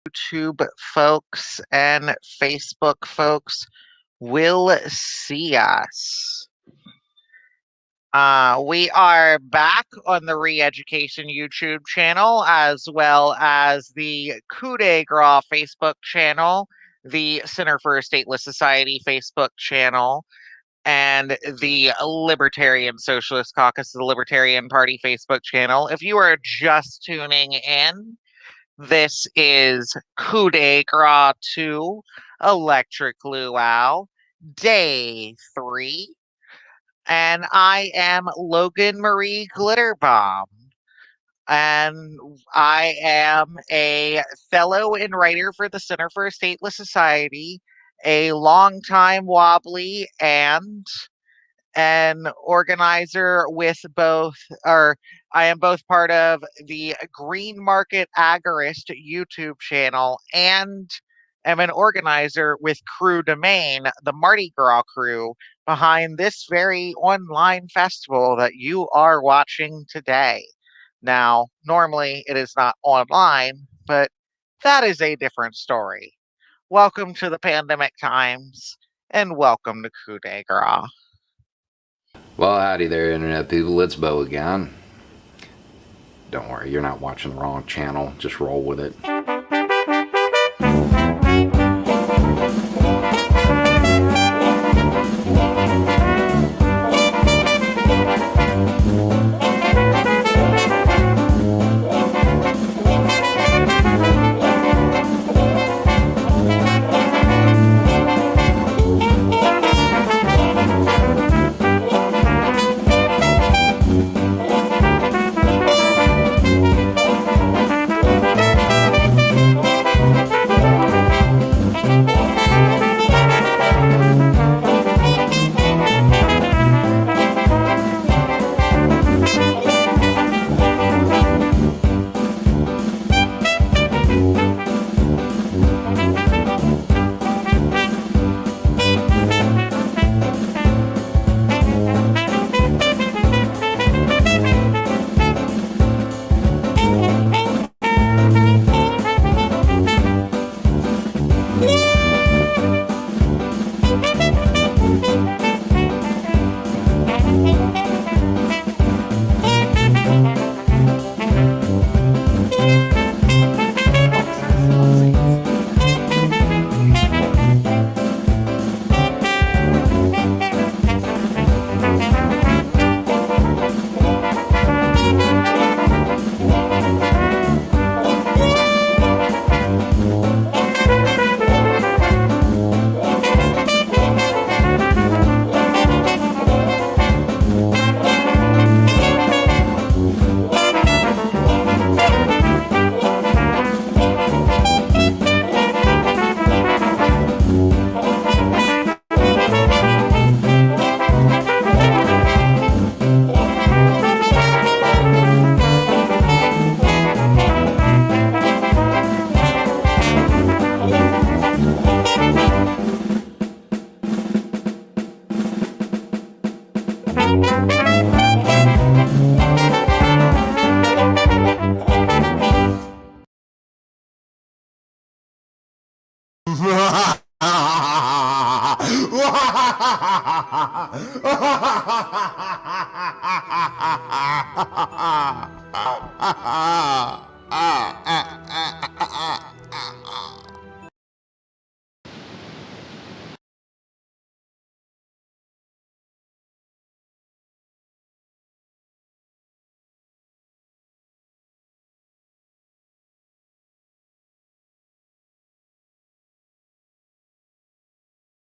YouTube folks and Facebook folks will see us. We are back on the Re-Education YouTube channel, as well as the Coup de Gras Facebook channel, the Center for a Stateless Society Facebook channel, and the Libertarian Socialist Caucus, the Libertarian Party Facebook channel. If you are just tuning in, this is Coup de Gras 2, Electric Luau, Day 3, and I am Logan Marie Glitterbaum. And I am a fellow and writer for the Center for a Stateless Society, a longtime wobbly, and an organizer with both, or I am both part of the Green Market Agorist YouTube channel and am an organizer with Crew Domain, the Mardi Gras crew, behind this very online festival that you are watching today. Now, normally it is not online, but that is a different story. Welcome to the pandemic times, and welcome to Coup de Gras. Well, howdy there, Internet people. It's Bo again. Don't worry, you're not watching the wrong channel. Just roll with it.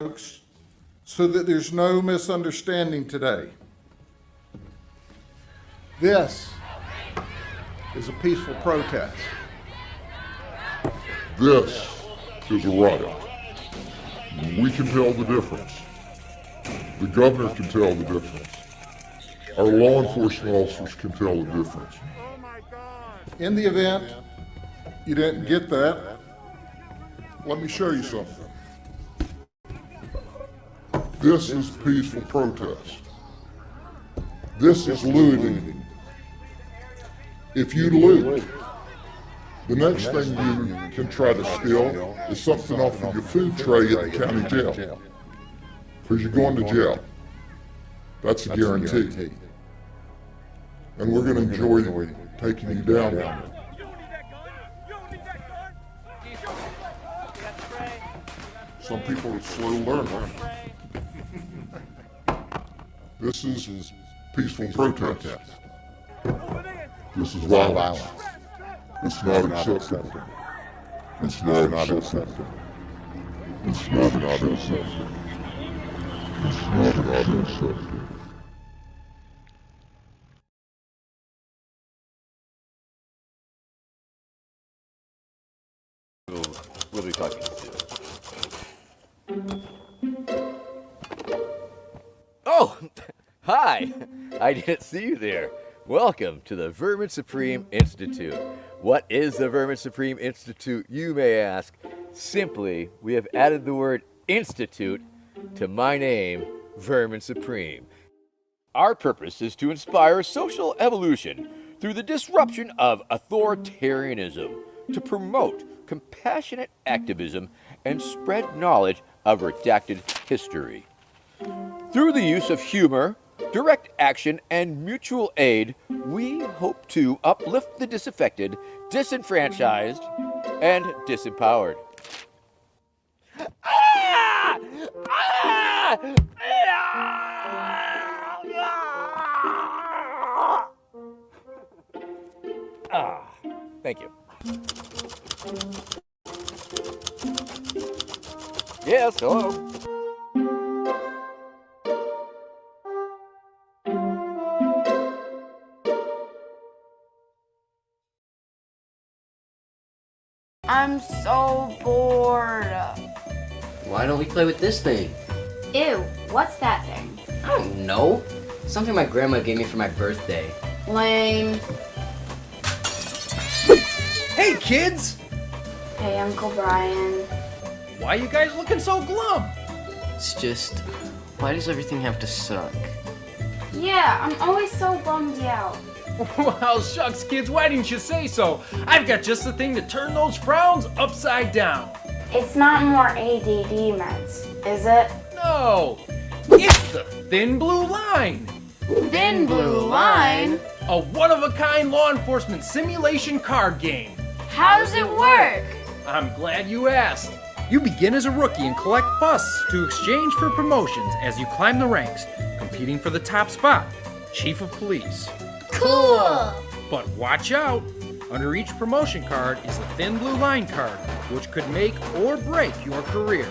Folks, so that there's no misunderstanding today. This is a peaceful protest. This is a riot. We can tell the difference. The governor can tell the difference. Our law enforcement officers can tell the difference. In the event you didn't get that, let me show you something. This is peaceful protest. This is looting. If you loot, The next thing you can try to steal is something off of your food tray at the county jail. Because you're going to jail. That's a guarantee. And we're going to enjoy taking you down there. Some people are slow learners. This is peaceful protest. This is violence. It's not acceptable. It's not acceptable. It's not acceptable. It's not acceptable. We'll be talking to. Oh, hi! I didn't see you there. Welcome to the Vermin Supreme Institute. What is the Vermin Supreme Institute, you may ask? Simply, we have added the word institute to my name, Vermin Supreme. Our purpose is to inspire social evolution through the disruption of authoritarianism, to promote compassionate activism, and spread knowledge of redacted history. Through the use of humor, direct action, and mutual aid, we hope to uplift the disaffected, disenfranchised, and disempowered. Ah! Ah! Ah! Thank you. Yes, hello. I'm so bored. Why don't we play with this thing? Ew, what's that thing? I don't know. Something my grandma gave me for my birthday. Lame. Hey kids! Hey, Uncle Brian. Why you guys looking so glum? It's just, why does everything have to suck? Yeah, I'm always so bummed out. Well, shucks kids, why didn't you say so? I've got just the thing to turn those frowns upside down. It's not more ADD meds, is it? No, it's the Thin Blue Line. Thin Blue Line? A one-of-a-kind law enforcement simulation card game. How does it work? I'm glad you asked. You begin as a rookie and collect busts to exchange for promotions as you climb the ranks, competing for the top spot, Chief of Police. Cool! But watch out! Under each promotion card is the Thin Blue Line card, which could make or break your career.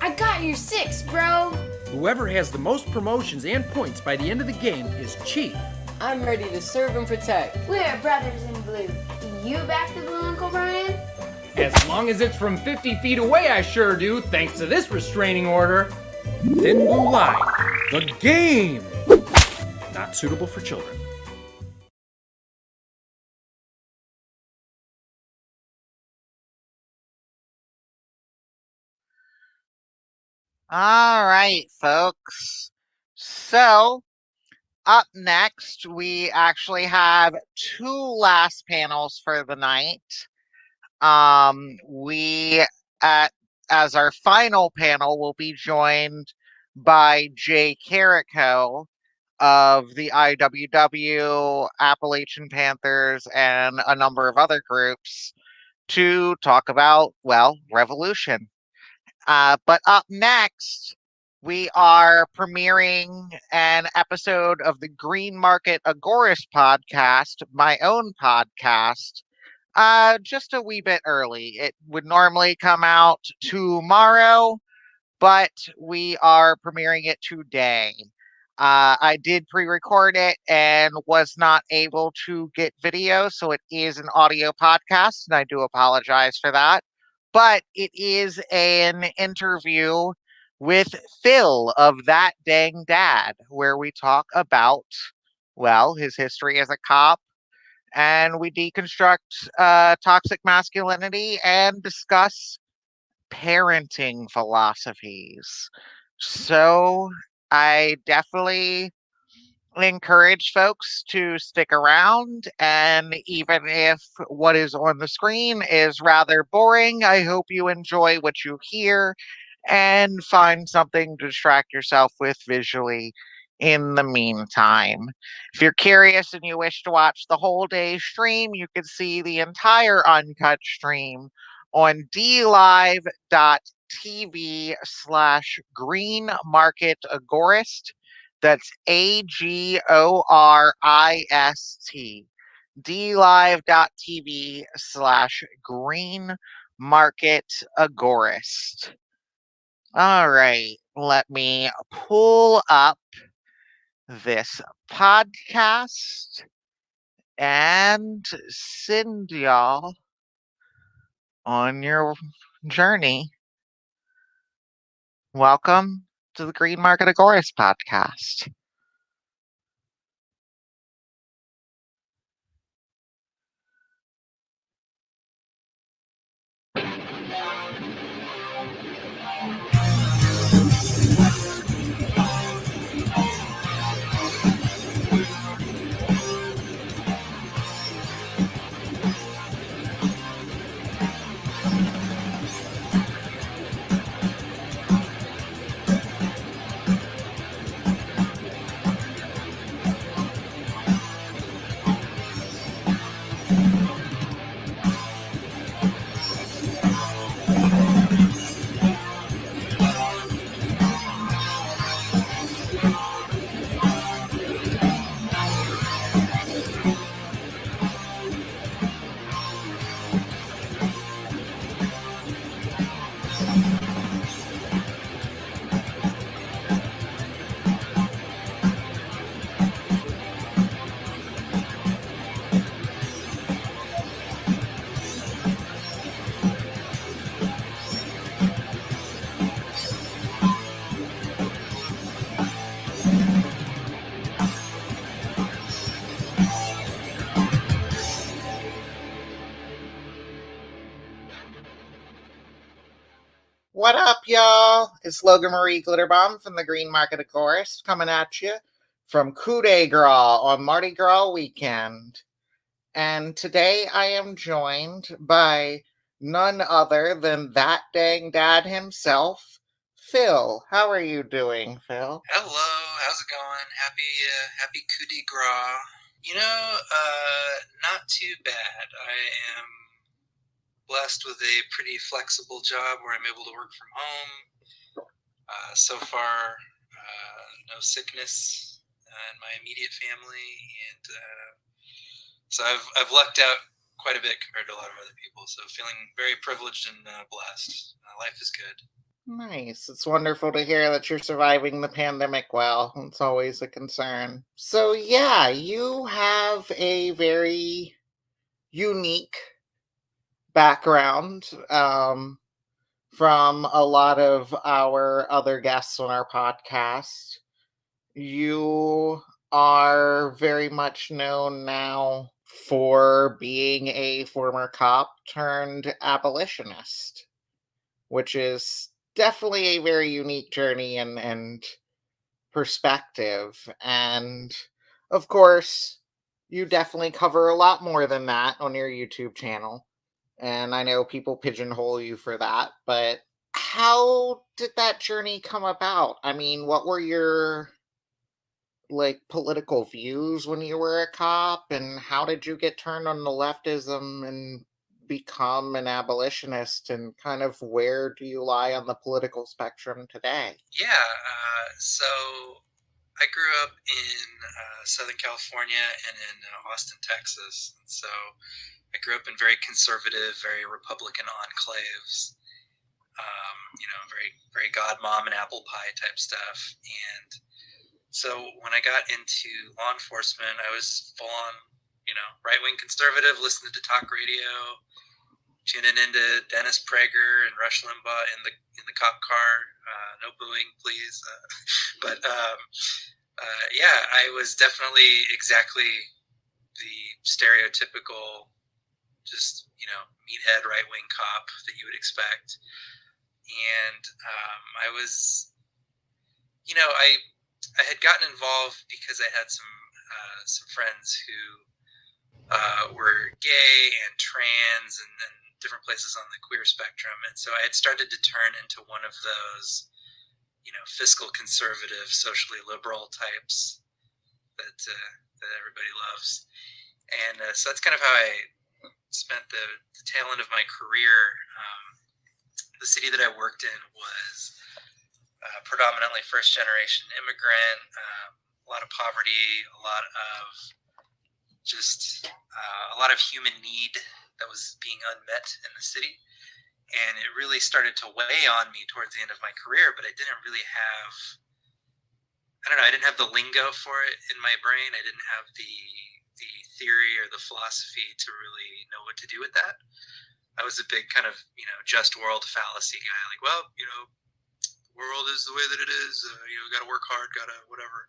I got your 6, bro! Whoever has the most promotions and points by the end of the game is Chief. I'm ready to serve and protect. We're brothers in blue. You back the blue, Uncle Brian? As long as it's from 50 feet away, I sure do, thanks to this restraining order. Thin Blue Line, the game! Not suitable for children. All right, folks. So, up next, we actually have 2 last panels for the night. We, as our final panel, will be joined by Jay Carrico of the IWW, Appalachian Panthers, and a number of other groups to talk about, well, revolution. But up next, we are premiering an episode of the Green Market Agorist podcast, my own podcast, just a wee bit early. It would normally come out tomorrow, but we are premiering it today. I did pre-record it and was not able to get video, so it is an audio podcast, and I do apologize for that. But it is an interview with Phil of That Dang Dad, where we talk about, well, his history as a cop, and we deconstruct toxic masculinity and discuss parenting philosophies. So I definitely encourage folks to stick around, and even if what is on the screen is rather boring, I hope you enjoy what you hear and find something to distract yourself with visually in the meantime. If you're curious and you wish to watch the whole day stream, you can see the entire uncut stream on dlive.tv/green market agorist. That's AGORIST. dlive.tv/green market agorist. All right, let me pull up this podcast and send y'all on your journey. Welcome to the Green Market Agorist podcast. What up, y'all? It's Logan Marie Glitterbaum from the Green Market Agorist coming at you from Coup de Gras on Mardi Gras weekend. And today I am joined by none other than that dang dad himself, Phil. How are you doing, Phil? Hello, how's it going? Happy Coup de Gras. Not too bad. I am blessed with a pretty flexible job where I'm able to work from home. So far, no sickness in my immediate family, and so I've lucked out quite a bit compared to a lot of other people. So feeling very privileged and blessed. Life is good. Nice. It's wonderful to hear that you're surviving the pandemic well. It's always a concern. So, yeah, you have a very unique background from a lot of our other guests on our podcast. You are very much known now for being a former cop turned abolitionist, which is definitely a very unique journey and perspective. And of course, you definitely cover a lot more than that on your YouTube channel. And I know people pigeonhole you for that, but how did that journey come about? I mean, what were your political views when you were a cop, and how did you get turned on the leftism and become an abolitionist, and kind of where do you lie on the political spectrum today? Yeah, so I grew up in Southern California and in Austin, Texas. And so I grew up in very conservative, very Republican enclaves. Very, very God, mom, and apple pie type stuff. And so when I got into law enforcement, I was full on, right-wing conservative, listening to talk radio, tuning into Dennis Prager and Rush Limbaugh in the cop car. No booing, please. Yeah, I was definitely exactly the stereotypical, just meathead right-wing cop that you would expect. And I was, I had gotten involved because I had some friends who were gay and trans and different places on the queer spectrum, and so I had started to turn into one of those, fiscal conservative, socially liberal types that everybody loves, and so that's kind of how I spent the tail end of my career. The city that I worked in was predominantly first generation immigrant, a lot of poverty, a lot of a lot of human need that was being unmet in the city. And it really started to weigh on me towards the end of my career, but I didn't really have, I didn't have the lingo for it in my brain. I didn't have the theory or the philosophy to really know what to do with that. I was a big kind of, just world fallacy guy. Like, well, the world is the way that it is. Got to work hard, got to whatever.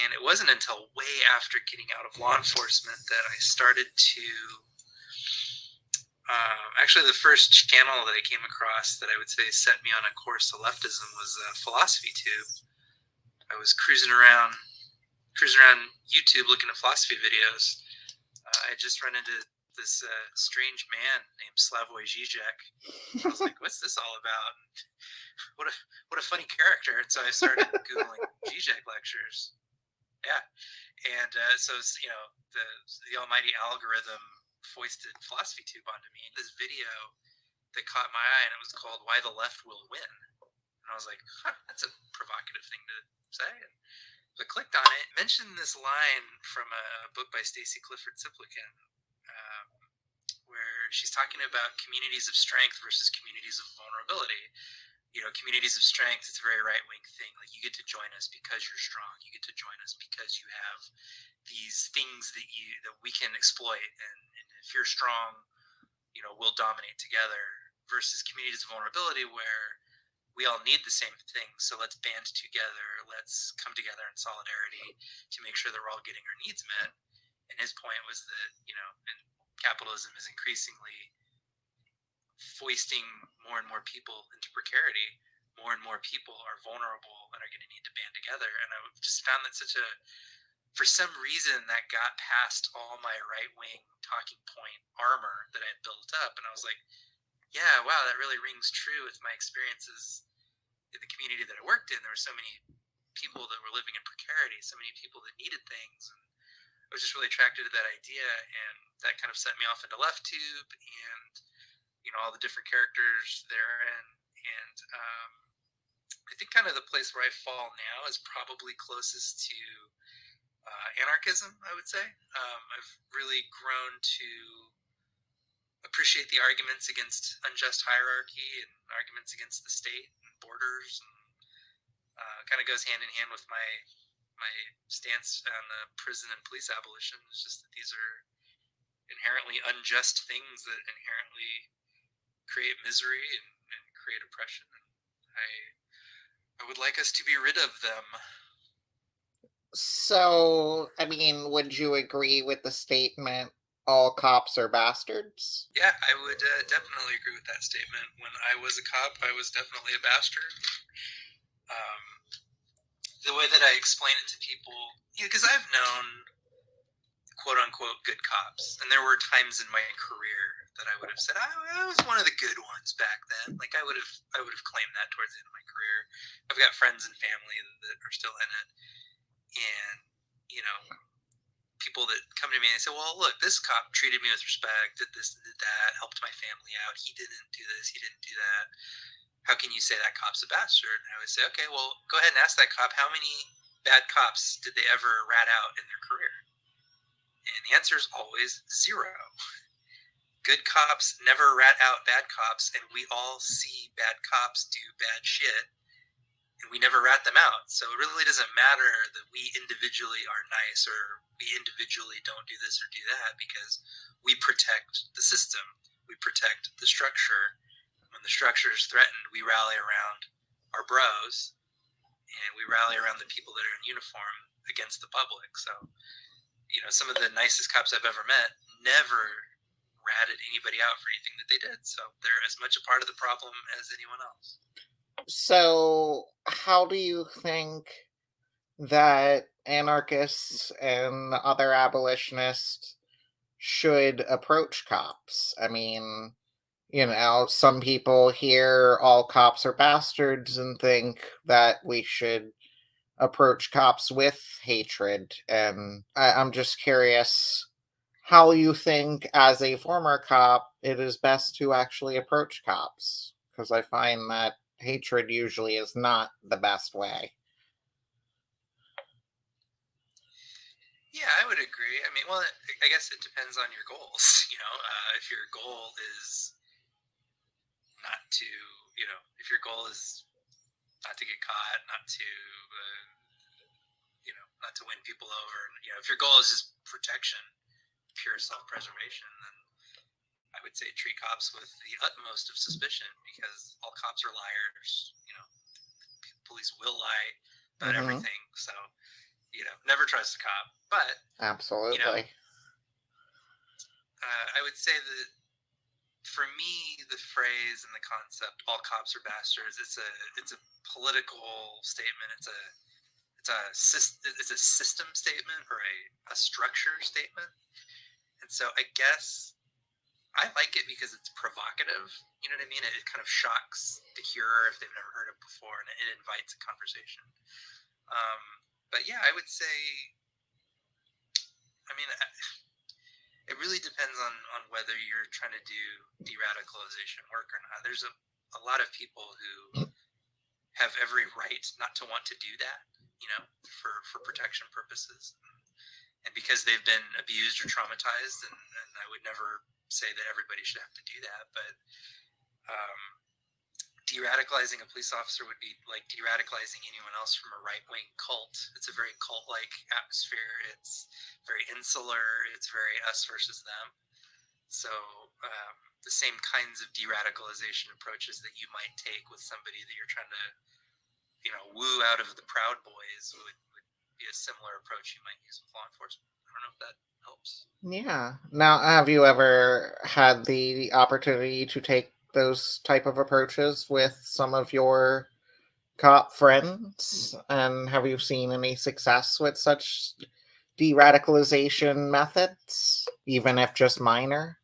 And it wasn't until way after getting out of law enforcement that I started to, actually the first channel that I came across that I would say set me on a course to leftism was Philosophy Tube. I was cruising around YouTube looking at philosophy videos. I just run into this strange man named Slavoj Žižek. I was like, what's this all about? What a funny character. And so I started Googling Žižek lectures. Yeah. And so, the almighty algorithm foisted Philosophy Tube onto me. This video that caught my eye, and it was called Why the Left Will Win. And I was like, that's a provocative thing to say. And so I clicked on it. It mentioned this line from a book by Stacy Clifford Ziplican, where she's talking about communities of strength versus communities of vulnerability. Communities of strength, it's a very right-wing thing. Like, you get to join us because you're strong. You get to join us because you have these things that we can exploit. And if you're strong, we'll dominate together. Versus communities of vulnerability, where we all need the same thing. So let's band together. Let's come together in solidarity to make sure that we're all getting our needs met. And his point was that, and capitalism is increasingly foisting more and more people into precarity. More and more people are vulnerable and are going to need to band together. And I just found that for some reason, that got past all my right-wing talking point armor that I had built up. And I was like, yeah, wow, that really rings true with my experiences in the community that I worked in. There were so many people that were living in precarity, so many people that needed things. And I was just really attracted to that idea. And that kind of set me off into Left Tube and, all the different characters therein. And I think kind of the place where I fall now is probably closest to anarchism, I would say. I've really grown to appreciate the arguments against unjust hierarchy and arguments against the state and borders, and kind of goes hand in hand with my stance on prison and police abolition. It's just that these are inherently unjust things that inherently create misery and create oppression. And I would like us to be rid of them. So, would you agree with the statement, all cops are bastards? Yeah, I would definitely agree with that statement. When I was a cop, I was definitely a bastard. The way that I explain it to people, because I've known quote-unquote good cops, and there were times in my career that I would have said I was one of the good ones back then. Like, I would have claimed that towards the end of my career. I've got friends and family that are still in it, and people that come to me and say, well, look, this cop treated me with respect, did this and did that, helped my family out, he didn't do this, he didn't do that. How can you say that cop's a bastard? And I would say, okay, well, go ahead and ask that cop, how many bad cops did they ever rat out in their career? And the answer is always 0. Good cops never rat out bad cops, and we all see bad cops do bad shit, and we never rat them out. So it really doesn't matter that we individually are nice or we individually don't do this or do that, because we protect the system. We protect the structure. When the structure is threatened, we rally around our bros, and we rally around the people that are in uniform against the public. So, some of the nicest cops I've ever met never ratted anybody out for anything that they did. So they're as much a part of the problem as anyone else. So, how do you think that anarchists and other abolitionists should approach cops. I mean, some people hear all cops are bastards and think that we should approach cops with hatred. And I'm just curious how you think, as a former cop, it is best to actually approach cops. Because I find that hatred usually is not the best way. Yeah, I would agree. I mean, well, I guess it depends on your goals. If your goal is not to, if your goal is not to get caught, not to win people over, and if your goal is just protection, pure self-preservation, then I would say treat cops with the utmost of suspicion, because all cops are liars. Police will lie about everything. So, never trust a cop. But absolutely, I would say that for me, the phrase and the concept "all cops are bastards" it's a political statement. It's a system statement, or a structure statement. And so I guess I like it because it's provocative. You know what I mean? It kind of shocks the hearer if they've never heard it before, and it invites a conversation. But yeah, I would say, I mean, it really depends on whether you're trying to do de-radicalization work or not. There's a lot of people who have every right not to want to do that, for protection purposes. And because they've been abused or traumatized, and I would never say that everybody should have to do that, but de-radicalizing a police officer would be like de-radicalizing anyone else from a right-wing cult. It's a very cult-like atmosphere. It's very insular. It's very us versus them. So the same kinds of de-radicalization approaches that you might take with somebody that you're trying to, woo out of the Proud Boys would be a similar approach you might use with law enforcement. I don't know if that helps. Yeah. Now, have you ever had the opportunity to take those type of approaches with some of your cop friends? And have you seen any success with such de-radicalization methods, even if just minor?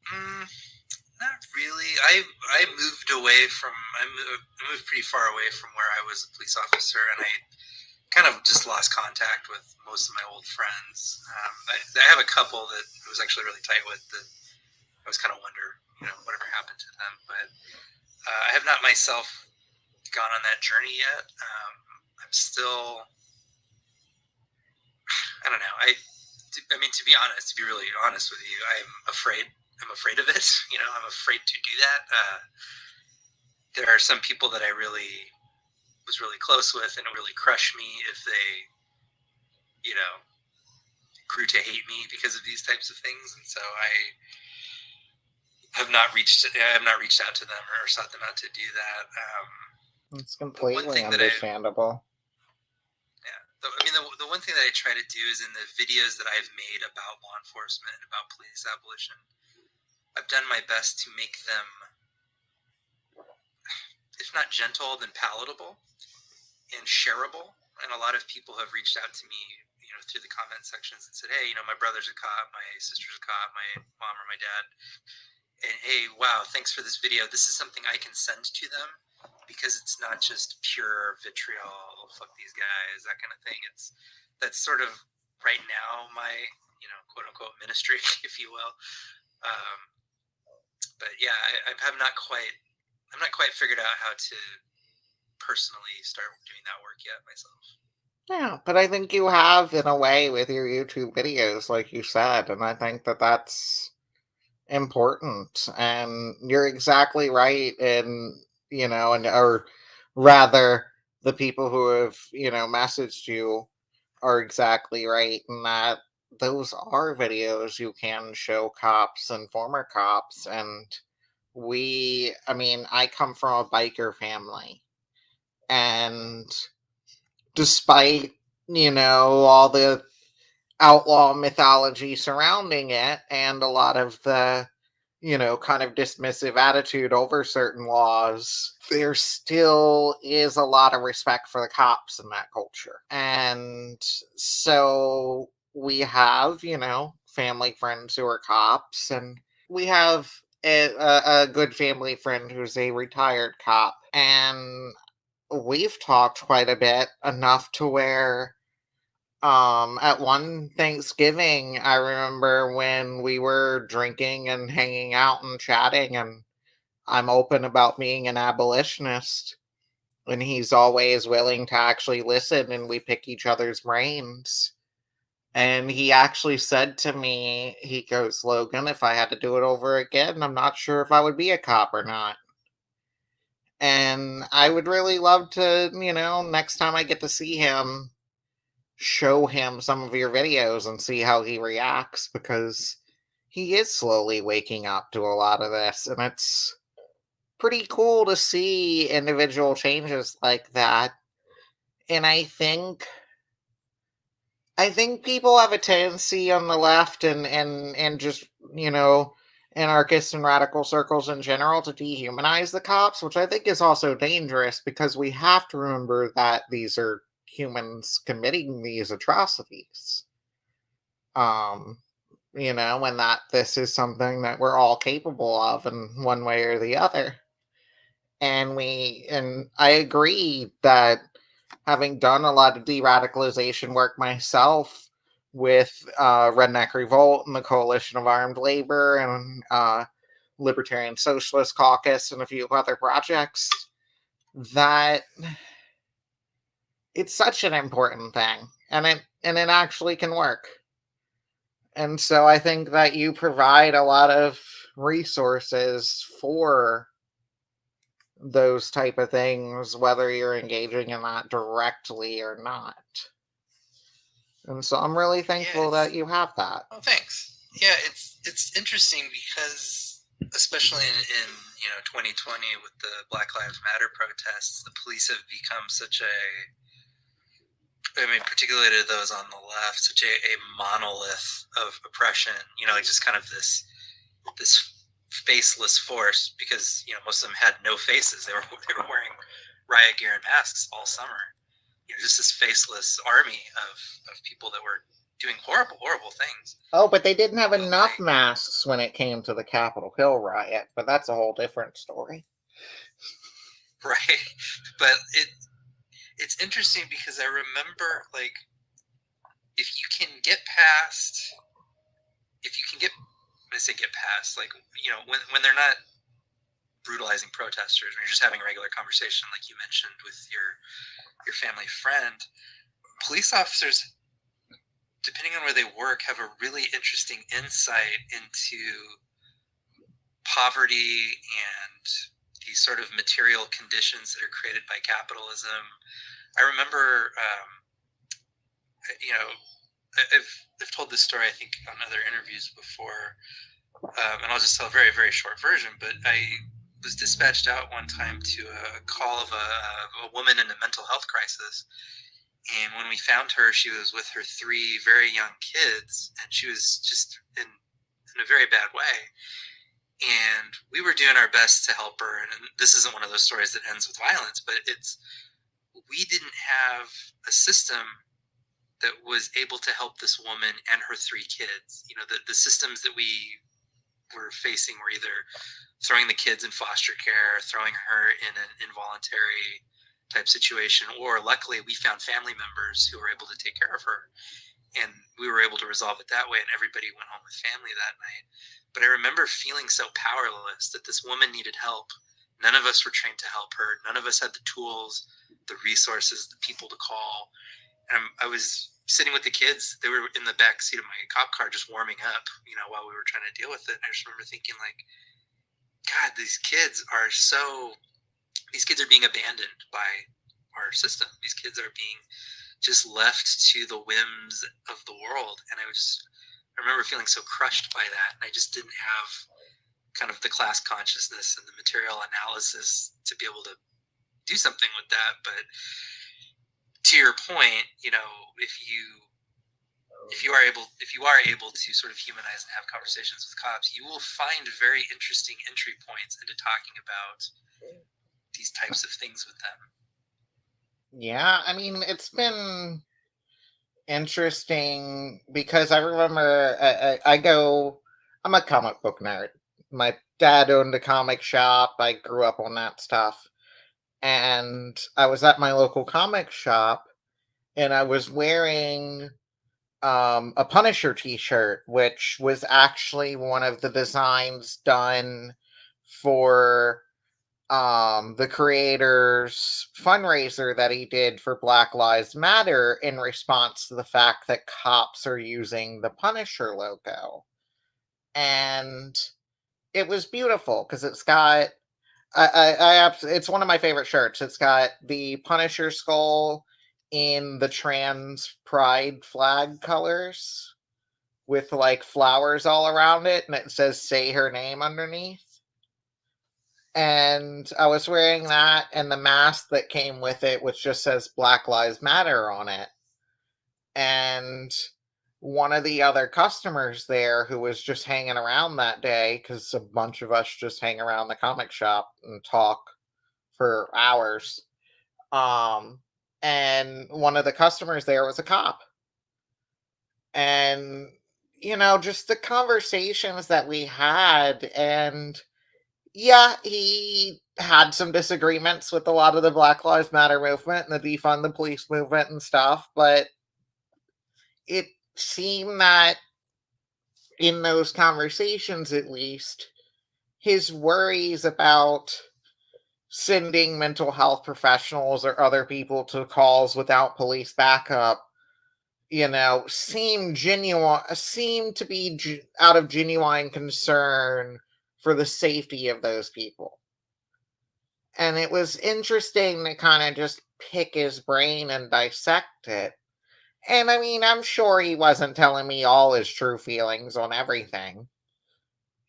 Not really. I moved away from. I moved pretty far away from where I was a police officer, and I kind of just lost contact with most of my old friends. I have a couple that I was actually really tight with that I was kind of wonder, whatever happened to them. But I have not myself gone on that journey yet. I'm still. I don't know. I mean, to be honest, to be really honest with you, I'm afraid of it. I'm afraid to do that. There are some people that I really was really close with, and it really crushed me if they, grew to hate me because of these types of things. And so I have not reached out to them or sought them out to do that. It's completely understandable. The one thing that I try to do is, in the videos that I've made about law enforcement and about police abolition, I've done my best to make them, if not gentle, then palatable and shareable. And a lot of people have reached out to me, through the comment sections and said, hey, my brother's a cop, my sister's a cop, my mom or my dad. And hey, wow, thanks for this video. This is something I can send to them, because it's not just pure vitriol, fuck these guys, that kind of thing. That's sort of right now my, quote unquote ministry, if you will. But yeah, I'm not quite figured out how to personally start doing that work yet myself. Yeah, but I think you have, in a way, with your YouTube videos, like you said, and I think that that's important. And you're exactly right in, or rather, the people who have, messaged you are exactly right in that those are videos you can show cops and former cops. And I come from a biker family, and despite, all the outlaw mythology surrounding it and a lot of the kind of dismissive attitude over certain laws, there still is a lot of respect for the cops in that culture. And so we have, family friends who are cops, and we have a good family friend who's a retired cop. And we've talked quite a bit, enough to where at one Thanksgiving, I remember when we were drinking and hanging out and chatting, and I'm open about being an abolitionist, and he's always willing to actually listen, and we pick each other's brains. And he actually said to me, he goes, "Logan, if I had to do it over again, I'm not sure if I would be a cop or not." And I would really love to, next time I get to see him, show him some of your videos and see how he reacts, because he is slowly waking up to a lot of this, and it's pretty cool to see individual changes like that. And I think people have a tendency on the left and just, anarchist and radical circles in general, to dehumanize the cops, which I think is also dangerous, because we have to remember that these are humans committing these atrocities. Um, and that this is something that we're all capable of in one way or the other. And I agree that, having done a lot of de-radicalization work myself with Redneck Revolt and the Coalition of Armed Labor and Libertarian Socialist Caucus and a few other projects, that it's such an important thing, and it actually can work. And so I think that you provide a lot of resources for those type of things, whether you're engaging in that directly or not. And so I'm really thankful that you have that. Oh, thanks. Yeah, it's interesting because, especially in 2020 with the Black Lives Matter protests, the police have become such particularly to those on the left, such a monolith of oppression. Like just kind of this faceless force, because most of them had no faces. They were wearing riot gear and masks all summer. Just this faceless army of people that were doing horrible things. Oh, but they didn't have enough masks when it came to the Capitol Hill riot, but that's a whole different story. Right. But it's interesting because I remember, like, if you can get past, when I say get past, like, when they're not brutalizing protesters, when you're just having a regular conversation, like you mentioned with your family friend, police officers, depending on where they work, have a really interesting insight into poverty and these sort of material conditions that are created by capitalism. I remember, I've told this story, I think, on other interviews before, and I'll just tell a very, very short version, but I was dispatched out one time to a call of a woman in a mental health crisis. And when we found her, she was with her 3 very young kids, and she was just in a very bad way. And we were doing our best to help her. And this isn't one of those stories that ends with violence, but we didn't have a system that was able to help this woman and her 3 kids. The systems that we were facing were either throwing the kids in foster care, throwing her in an involuntary type situation, or luckily we found family members who were able to take care of her, and we were able to resolve it that way, and everybody went home with family that night. But I remember feeling so powerless, that this woman needed help. None of us were trained to help her. None of us had the tools, the resources, the people to call. And I was sitting with the kids. They were in the back seat of my cop car just warming up, while we were trying to deal with it. And I just remember thinking, like, God, these kids are being abandoned by our system. These kids are being just left to the whims of the world. And I remember feeling so crushed by that. And I just didn't have kind of the class consciousness and the material analysis to be able to do something with that. But to your point, if you if you are able to sort of humanize and have conversations with cops, you will find very interesting entry points into talking about these types of things with them. Yeah, I mean, it's been interesting because I remember I'm a comic book nerd. My dad owned a comic shop. I grew up on that stuff. And I was at my local comic shop and I was wearing a Punisher t-shirt, which was actually one of the designs done for the creator's fundraiser that he did for Black Lives Matter in response to the fact that cops are using the Punisher logo. And it was beautiful because it's got it's one of my favorite shirts. It's got the Punisher skull in the trans pride flag colors with like flowers all around it, and it says "Say her name" underneath. And I was wearing that and the mask that came with it, which just says Black Lives Matter on it. And one of the other customers there who was just hanging around that day, because a bunch of us just hang around the comic shop and talk for hours. And one of the customers there was a cop. And, just the conversations that we had. And yeah, he had some disagreements with a lot of the Black Lives Matter movement and the defund the police movement and stuff, but it seemed that in those conversations, at least, his worries about sending mental health professionals or other people to calls without police backup, seemed to be out of genuine concern for the safety of those people. And it was interesting to kind of just pick his brain and dissect it. And I mean, I'm sure he wasn't telling me all his true feelings on everything.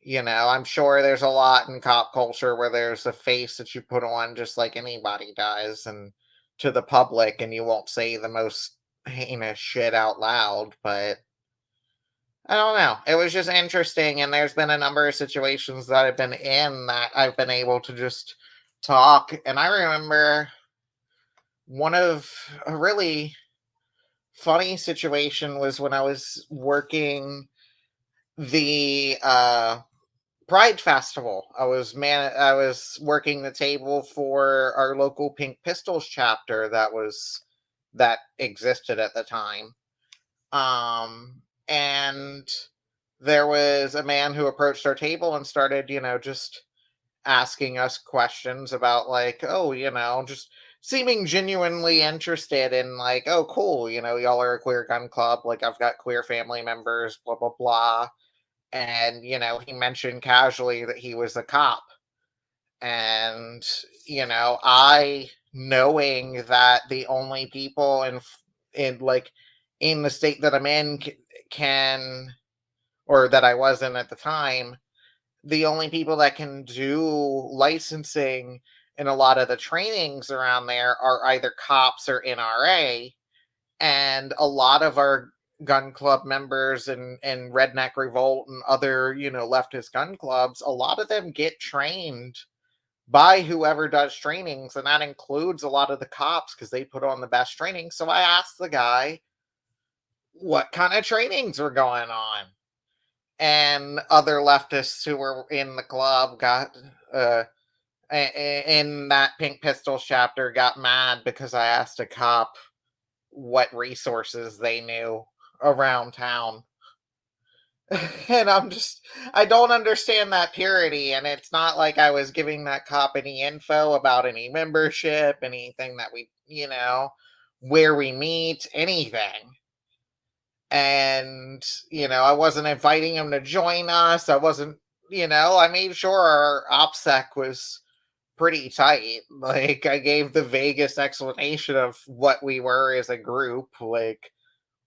I'm sure there's a lot in cop culture where there's a face that you put on just like anybody does and to the public, and you won't say the most heinous shit out loud, but I don't know. It was just interesting, and there's been a number of situations that I've been in that I've been able to just talk. And I remember one of a really funny situation was when I was working the Pride Festival. I was working the table for our local Pink Pistols chapter that existed at the time. And there was a man who approached our table and started, just asking us questions about like, oh, just seeming genuinely interested in like, oh, cool, y'all are a queer gun club. Like, I've got queer family members, blah, blah, blah. And, he mentioned casually that he was a cop. And, I, knowing that the only people in the state that I'm in can, or that I was in at the time, the only people that can do licensing in a lot of the trainings around there are either cops or NRA. And a lot of our gun club members and Redneck Revolt and other, leftist gun clubs, a lot of them get trained by whoever does trainings. And that includes a lot of the cops because they put on the best training. So I asked the guy what kind of trainings were going on. And other leftists who were in the club got in that Pink Pistols chapter got mad because I asked a cop what resources they knew around town. And I don't understand that purity. And it's not like I was giving that cop any info about any membership, anything that we, where we meet, anything. And, I wasn't inviting him to join us. I wasn't, I made sure our OPSEC was pretty tight. Like, I gave the vaguest explanation of what we were as a group, like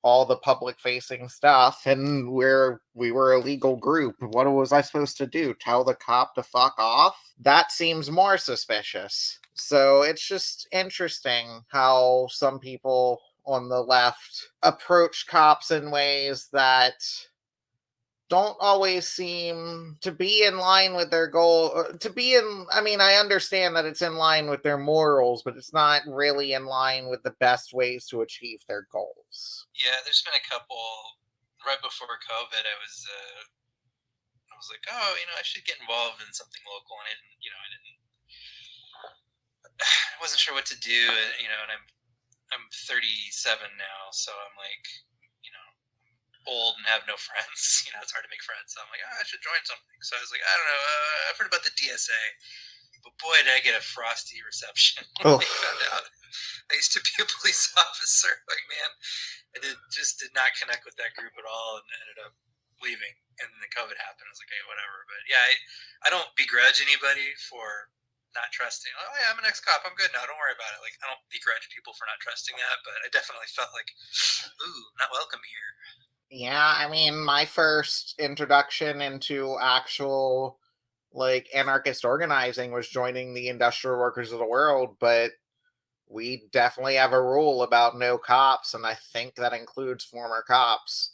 all the public facing stuff, and where we were a legal group. What was I supposed to do? Tell the cop to fuck off? That seems more suspicious. So it's just interesting how some people on the left approach cops in ways that don't always seem to be in line with their goal. I mean, I understand that it's in line with their morals, but it's not really in line with the best ways to achieve their goals. Yeah, there's been a couple. Right before COVID, I was like, oh, I should get involved in something local, and I wasn't sure what to do, and I'm 37 now, so I'm like, old and have no friends. It's hard to make friends. So I'm like, I should join something. So I was like, I don't know. I've heard about the DSA, but boy, did I get a frosty reception when I found out. I used to be a police officer. Like, man, I just did not connect with that group at all, and ended up leaving. And then COVID happened. I was like, hey, whatever. But yeah, I don't begrudge anybody for not trusting. Oh yeah, I'm an ex-cop. I'm good now. Don't worry about it. Like, I don't begrudge people for not trusting that, but I definitely felt like, ooh, not welcome here. Yeah, I mean, my first introduction into actual, like, anarchist organizing was joining the Industrial Workers of the World, but we definitely have a rule about no cops, and I think that includes former cops.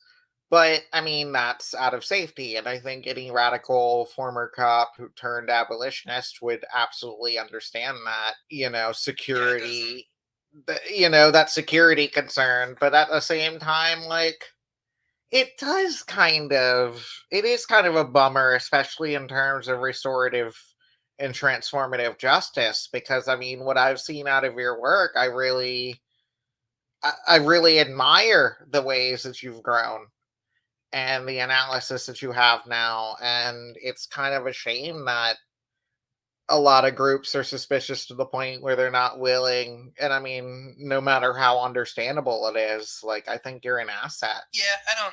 But, I mean, that's out of safety, and I think any radical former cop who turned abolitionist would absolutely understand that, security, that security concern. But at the same time, like, it is kind of a bummer, especially in terms of restorative and transformative justice, because I mean, what I've seen out of your work, I really admire the ways that you've grown and the analysis that you have now. And it's kind of a shame that a lot of groups are suspicious to the point where they're not willing. And I mean, no matter how understandable it is, like, I think you're an asset. Yeah, I don't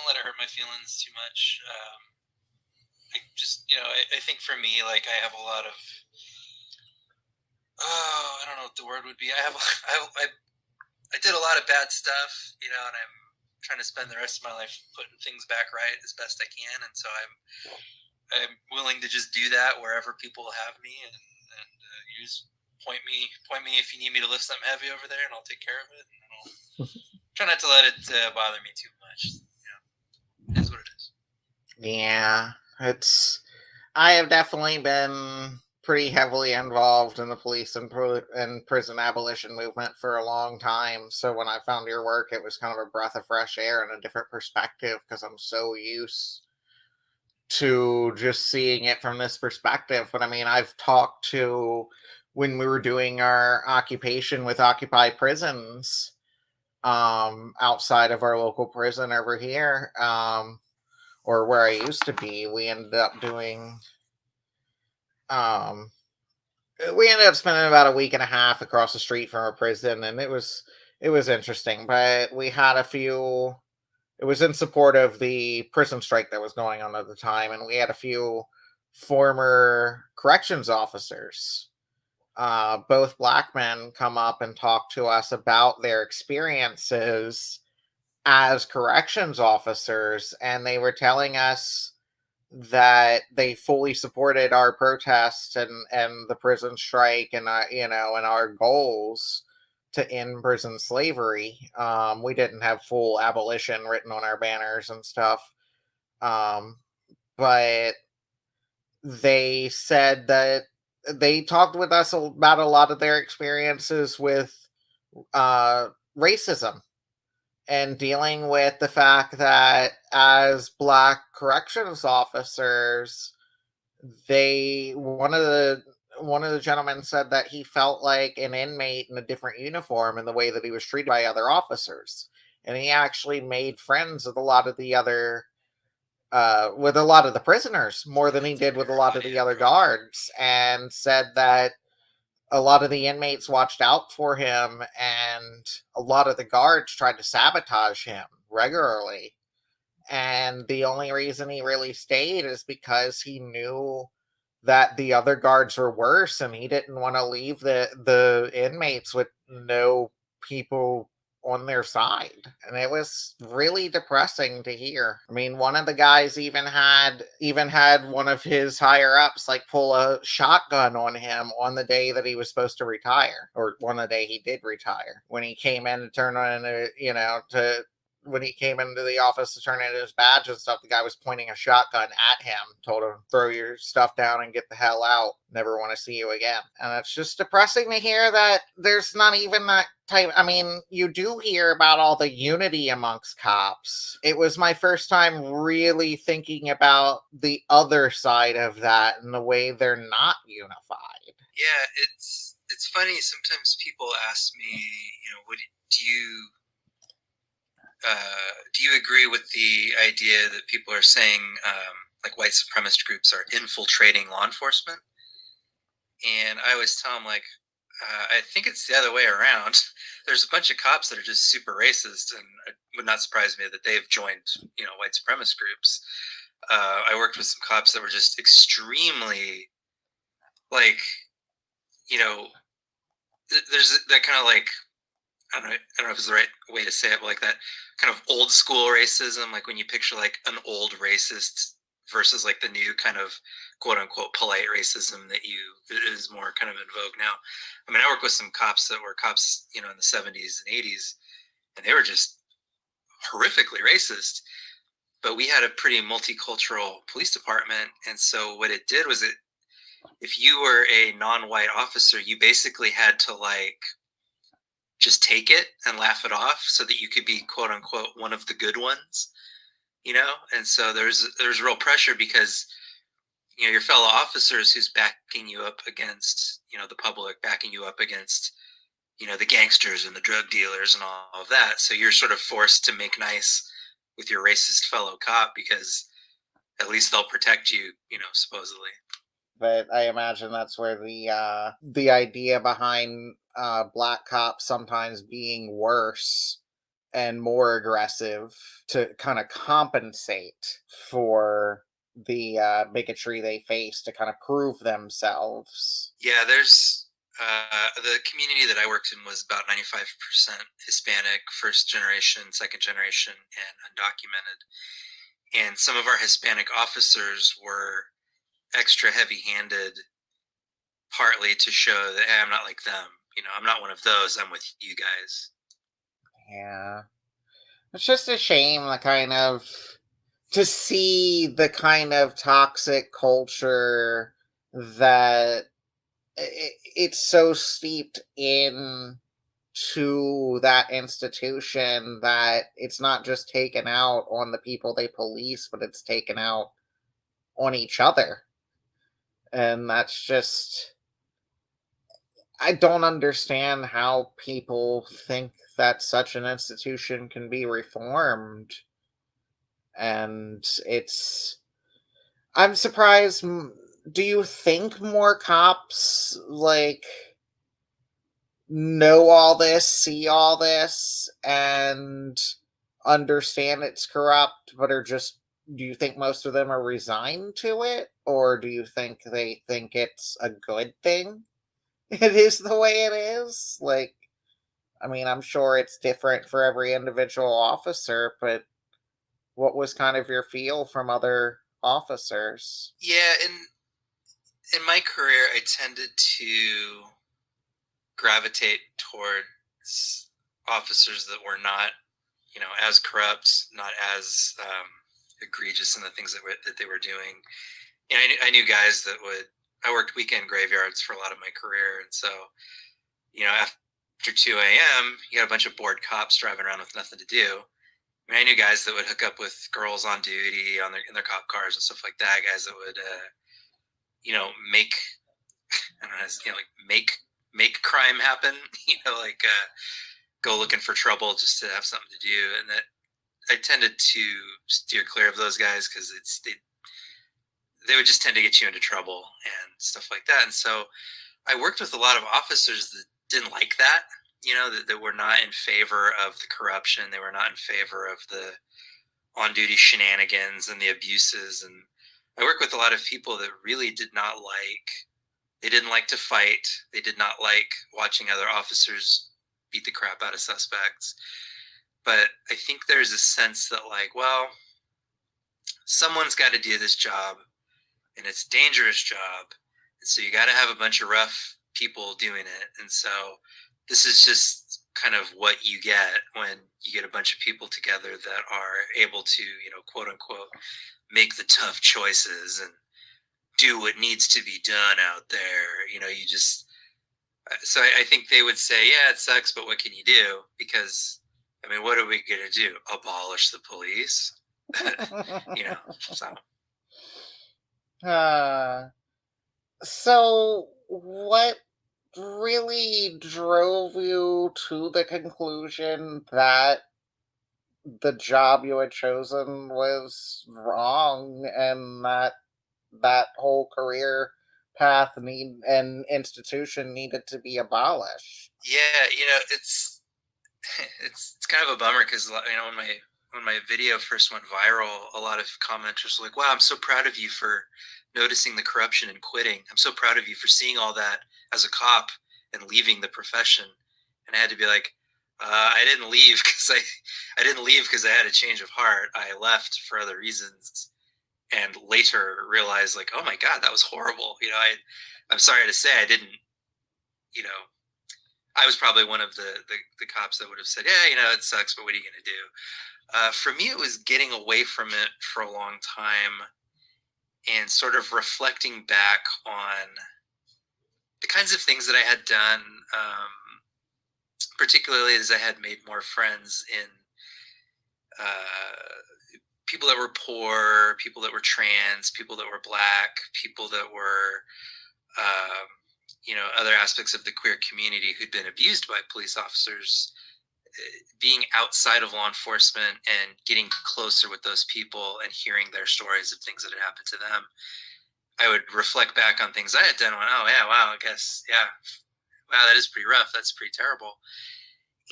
let it hurt my feelings too much. I just, I think for me, like, I have a lot of, I don't know what the word would be. I did a lot of bad stuff, and I'm trying to spend the rest of my life putting things back right as best I can. And so I'm willing to just do that wherever people have me, and you just point me if you need me to lift something heavy over there, and I'll take care of it. And I'll try not to let it bother me too much. It is what it is. Yeah, I have definitely been pretty heavily involved in the police and prison abolition movement for a long time. So when I found your work, it was kind of a breath of fresh air and a different perspective, because I'm so used to just seeing it from this perspective. But I mean, I've talked to, when we were doing our occupation with Occupy Prisons, outside of our local prison over here, or where I used to be, we ended up spending about a week and a half across the street from a prison, and it was interesting. But we had it was in support of the prison strike that was going on at the time, and we had a few former corrections officers, both black men, come up and talk to us about their experiences as corrections officers, and they were telling us that they fully supported our protests and the prison strike, and and our goals to end prison slavery. We didn't have full abolition written on our banners and stuff, but they said that they talked with us about a lot of their experiences with racism, and dealing with the fact that as black corrections officers, one of the gentlemen said that he felt like an inmate in a different uniform in the way that he was treated by other officers, and he actually made friends with a lot of the prisoners more than he did with a lot of the other guards, and said that a lot of the inmates watched out for him, and a lot of the guards tried to sabotage him regularly. And the only reason he really stayed is because he knew that the other guards were worse, and he didn't want to leave the inmates with no people on their side. And it was really depressing to hear. I mean, one of the guys even had one of his higher ups like pull a shotgun on him on the day that he was supposed to retire, or one of the day he did retire. When he came in to turn on, when he came into the office to turn in his badge and stuff, the guy was pointing a shotgun at him, told him, throw your stuff down and get the hell out. Never want to see you again. And it's just depressing to hear that there's not even that type. I mean, you do hear about all the unity amongst cops. It was my first time really thinking about the other side of that and the way they're not unified. Yeah, it's funny. Sometimes people ask me, what do you agree with the idea that people are saying like white supremacist groups are infiltrating law enforcement? And I always tell them, like, I think it's the other way around. There's a bunch of cops that are just super racist, and it would not surprise me that they've joined, white supremacist groups. I worked with some cops that were just extremely, like, there's that kind of like, I don't know if it's the right way to say it, but like that kind of old school racism, like when you picture like an old racist versus like the new kind of quote unquote polite racism that is more kind of in vogue now. I mean, I work with some cops that were cops, in the 70s and 80s, and they were just horrifically racist. But we had a pretty multicultural police department, and so what it did was if you were a non-white officer, you basically had to like just take it and laugh it off so that you could be quote unquote one of the good ones, and so there's real pressure because your fellow officers who's backing you up against the public, backing you up against the gangsters and the drug dealers and all of that, so you're sort of forced to make nice with your racist fellow cop because at least they'll protect you, supposedly. But I imagine that's where the idea behind black cops sometimes being worse and more aggressive to kind of compensate for the bigotry they face to kind of prove themselves. Yeah, there's the community that I worked in was about 95% Hispanic, first generation, second generation, and undocumented. And some of our Hispanic officers were extra heavy-handed, partly to show that, hey, I'm not like them. I'm not one of those. I'm with you guys. Yeah. It's just a shame to see the kind of toxic culture that it's so steeped in to that institution that it's not just taken out on the people they police, but it's taken out on each other. And that's just, I don't understand how people think that such an institution can be reformed. And I'm surprised. Do you think more cops, like, know all this, see all this, and understand it's corrupt, but do you think most of them are resigned to it? Or do you think they think it's a good thing? It is the way it is? Like, I mean, I'm sure it's different for every individual officer, but what was kind of your feel from other officers? Yeah, in my career, I tended to gravitate towards officers that were not, as corrupt, not as egregious in the things that they were doing. I knew guys that I worked weekend graveyards for a lot of my career, and so, after 2 a.m., you got a bunch of bored cops driving around with nothing to do. I mean, I knew guys that would hook up with girls on duty in their cop cars and stuff like that. Guys that would, make, I don't know, like make crime happen. Go looking for trouble just to have something to do. And that I tended to steer clear of those guys because they would just tend to get you into trouble and stuff like that. And so I worked with a lot of officers that didn't like that. That were not in favor of the corruption. They were not in favor of the on-duty shenanigans and the abuses. And I work with a lot of people that really they didn't like to fight. They did not like watching other officers beat the crap out of suspects. But I think there's a sense that, like, well, someone's got to do this job, and it's a dangerous job. And so you got to have a bunch of rough people doing it. And so this is just kind of what you get when you get a bunch of people together that are able to, quote unquote, make the tough choices and do what needs to be done out there. You just, so I think they would say, yeah, it sucks, but what can you do? Because, I mean, what are we going to do? Abolish the police? So. So what really drove you to the conclusion that the job you had chosen was wrong and that whole career path and institution needed to be abolished? Yeah, it's it's kind of a bummer because when my video first went viral, a lot of commenters were like, "Wow, I'm so proud of you for noticing the corruption and quitting. I'm so proud of you for seeing all that as a cop and leaving the profession." And I had to be like, I didn't leave because I didn't leave because I had a change of heart. I left for other reasons, and later realized, like, oh my God, that was horrible. I'm sorry to say I didn't. I was probably one of the cops that would have said, yeah, it sucks, but what are you going to do? For me, it was getting away from it for a long time and sort of reflecting back on the kinds of things that I had done, particularly as I had made more friends in people that were poor, people that were trans, people that were Black, people that were other aspects of the queer community who'd been abused by police officers. Being outside of law enforcement and getting closer with those people and hearing their stories of things that had happened to them, I would reflect back on things I had done and went, oh yeah, wow, I guess, yeah, wow, that is pretty rough, that's pretty terrible.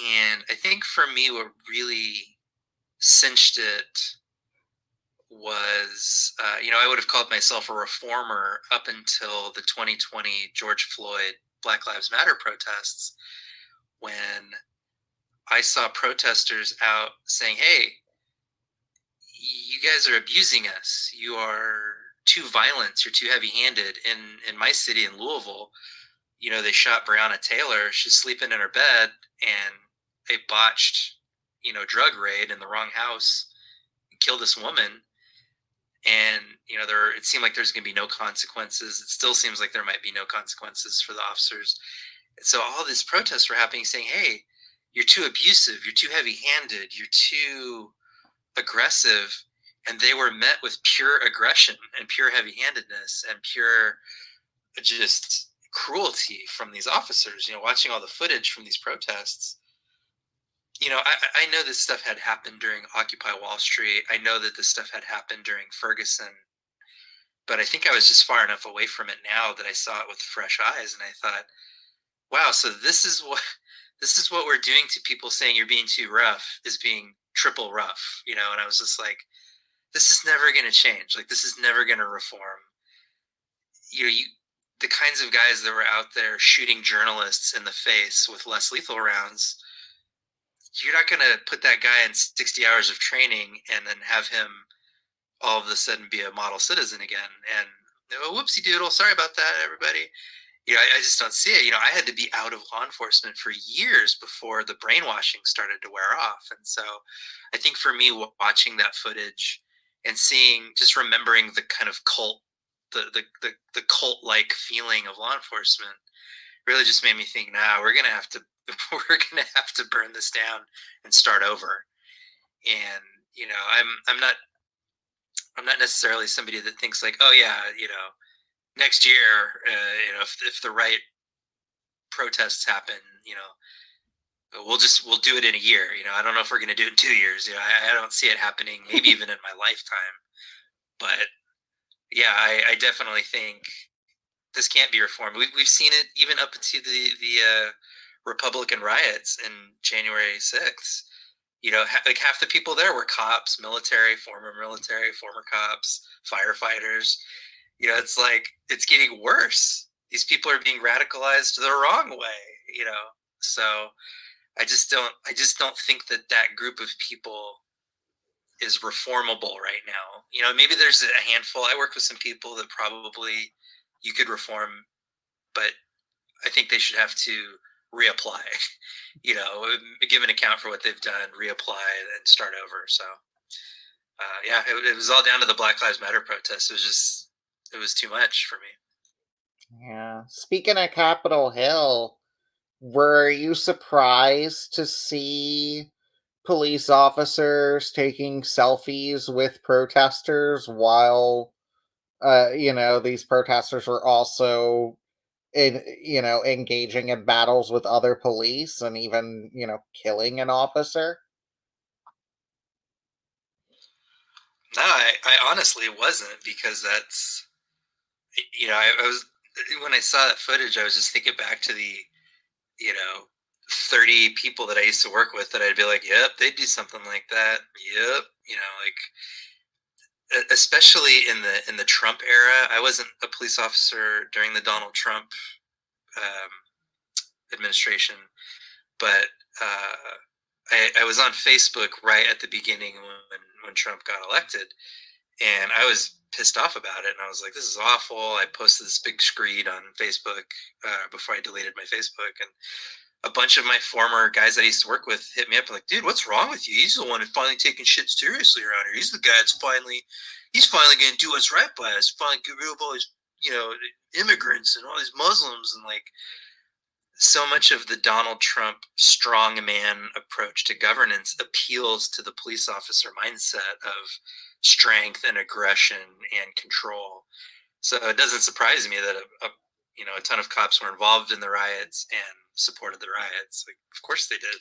And I think for me, what really cinched it was, I would have called myself a reformer up until the 2020 George Floyd Black Lives Matter protests, when I saw protesters out saying, hey, you guys are abusing us. You are too violent. You're too heavy-handed. In my city, in Louisville, they shot Breonna Taylor. She's sleeping in her bed, and they botched, drug raid in the wrong house and killed this woman. And, it seemed like there's going to be no consequences. It still seems like there might be no consequences for the officers. And so all these protests were happening saying, hey, you're too abusive, you're too heavy-handed, you're too aggressive. And they were met with pure aggression and pure heavy-handedness and pure just cruelty from these officers. Watching all the footage from these protests, I know this stuff had happened during Occupy Wall Street. I know that this stuff had happened during Ferguson. But I think I was just far enough away from it now that I saw it with fresh eyes. And I thought, wow, so this is what we're doing to people saying you're being too rough, is being triple rough, and I was just like, this is never going to change. Like, this is never going to reform. The kinds of guys that were out there shooting journalists in the face with less lethal rounds, you're not going to put that guy in 60 hours of training and then have him all of a sudden be a model citizen again. And whoopsie doodle, sorry about that, everybody. I just don't see it. I had to be out of law enforcement for years before the brainwashing started to wear off. And so I think for me, watching that footage and just remembering the kind of cult, the cult-like feeling of law enforcement really just made me think, nah, we're going to have to burn this down and start over. And, I'm not necessarily somebody that thinks like, oh yeah, next year, if the right protests happen, we'll do it in a year. I don't know if we're going to do it in 2 years. I don't see it happening, maybe even in my lifetime. But yeah, I definitely think this can't be reformed. We've seen it even up to the Republican riots in January 6th. Like half the people there were cops, former cops, firefighters. It's like, it's getting worse. These people are being radicalized the wrong way, so I just don't think that group of people is reformable right now. You know, maybe there's a handful. I work with some people that probably you could reform, but I think they should have to reapply. You know, give an account for what they've done, reapply, and start over. So, yeah, it was all down to the Black Lives Matter protest. It was too much for me. Yeah. Speaking of Capitol Hill, were you surprised to see police officers taking selfies with protesters while, these protesters were also engaging in battles with other police and even, killing an officer? No, I honestly wasn't, because that's, you know, I was, when I saw that footage, I was just thinking back to the, you know, 30 people that I used to work with that I'd be like, yep, they do something like that. Yep. You know, like, especially in the Trump era. I wasn't a police officer during the Donald Trump um, administration, but I was on Facebook right at the beginning when Trump got elected, and I was pissed off about it. And I was like, "This is awful." I posted this big screed on Facebook before I deleted my Facebook, and a bunch of my former guys that I used to work with hit me up like, "Dude, what's wrong with you? He's the one who's finally taking shit seriously around here. He's the guy he's finally going to do what's right by us. Finally get rid of all these, immigrants and all these Muslims." And like, so much of the Donald Trump strongman approach to governance appeals to the police officer mindset of strength and aggression and control. So it doesn't surprise me that a ton of cops were involved in the riots and supported the riots. Like, of course they did.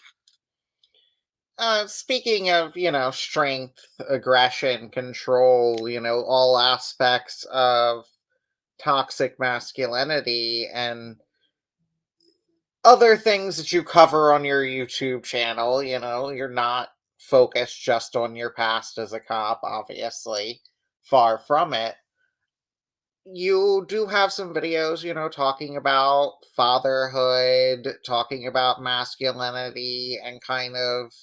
Speaking of, strength, aggression, control, all aspects of toxic masculinity and other things that you cover on your YouTube channel, you're not focused just on your past as a cop, obviously. Far from it. You do have some videos, talking about fatherhood, talking about masculinity, and kind of,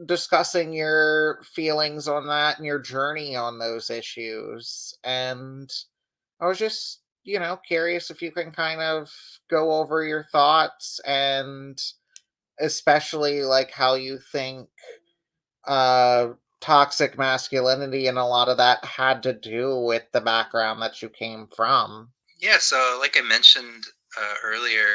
discussing your feelings on that and your journey on those issues. And I was just, curious if you can kind of go over your thoughts and especially like how you think uh toxic masculinity and a lot of that had to do with the background that you came from. Yeah, so like I mentioned earlier,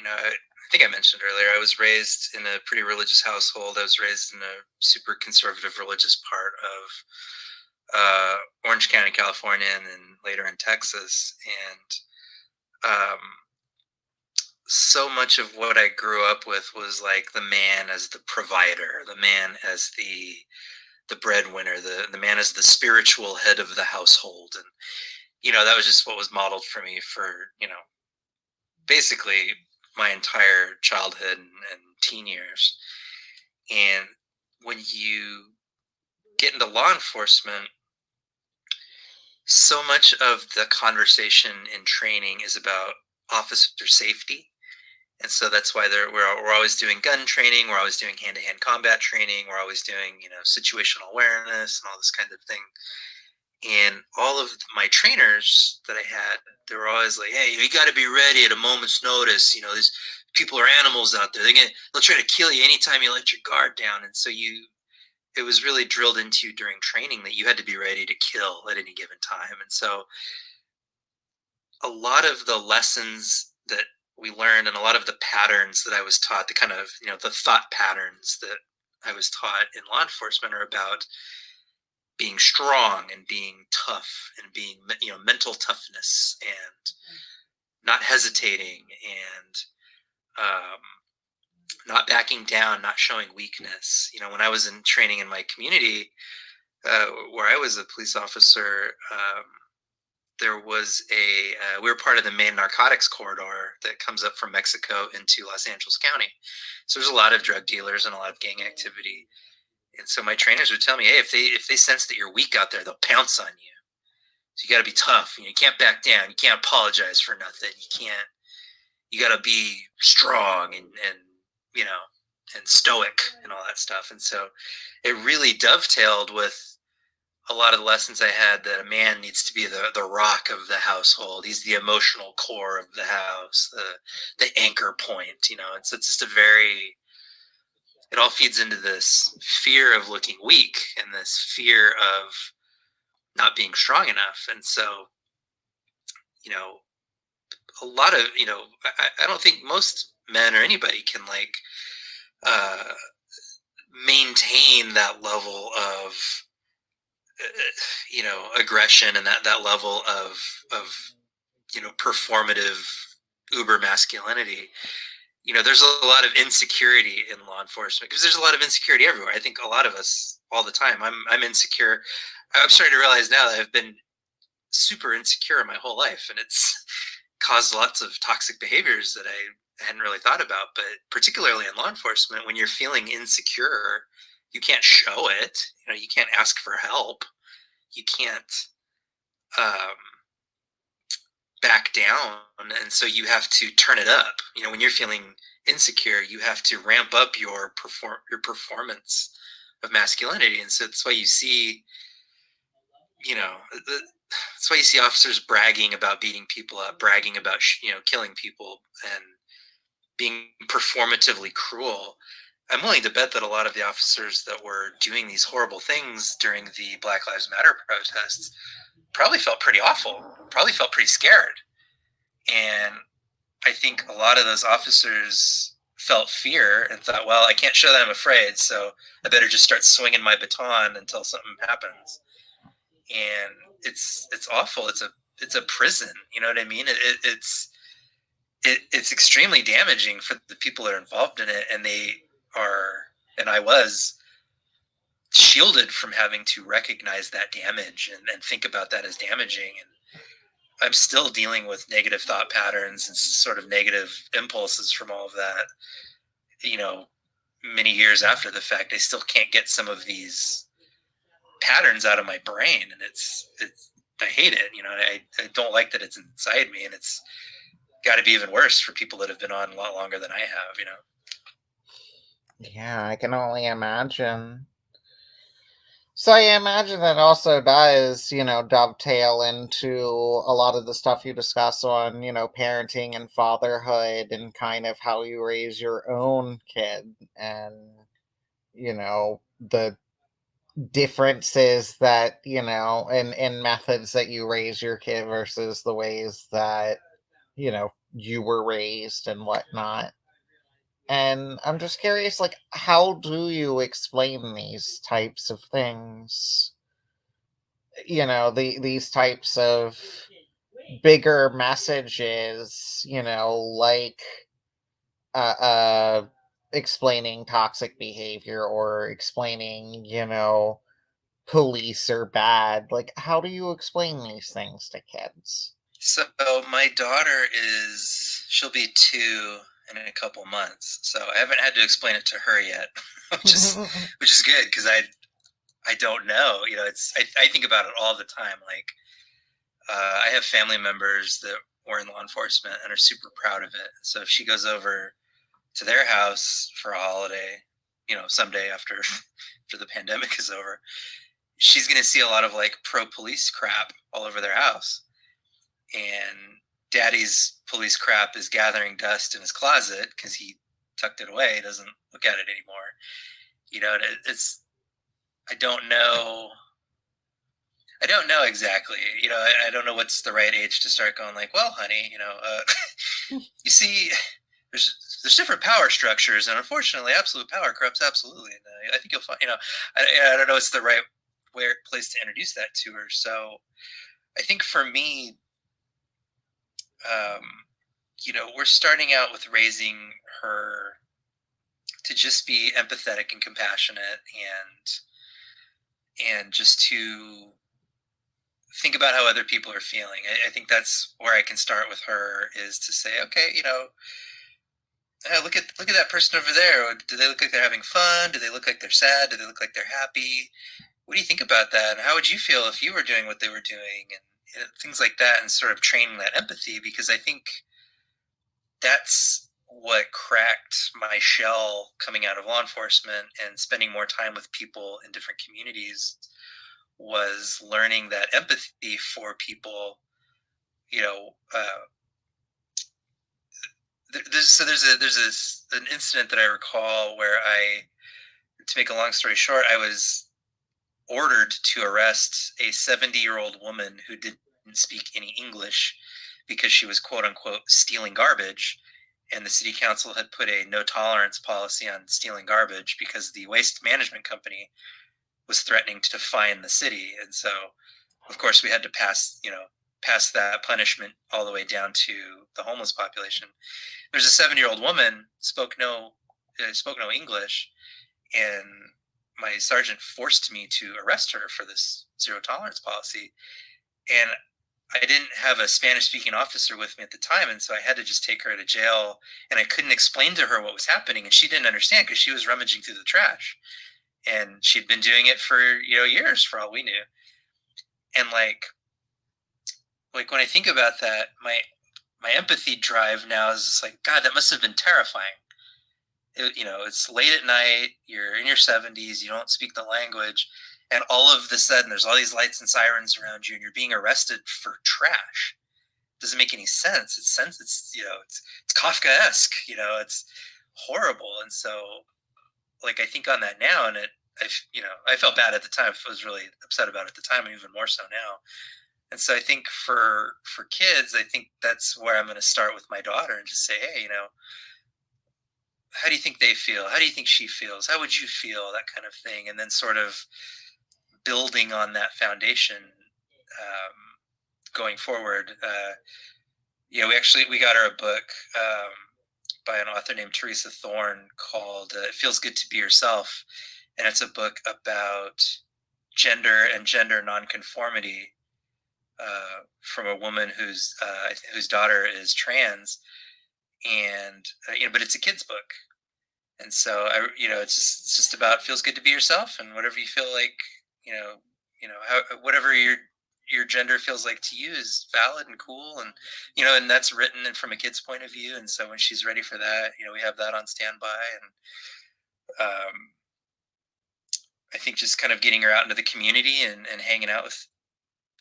I think I mentioned earlier, I was raised in a pretty religious household. I was raised in a super conservative religious part of Orange County, California, and then later in Texas. And so much of what I grew up with was like the man as the provider, the man as the breadwinner, the man as the spiritual head of the household. And that was just what was modeled for me for basically my entire childhood and teen years. And when you get into law enforcement, so much of the conversation in training is about officer safety. And so that's why we're always doing gun training, we're always doing hand-to-hand combat training, we're always doing situational awareness and all this kind of thing. And all of my trainers that I had, they were always like, "Hey, you got to be ready at a moment's notice. These people are animals out there. They'll try to kill you anytime you let your guard down." And so it was really drilled into you during training that you had to be ready to kill at any given time. And so a lot of the lessons that we learned and a lot of the patterns that I was taught, the kind of, the thought patterns that I was taught in law enforcement are about being strong and being tough and being, mental toughness and not hesitating and not backing down, not showing weakness. When I was in training in my community, where I was a police officer, there was we were part of the main narcotics corridor that comes up from Mexico into Los Angeles County. So there's a lot of drug dealers and a lot of gang activity. And so my trainers would tell me, "Hey, if they sense that you're weak out there, they'll pounce on you. So you got to be tough. You can't back down. You can't apologize for nothing. You got to be strong and you know, and stoic and all that stuff. And so it really dovetailed with a lot of the lessons I had that a man needs to be the rock of the household. He's the emotional core of the house, the anchor point. You know, it's just a very, it all feeds into this fear of looking weak and this fear of not being strong enough. And so, you know, a lot of, you know, I don't think most men or anybody can like maintain that level of you know, aggression and that level of you know, performative uber masculinity. You know, there's a lot of insecurity in law enforcement because there's a lot of insecurity everywhere. I think a lot of us all the time. I'm insecure. I'm starting to realize now that I've been super insecure my whole life, and it's caused lots of toxic behaviors that I hadn't really thought about. But particularly in law enforcement, when you're feeling insecure, you can't show it. You know, you can't ask for help. You can't back down, and so you have to turn it up. You know, when you're feeling insecure, you have to ramp up your performance of masculinity, and so that's why you see, you know, that's why you see officers bragging about beating people up, bragging about you know, killing people, and being performatively cruel. I'm willing to bet that a lot of the officers that were doing these horrible things during the Black Lives Matter protests probably felt pretty awful, probably felt pretty scared. And I think a lot of those officers felt fear and thought, well, I can't show that I'm afraid, so I better just start swinging my baton until something happens. And it's awful. It's a prison. You know what I mean? It's extremely damaging for the people that are involved in it, and they are, and I was shielded from having to recognize that damage and think about that as damaging. And I'm still dealing with negative thought patterns and sort of negative impulses from all of that, you know, many years after the fact. I still can't get some of these patterns out of my brain, and it's I hate it. You know, I don't like that it's inside me, and it's got to be even worse for people that have been on a lot longer than I have, you know. Yeah, I can only imagine. So I imagine that also does, dovetail into a lot of the stuff you discuss on, parenting and fatherhood and kind of how you raise your own kid and, the differences that, in methods that you raise your kid versus the ways that, you were raised and whatnot. And I'm just curious, like, how do you explain these types of things? These types of bigger messages, like uh, uh explaining toxic behavior or explaining, police are bad. Like, how do you explain these things to kids? So my daughter she'll be 2 in a couple months, so I haven't had to explain it to her yet, which is good because I don't know. You know, I think about it all the time. Like, I have family members that were in law enforcement and are super proud of it. So if she goes over to their house for a holiday, someday after after the pandemic is over, she's gonna see a lot of like pro police crap all over their house. And daddy's police crap is gathering dust in his closet because he tucked it away. He doesn't look at it anymore. You know, it's I don't know. I don't know exactly. You know, I don't know what's the right age to start going like, well, honey, you see, there's different power structures, and unfortunately, absolute power corrupts absolutely. And I think you'll find, I don't know what's the right place to introduce that to her. So I think for me, we're starting out with raising her to just be empathetic and compassionate and just to think about how other people are feeling. I think that's where I can start with her, is to say, okay, look at that person over there. Do they look like they're having fun? Do they look like they're sad? Do they look like they're happy? What do you think about that? And how would you feel if you were doing what they were doing? And things like that, and sort of training that empathy, because I think that's what cracked my shell coming out of law enforcement and spending more time with people in different communities was learning that empathy for people, you know, there's an incident that I recall where to make a long story short, I was ordered to arrest a 70-year-old woman who didn't speak any English because she was quote unquote stealing garbage. And the city council had put a no tolerance policy on stealing garbage because the waste management company was threatening to fine the city. And so, of course, we had to pass that punishment all the way down to the homeless population. There's a 7-year-old woman, spoke no English, and my sergeant forced me to arrest her for this zero tolerance policy. And I didn't have a Spanish-speaking officer with me at the time, and so I had to just take her to jail, and I couldn't explain to her what was happening, and she didn't understand because she was rummaging through the trash. And she'd been doing it for, years for all we knew. And like when I think about that, my empathy drive now is just like, God, that must have been terrifying. It's late at night, you're in your 70s, you don't speak the language, and all of a sudden there's all these lights and sirens around you, and you're being arrested for trash. It doesn't make any sense. It's Kafkaesque. It's horrible. And so, like, I think on that now, and I felt bad at the time. I was really upset about it at the time, and even more so now. And so I think for kids, I think that's where I'm going to start with my daughter and just say, hey, how do you think they feel? How do you think she feels? How would you feel? That kind of thing. And then sort of building on that foundation going forward. We got her a book by an author named Teresa Thorne called It Feels Good to Be Yourself. And it's a book about gender and gender nonconformity from a woman whose daughter is trans. And, but it's a kid's book. And so it's just about feels good to be yourself, and whatever you feel like, whatever your gender feels like to you is valid and cool, and and that's written from a kid's point of view. And so when she's ready for that, we have that on standby. And I think just kind of getting her out into the community and hanging out with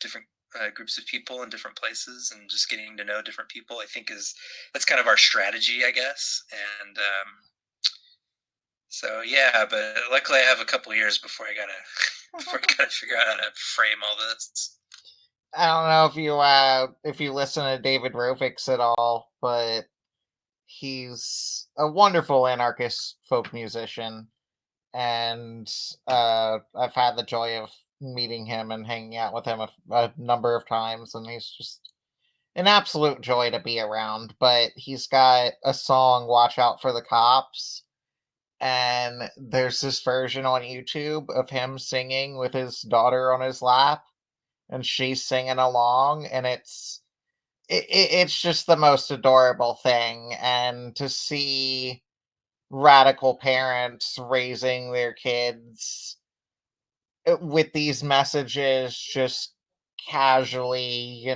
different groups of people in different places and just getting to know different people, I think that's kind of our strategy, I guess. And so yeah, but luckily I have a couple of years before I gotta figure out how to frame all this. I don't know if you listen to David Rovix at all, but he's a wonderful anarchist folk musician, and I've had the joy of meeting him and hanging out with him a number of times, and he's just an absolute joy to be around. But he's got a song, Watch Out for the Cops, and there's this version on YouTube of him singing with his daughter on his lap, and she's singing along, and it's just the most adorable thing. And to see radical parents raising their kids with these messages just casually,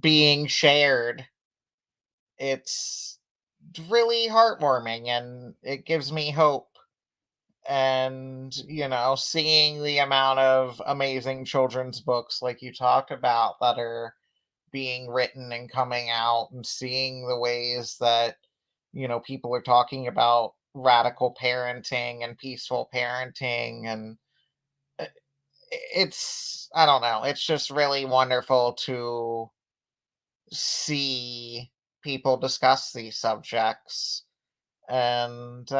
being shared, it's really heartwarming, and it gives me hope. And seeing the amount of amazing children's books like you talked about that are being written and coming out, and seeing the ways that people are talking about radical parenting and peaceful parenting, and I don't know, it's just really wonderful to see people discuss these subjects. And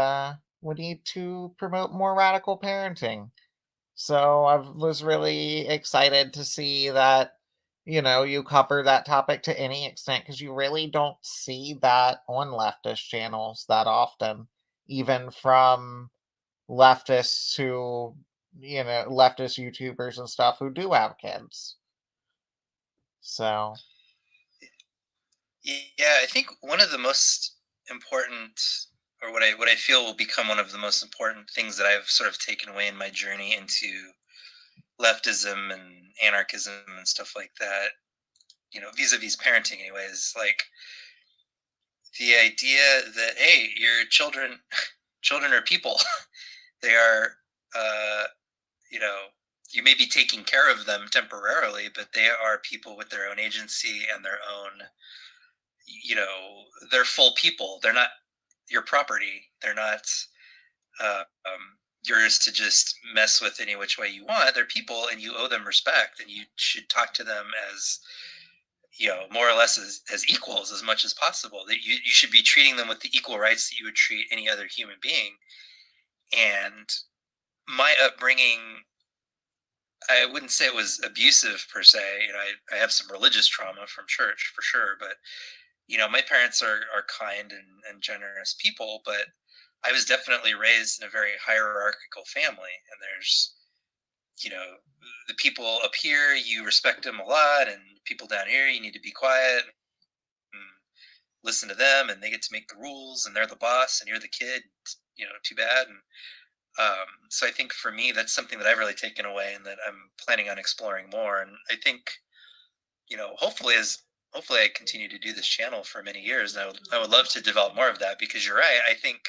we need to promote more radical parenting. So I was really excited to see that, you cover that topic to any extent, because you really don't see that on leftist channels that often, even from leftists who, leftist YouTubers and stuff who do have kids. So. Yeah, I think one of the most important, or what I feel will become one of the most important things that I've sort of taken away in my journey into leftism and anarchism and stuff like that, vis-a-vis parenting anyways, like the idea that, hey, your children are people. They are, you may be taking care of them temporarily, but they are people with their own agency and their own, they're full people. They're not your property. They're not yours to just mess with any which way you want. They're people, and you owe them respect, and you should talk to them as, more or less as equals as much as possible. That you should be treating them with the equal rights that you would treat any other human being. And my upbringing, I wouldn't say it was abusive per se. I have some religious trauma from church for sure, but my parents are kind and generous people, but I was definitely raised in a very hierarchical family, and there's, the people up here, you respect them a lot, and people down here, you need to be quiet and listen to them, and they get to make the rules, and they're the boss, and you're the kid, too bad. And so I think for me, that's something that I've really taken away, and that I'm planning on exploring more. And I think, hopefully I continue to do this channel for many years, and I would love to develop more of that, because you're right. I think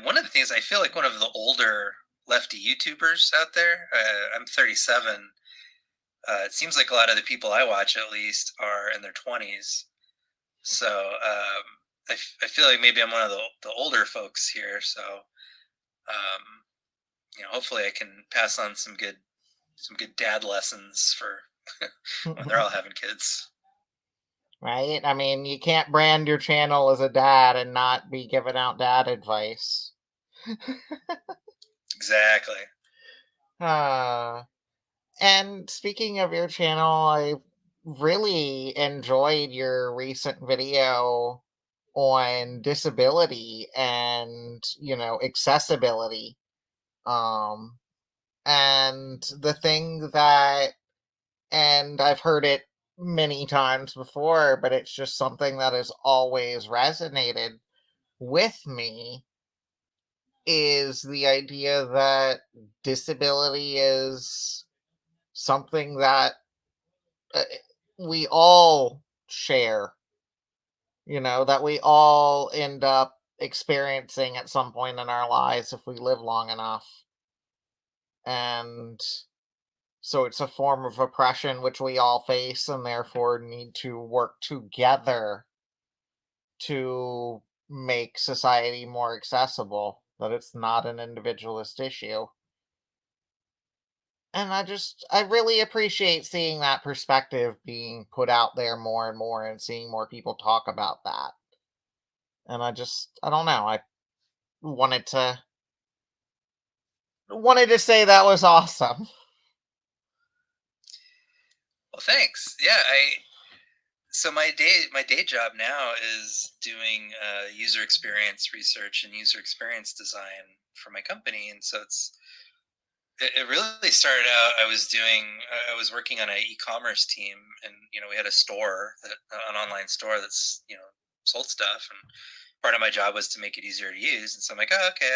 one of the things, I feel like one of the older lefty YouTubers out there. I'm 37. It seems like a lot of the people I watch, at least, are in their 20s. So I feel like maybe I'm one of the older folks here. So hopefully I can pass on some good dad lessons for when they're all having kids. Right? I mean, you can't brand your channel as a dad and not be giving out dad advice. Exactly. And speaking of your channel, I really enjoyed your recent video on disability and, accessibility. And the thing that, and I've heard it many times before, but it's just something that has always resonated with me, is the idea that disability is something that we all share, that we all end up experiencing at some point in our lives if we live long enough. And so it's a form of oppression which we all face, and therefore need to work together to make society more accessible, that it's not an individualist issue. And I really appreciate seeing that perspective being put out there more and more, and seeing more people talk about that. And I don't know, I wanted to say that was awesome. Well, thanks. Yeah, so my day job now is doing user experience research and user experience design for my company, and so it really started out. I was working on an e-commerce team, and we had a store, an online store that's sold stuff, and part of my job was to make it easier to use. And so I'm like, oh, okay,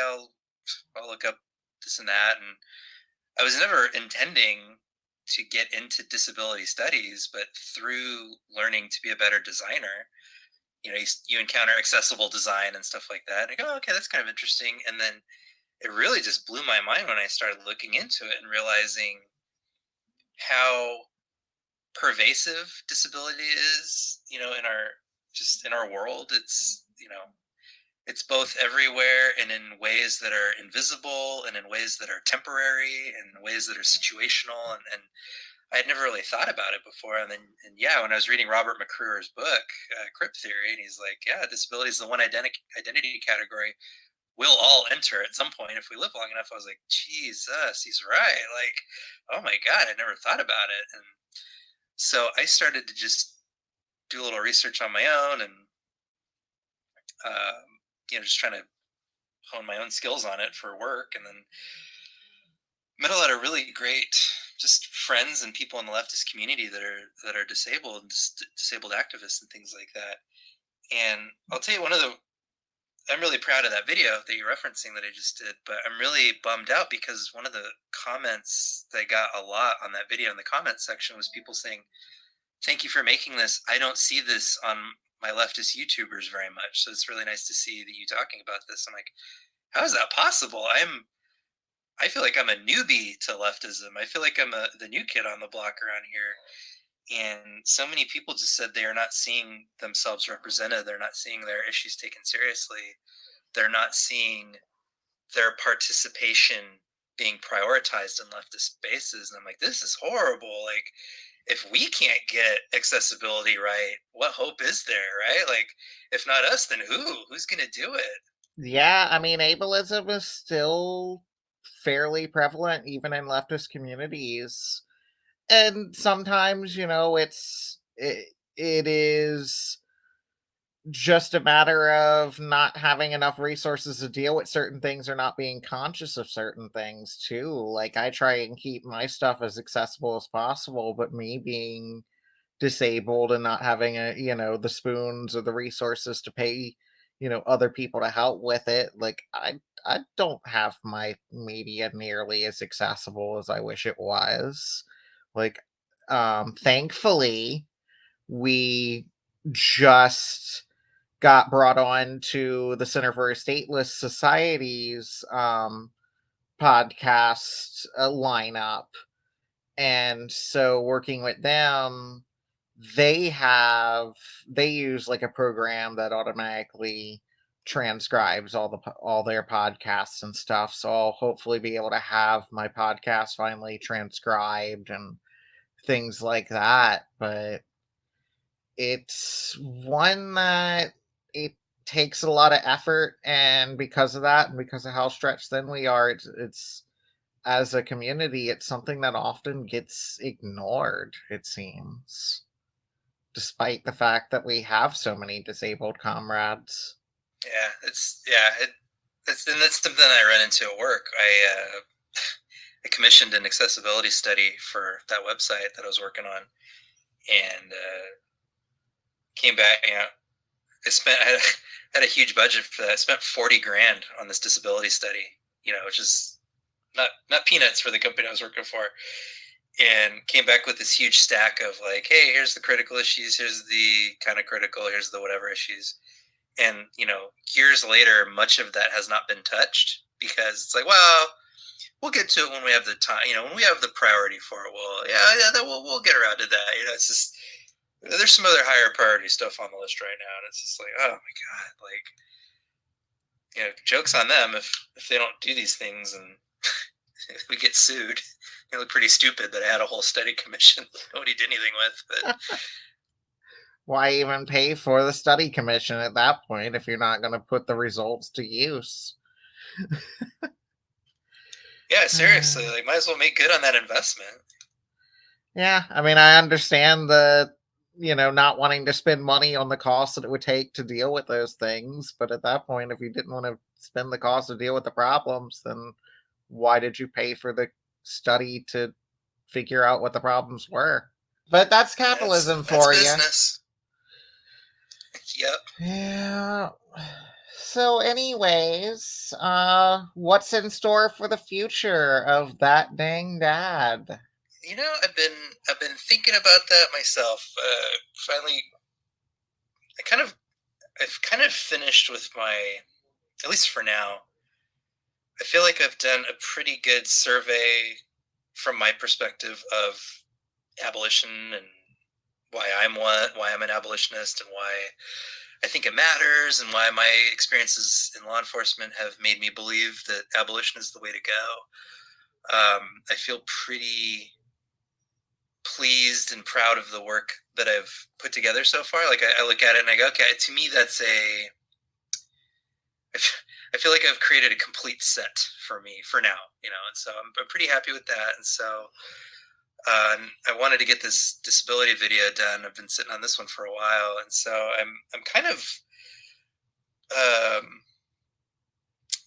I'll look up this and that, and I was never intending to get into disability studies, but through learning to be a better designer, you encounter accessible design and stuff like that, and I go, oh, okay, that's kind of interesting. And then it really just blew my mind when I started looking into it and realizing how pervasive disability is, in our world. It's both everywhere, and in ways that are invisible, and in ways that are temporary, and in ways that are situational. And I had never really thought about it before. And yeah, when I was reading Robert McCruer's book, Crip Theory, and he's like, yeah, disability is the one identity category we'll all enter at some point if we live long enough. I was like, Jesus, he's right. Like, oh my God, I never thought about it. And so I started to just do a little research on my own, and just trying to hone my own skills on it for work. And then met a lot of really great just friends and people in the leftist community that are disabled, and disabled activists and things like that. And I'll tell you, I'm really proud of that video that you're referencing that I just did, but I'm really bummed out because one of the comments that I got a lot on that video in the comment section was people saying, thank you for making this. I don't see this on my leftist YouTubers very much. So it's really nice to see that you talking about this. I'm like, how is that possible? I feel like I'm a newbie to leftism. I feel like I'm the new kid on the block around here. And so many people just said they are not seeing themselves represented. They're not seeing their issues taken seriously. They're not seeing their participation being prioritized in leftist spaces. And I'm like, this is horrible. Like, if we can't get accessibility right, what hope is there, right? Like, if not us, then who? Who's going to do it? Yeah, I mean, ableism is still fairly prevalent even in leftist communities. And sometimes, it is just a matter of not having enough resources to deal with certain things or not being conscious of certain things too. Like I try and keep my stuff as accessible as possible, but me being disabled and not having the spoons or the resources to pay, other people to help with it, like I don't have my media nearly as accessible as I wish it was. Like thankfully we just got brought on to the Center for a Stateless Society's podcast lineup. And so working with them, they use like a program that automatically transcribes all their podcasts and stuff. So I'll hopefully be able to have my podcast finally transcribed and things like that. But it's one that it takes a lot of effort, and because of that, and because of how stretched thin we are, it's as a community, it's something that often gets ignored, it seems, despite the fact that we have so many disabled comrades. Yeah, and that's something I run into at work. I commissioned an accessibility study for that website that I was working on, and came back. I had a huge budget for that. I spent $40,000 on this disability study. Which is not peanuts for the company I was working for. And came back with this huge stack of like, hey, here's the critical issues, here's the kind of critical, here's the whatever issues. And years later, much of that has not been touched because it's like, well, we'll get to it when we have the time. When we have the priority for it, we'll get around to that. It's just there's some other higher priority stuff on the list right now, and it's just like, oh my god, like, jokes on them if they don't do these things and we get sued. It looked pretty stupid that I had a whole study commission nobody did anything with, but. Why even pay for the study commission at that point if you're not going to put the results to use? Yeah, seriously, like might as well make good on that investment. Yeah, I mean, I understand the, not wanting to spend money on the cost that it would take to deal with those things. But at that point, if you didn't want to spend the cost to deal with the problems, then why did you pay for the study to figure out what the problems were? But that's capitalism for you. Business. Yep. Yeah. So anyways, what's in store for the future of That Dang Dad? I've been thinking about that myself. Finally, I've kind of finished with my, at least for now. I feel like I've done a pretty good survey from my perspective of abolition and why I'm an abolitionist and why I think it matters and why my experiences in law enforcement have made me believe that abolition is the way to go. I feel pretty pleased and proud of the work that I've put together so far. Like I look at it and I go, okay, to me I feel like I've created a complete set for me for now, and so I'm pretty happy with that. And so I wanted to get this disability video done. I've been sitting on this one for a while, and so I'm kind of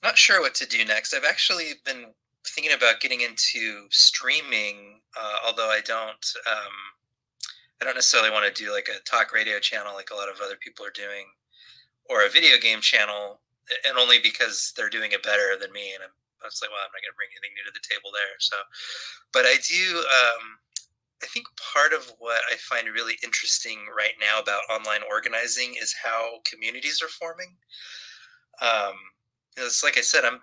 not sure what to do next. I've actually been thinking about getting into streaming, although I don't necessarily want to do like a talk radio channel like a lot of other people are doing, or a video game channel, and only because they're doing it better than me. And I was like, well, I'm not going to bring anything new to the table there. So, but I I think part of what I find really interesting right now about online organizing is how communities are forming. Um, it's like I said, I'm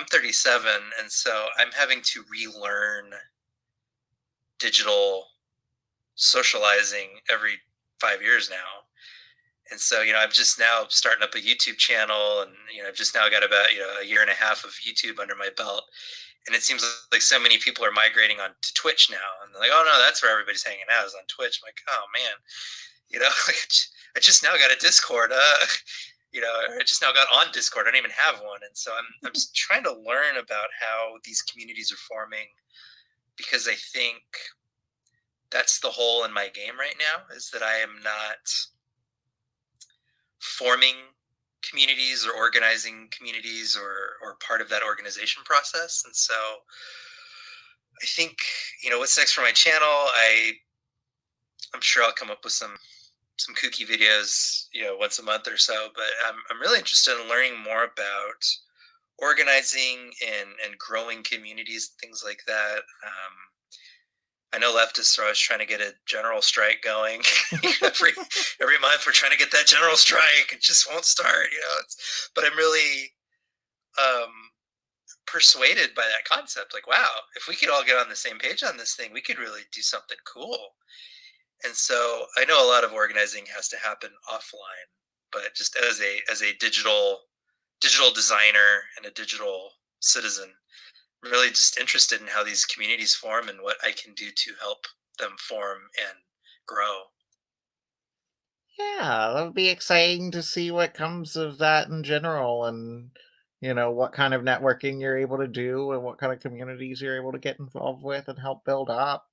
37, and so I'm having to relearn digital socializing every 5 years now. And so, I'm just now starting up a YouTube channel, and I've just now got about a year and a half of YouTube under my belt. And it seems like so many people are migrating on to Twitch now, and they're like, "Oh no, that's where everybody's hanging out, is on Twitch." I'm like, "Oh man, like, I just now got a Discord. I just now got on Discord. I don't even have one." And so I'm just trying to learn about how these communities are forming, because I think that's the hole in my game right now, is that I am not forming communities or organizing communities, or part of that organization process. And so I think, what's next for my channel, I'm sure I'll come up with some kooky videos, once a month or so, but I'm really interested in learning more about organizing and growing communities, things like that. I know leftists are always trying to get a general strike going. every month we're trying to get that general strike. It just won't start, but I'm really persuaded by that concept. Like, wow, if we could all get on the same page on this thing, we could really do something cool. And so I know a lot of organizing has to happen offline, but just as a digital designer and a digital citizen, I'm really just interested in how these communities form and what I can do to help them form and grow. Yeah, that would be exciting to see what comes of that in general, and what kind of networking you're able to do and what kind of communities you're able to get involved with and help build up.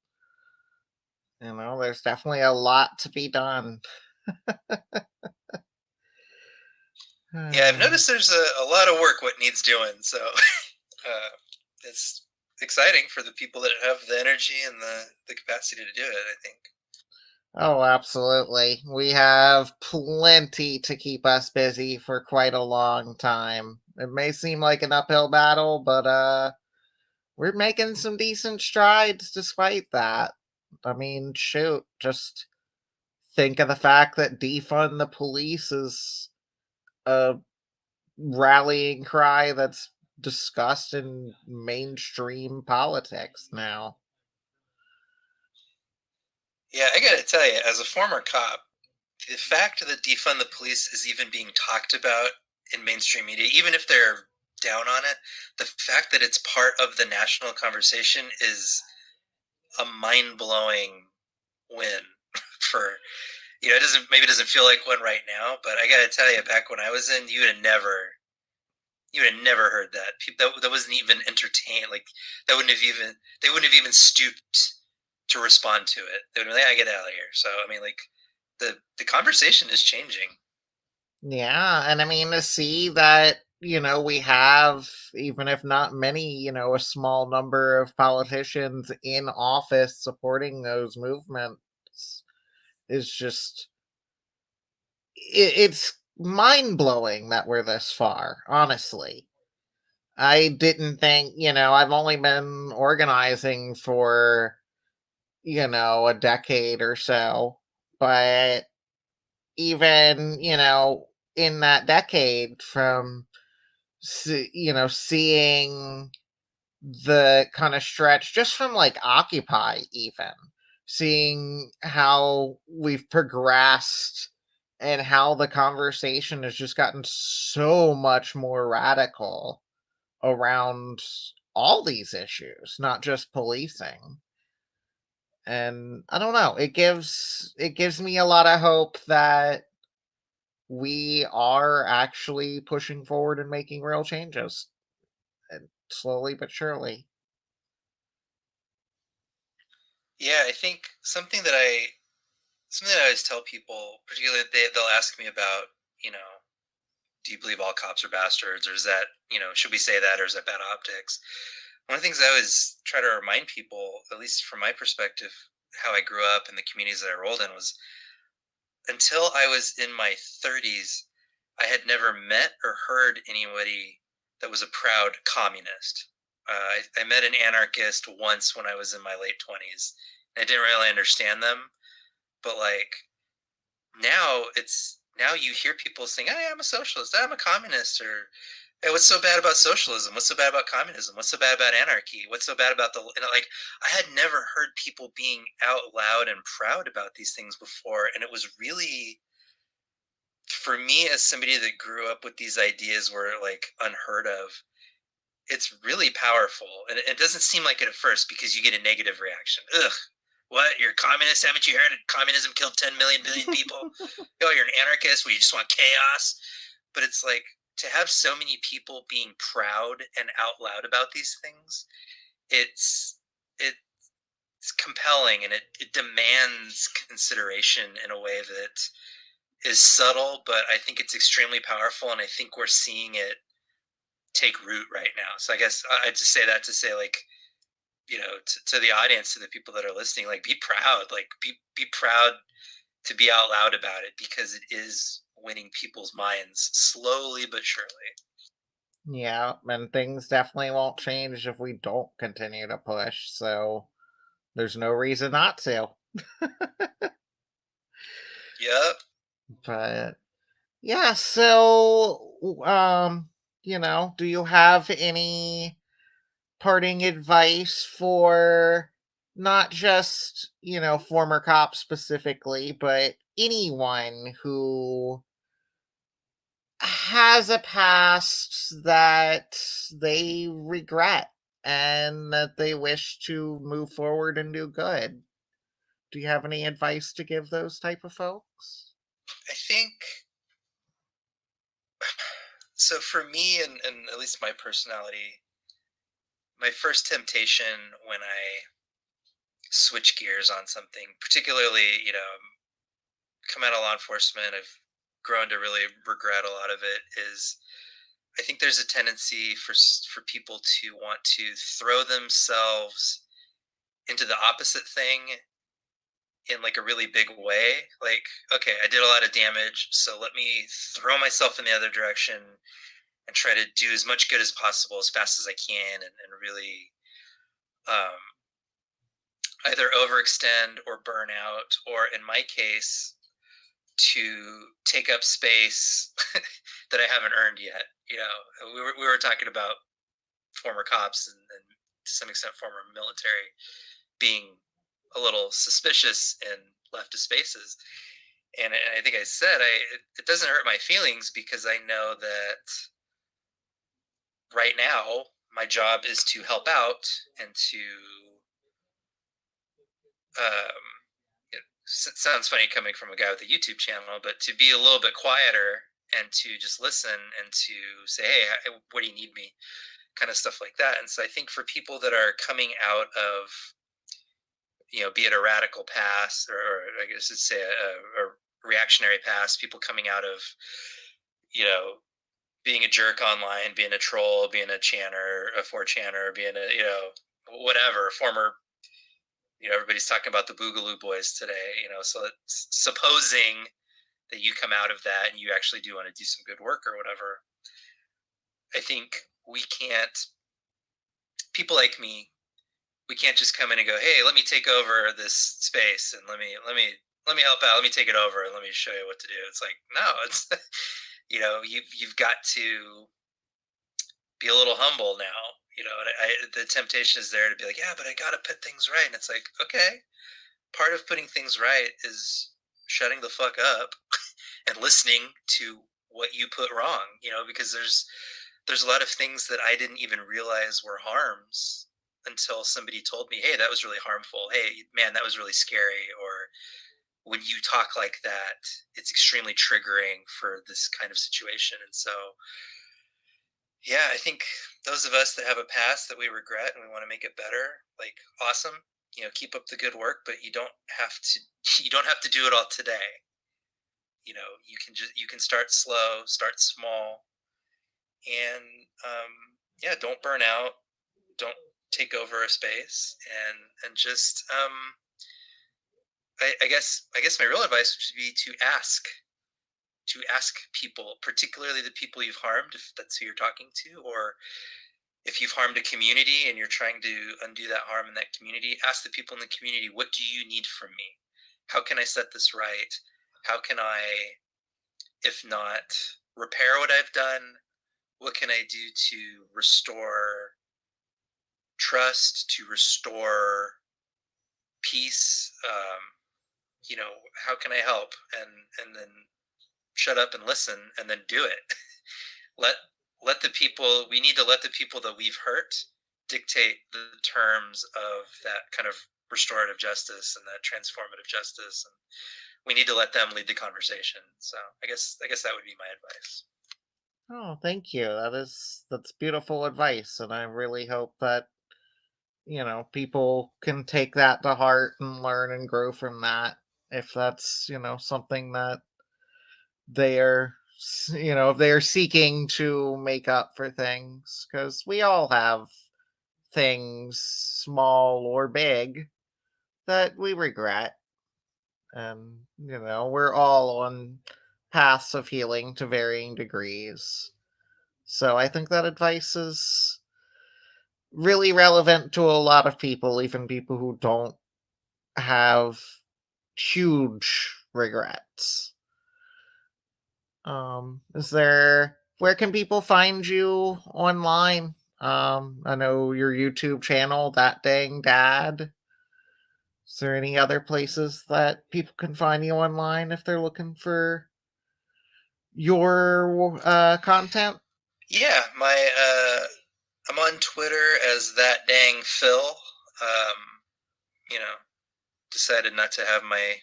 There's definitely a lot to be done. Yeah, I've noticed there's a lot of work what needs doing. So it's exciting for the people that have the energy and the capacity to do it, I think. Oh, absolutely. We have plenty to keep us busy for quite a long time. It may seem like an uphill battle, but we're making some decent strides despite that. I mean, shoot, just think of the fact that defund the police is a rallying cry that's discussed in mainstream politics now. Yeah, I gotta tell you, as a former cop, the fact that defund the police is even being talked about in mainstream media, even if they're down on it, the fact that it's part of the national conversation is a mind-blowing win for it doesn't feel like one right now, but I gotta tell you, back when I was in, you would have never heard that. That wasn't even entertained. Like, they wouldn't have even stooped to respond to it. They would be like, "I get out of here." So I mean, like, the conversation is changing. Yeah, and I mean to see that, we have, even if not many, a small number of politicians in office supporting those movements is just it's mind-blowing that we're this far, honestly. I didn't think, I've only been organizing for, a decade or so, but even, in that decade, from seeing the kind of stretch just from like Occupy, even seeing how we've progressed and how the conversation has just gotten so much more radical around all these issues, not just policing. And I don't know, it gives me a lot of hope that we are actually pushing forward and making real changes, and slowly but surely. Yeah, I think something that I always tell people, particularly they'll ask me about, do you believe all cops are bastards, or is that, should we say that, or is that bad optics? One of the things I always try to remind people, at least from my perspective, how I grew up and the communities that I rolled in, was until I was in my 30s, I had never met or heard anybody that was a proud communist. I met an anarchist once when I was in my late 20s, I didn't really understand them. But like now you hear people saying, "Hey, I'm a socialist. I'm a communist," or "Hey, what's so bad about socialism? What's so bad about communism? What's so bad about anarchy? What's so bad about the?" Like, I had never heard people being out loud and proud about these things before, and it was really, for me, as somebody that grew up with these ideas were like unheard of. It's really powerful, and it doesn't seem like it at first because you get a negative reaction. Ugh, what? You're a communist? Haven't you heard communism killed 10 million billion people? Oh, you're an anarchist? Well, you just want chaos? But it's like, to have so many people being proud and out loud about these things, it's it's compelling, and it demands consideration in a way that is subtle, but I think it's extremely powerful, and I think we're seeing it take root right now. So I guess I just say that to say, like, to the audience, to the people that are listening, like, be proud, like, be proud to be out loud about it, because it is winning people's minds slowly but surely. Yeah, and things definitely won't change if we don't continue to push, so there's no reason not to. Yep. But yeah, so do you have any parting advice for not just, former cops specifically, but anyone who has a past that they regret and that they wish to move forward and do good? Do you have any advice to give those type of folks? I think so. For me, and at least my personality, my first temptation when I switch gears on something, particularly, come out of law enforcement, I've grown to really regret a lot of it, is I think there's a tendency for people to want to throw themselves into the opposite thing in like a really big way. Like, okay, I did a lot of damage, so let me throw myself in the other direction and try to do as much good as possible as fast as I can, and really um, either overextend or burn out, or in my case, to take up space that I haven't earned yet. We were talking about former cops, and to some extent former military, being a little suspicious in leftist spaces. And I think I said, it doesn't hurt my feelings, because I know that right now my job is to help out and to it sounds funny coming from a guy with a YouTube channel, but to be a little bit quieter and to just listen and to say, hey, what do you need me? Kind of stuff like that. And so I think for people that are coming out of, be it a radical past, or I guess it's say a reactionary past, people coming out of, you know, being a jerk online, being a troll, being a channer, a 4channer, being a, whatever, former, everybody's talking about the Boogaloo Boys today, so it's supposing that you come out of that and you actually do want to do some good work or whatever. I think people like me, we can't just come in and go, hey, let me take over this space, and let me help out, let me take it over, and let me show you what to do. It's like, no, it's you've got to be a little humble now. And the temptation is there to be like, yeah, but I got to put things right. And it's like, okay, part of putting things right is shutting the fuck up and listening to what you put wrong, because there's a lot of things that I didn't even realize were harms until somebody told me, hey, that was really harmful. Hey, man, that was really scary. Or when you talk like that, it's extremely triggering for this kind of situation. And so, yeah, I think those of us that have a past that we regret and we want to make it better, like, awesome, keep up the good work, but you don't have to do it all today. You can start slow, start small, and yeah, don't burn out, don't take over a space, and just I guess my real advice would just be to ask people, particularly the people you've harmed, if that's who you're talking to, or if you've harmed a community and you're trying to undo that harm in that community, ask the people in the community, what do you need from me? How can I set this right? How can I, if not repair what I've done, what can I do to restore trust, to restore peace? How can I help? And then shut up and listen, and then do it. let the people, we need to let the people that we've hurt dictate the terms of that kind of restorative justice and that transformative justice, and we need to let them lead the conversation. So I guess that would be my advice. Oh, thank you. That's beautiful advice, and I really hope that people can take that to heart and learn and grow from that. If that's something that they are, if they are seeking to make up for things, because we all have things, small or big, that we regret, and we're all on paths of healing to varying degrees. So I think that advice is really relevant to a lot of people, even people who don't have huge regrets. Is there Where can people find you online? I know your YouTube channel, That Dang Dad. Is there any other places that people can find you online if they're looking for your content? Yeah, I'm on Twitter as That Dang Phil. You know, decided not to have my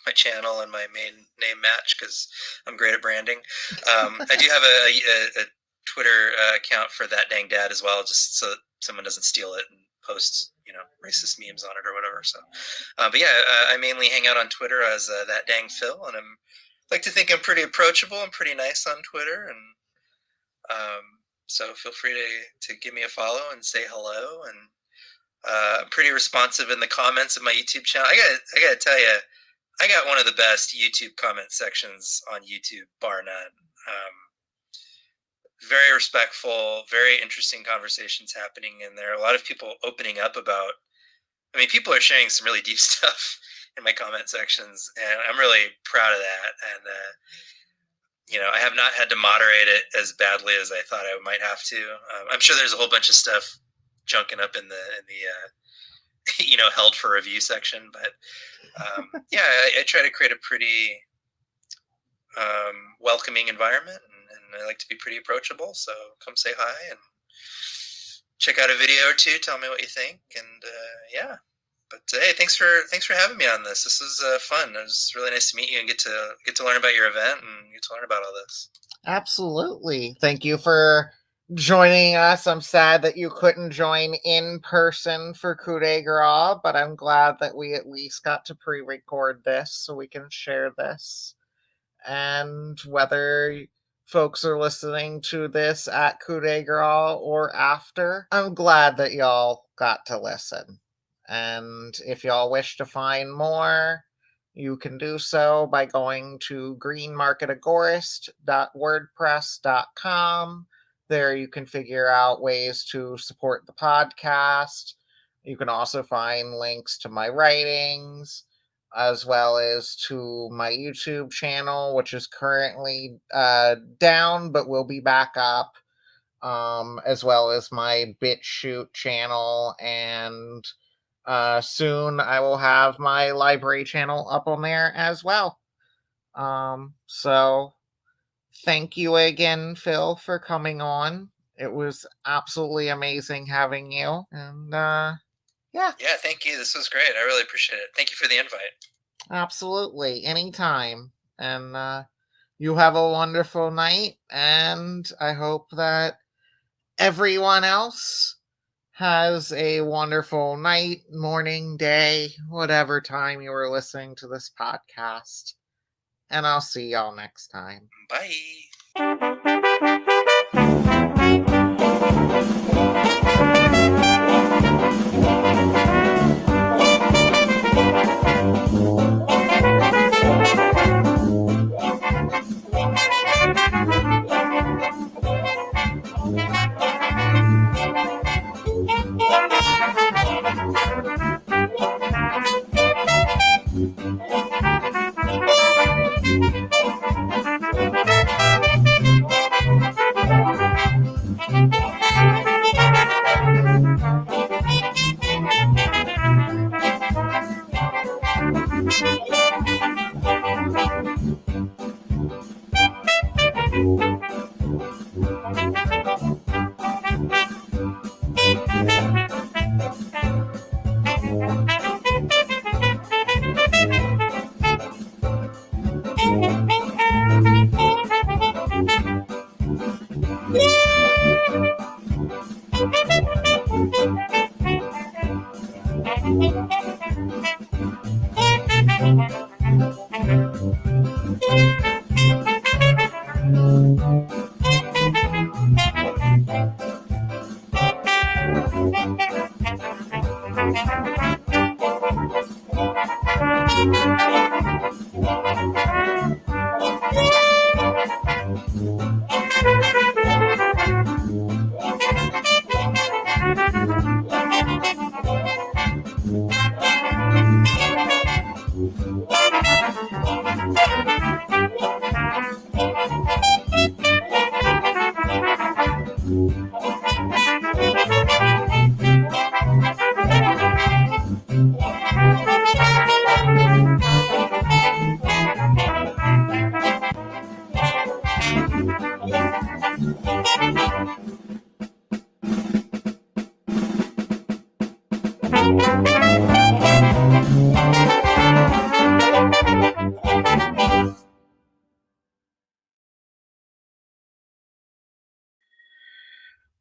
my channel and my main name match because I'm great at branding. I do have a Twitter account for That Dang Dad as well, just so that someone doesn't steal it and post racist memes on it or whatever. So, but yeah, I mainly hang out on Twitter as That Dang Phil, and like to think I'm pretty approachable and pretty nice on Twitter, and so feel free to give me a follow and say hello. And I'm pretty responsive in the comments of my YouTube channel. I gotta tell you, I got one of the best YouTube comment sections on YouTube, bar none. Very respectful, very interesting conversations happening in there. A lot of people opening up about. I mean, people are sharing some really deep stuff in my comment sections, and I'm really proud of that. And I have not had to moderate it as badly as I thought I might have to. I'm sure there's a whole bunch of stuff junking up in the held for review section, but yeah, I try to create a pretty welcoming environment, and I like to be pretty approachable. So come say hi and check out a video or two. Tell me what you think, and yeah. But hey, thanks for having me on this. This was fun. It was really nice to meet you and get to learn about your event and get to learn about all this. Absolutely. Thank you for joining us. I'm sad that you couldn't join in person for Coup de Gras, but I'm glad that we at least got to pre-record this so we can share this. And whether folks are listening to this at Coup de Gras or after, I'm glad that y'all got to listen. And if y'all wish to find more, you can do so by going to greenmarketagorist.wordpress.com. There you can figure out ways to support the podcast. You can also find links to my writings, as well as to my YouTube channel, which is currently down, but will be back up, as well as my BitChute channel, and soon I will have my library channel up on there as well. So thank you again, Phil, for coming on. It was absolutely amazing having you. And yeah. Yeah, thank you. This was great. I really appreciate it. Thank you for the invite. Absolutely. Anytime. And you have a wonderful night. And I hope that everyone else has a wonderful night, morning, day, whatever time you are listening to this podcast. And I'll see y'all next time. Bye.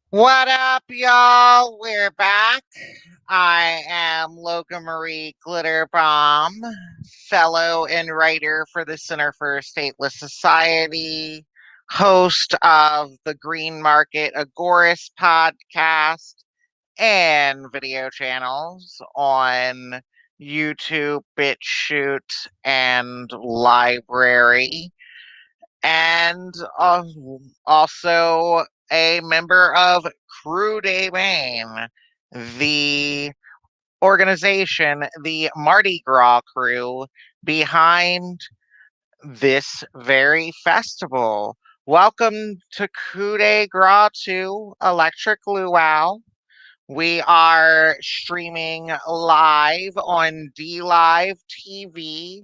What up, y'all? We're back. I am Loca Marie Glitterbaum, fellow and writer for the Center for Stateless Society, host of the Green Market Agorist podcast and video channels on YouTube, BitChute, and Library, and also a member of Coup Maine, the organization, the Mardi Gras crew behind this very festival. Welcome to Coup de Gras 2 Electric Luau. We are streaming live on DLive TV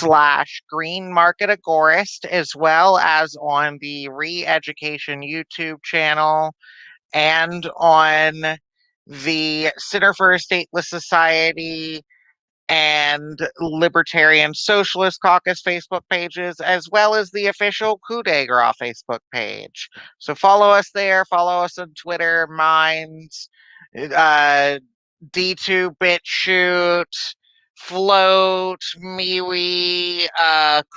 / Green Market Agorist, as well as on the Re-Education YouTube channel and on the Center for a Stateless Society and Libertarian Socialist Caucus Facebook pages, as well as the official Coup de Gras Facebook page. So follow us there, follow us on Twitter, Minds, D2 BitChute, Float, MeWe,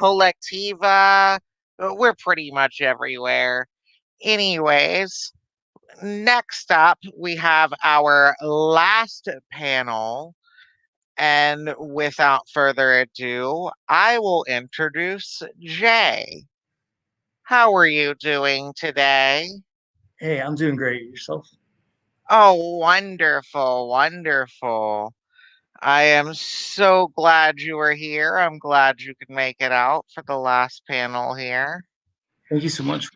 Collectiva. We're pretty much everywhere. Anyways, next up, we have our last panel. And without further ado, I will introduce Jay. How are you doing today? Hey, I'm doing great. Yourself? Oh, wonderful, wonderful. I am so glad you are here. I'm glad you could make it out for the last panel here. Thank you so much.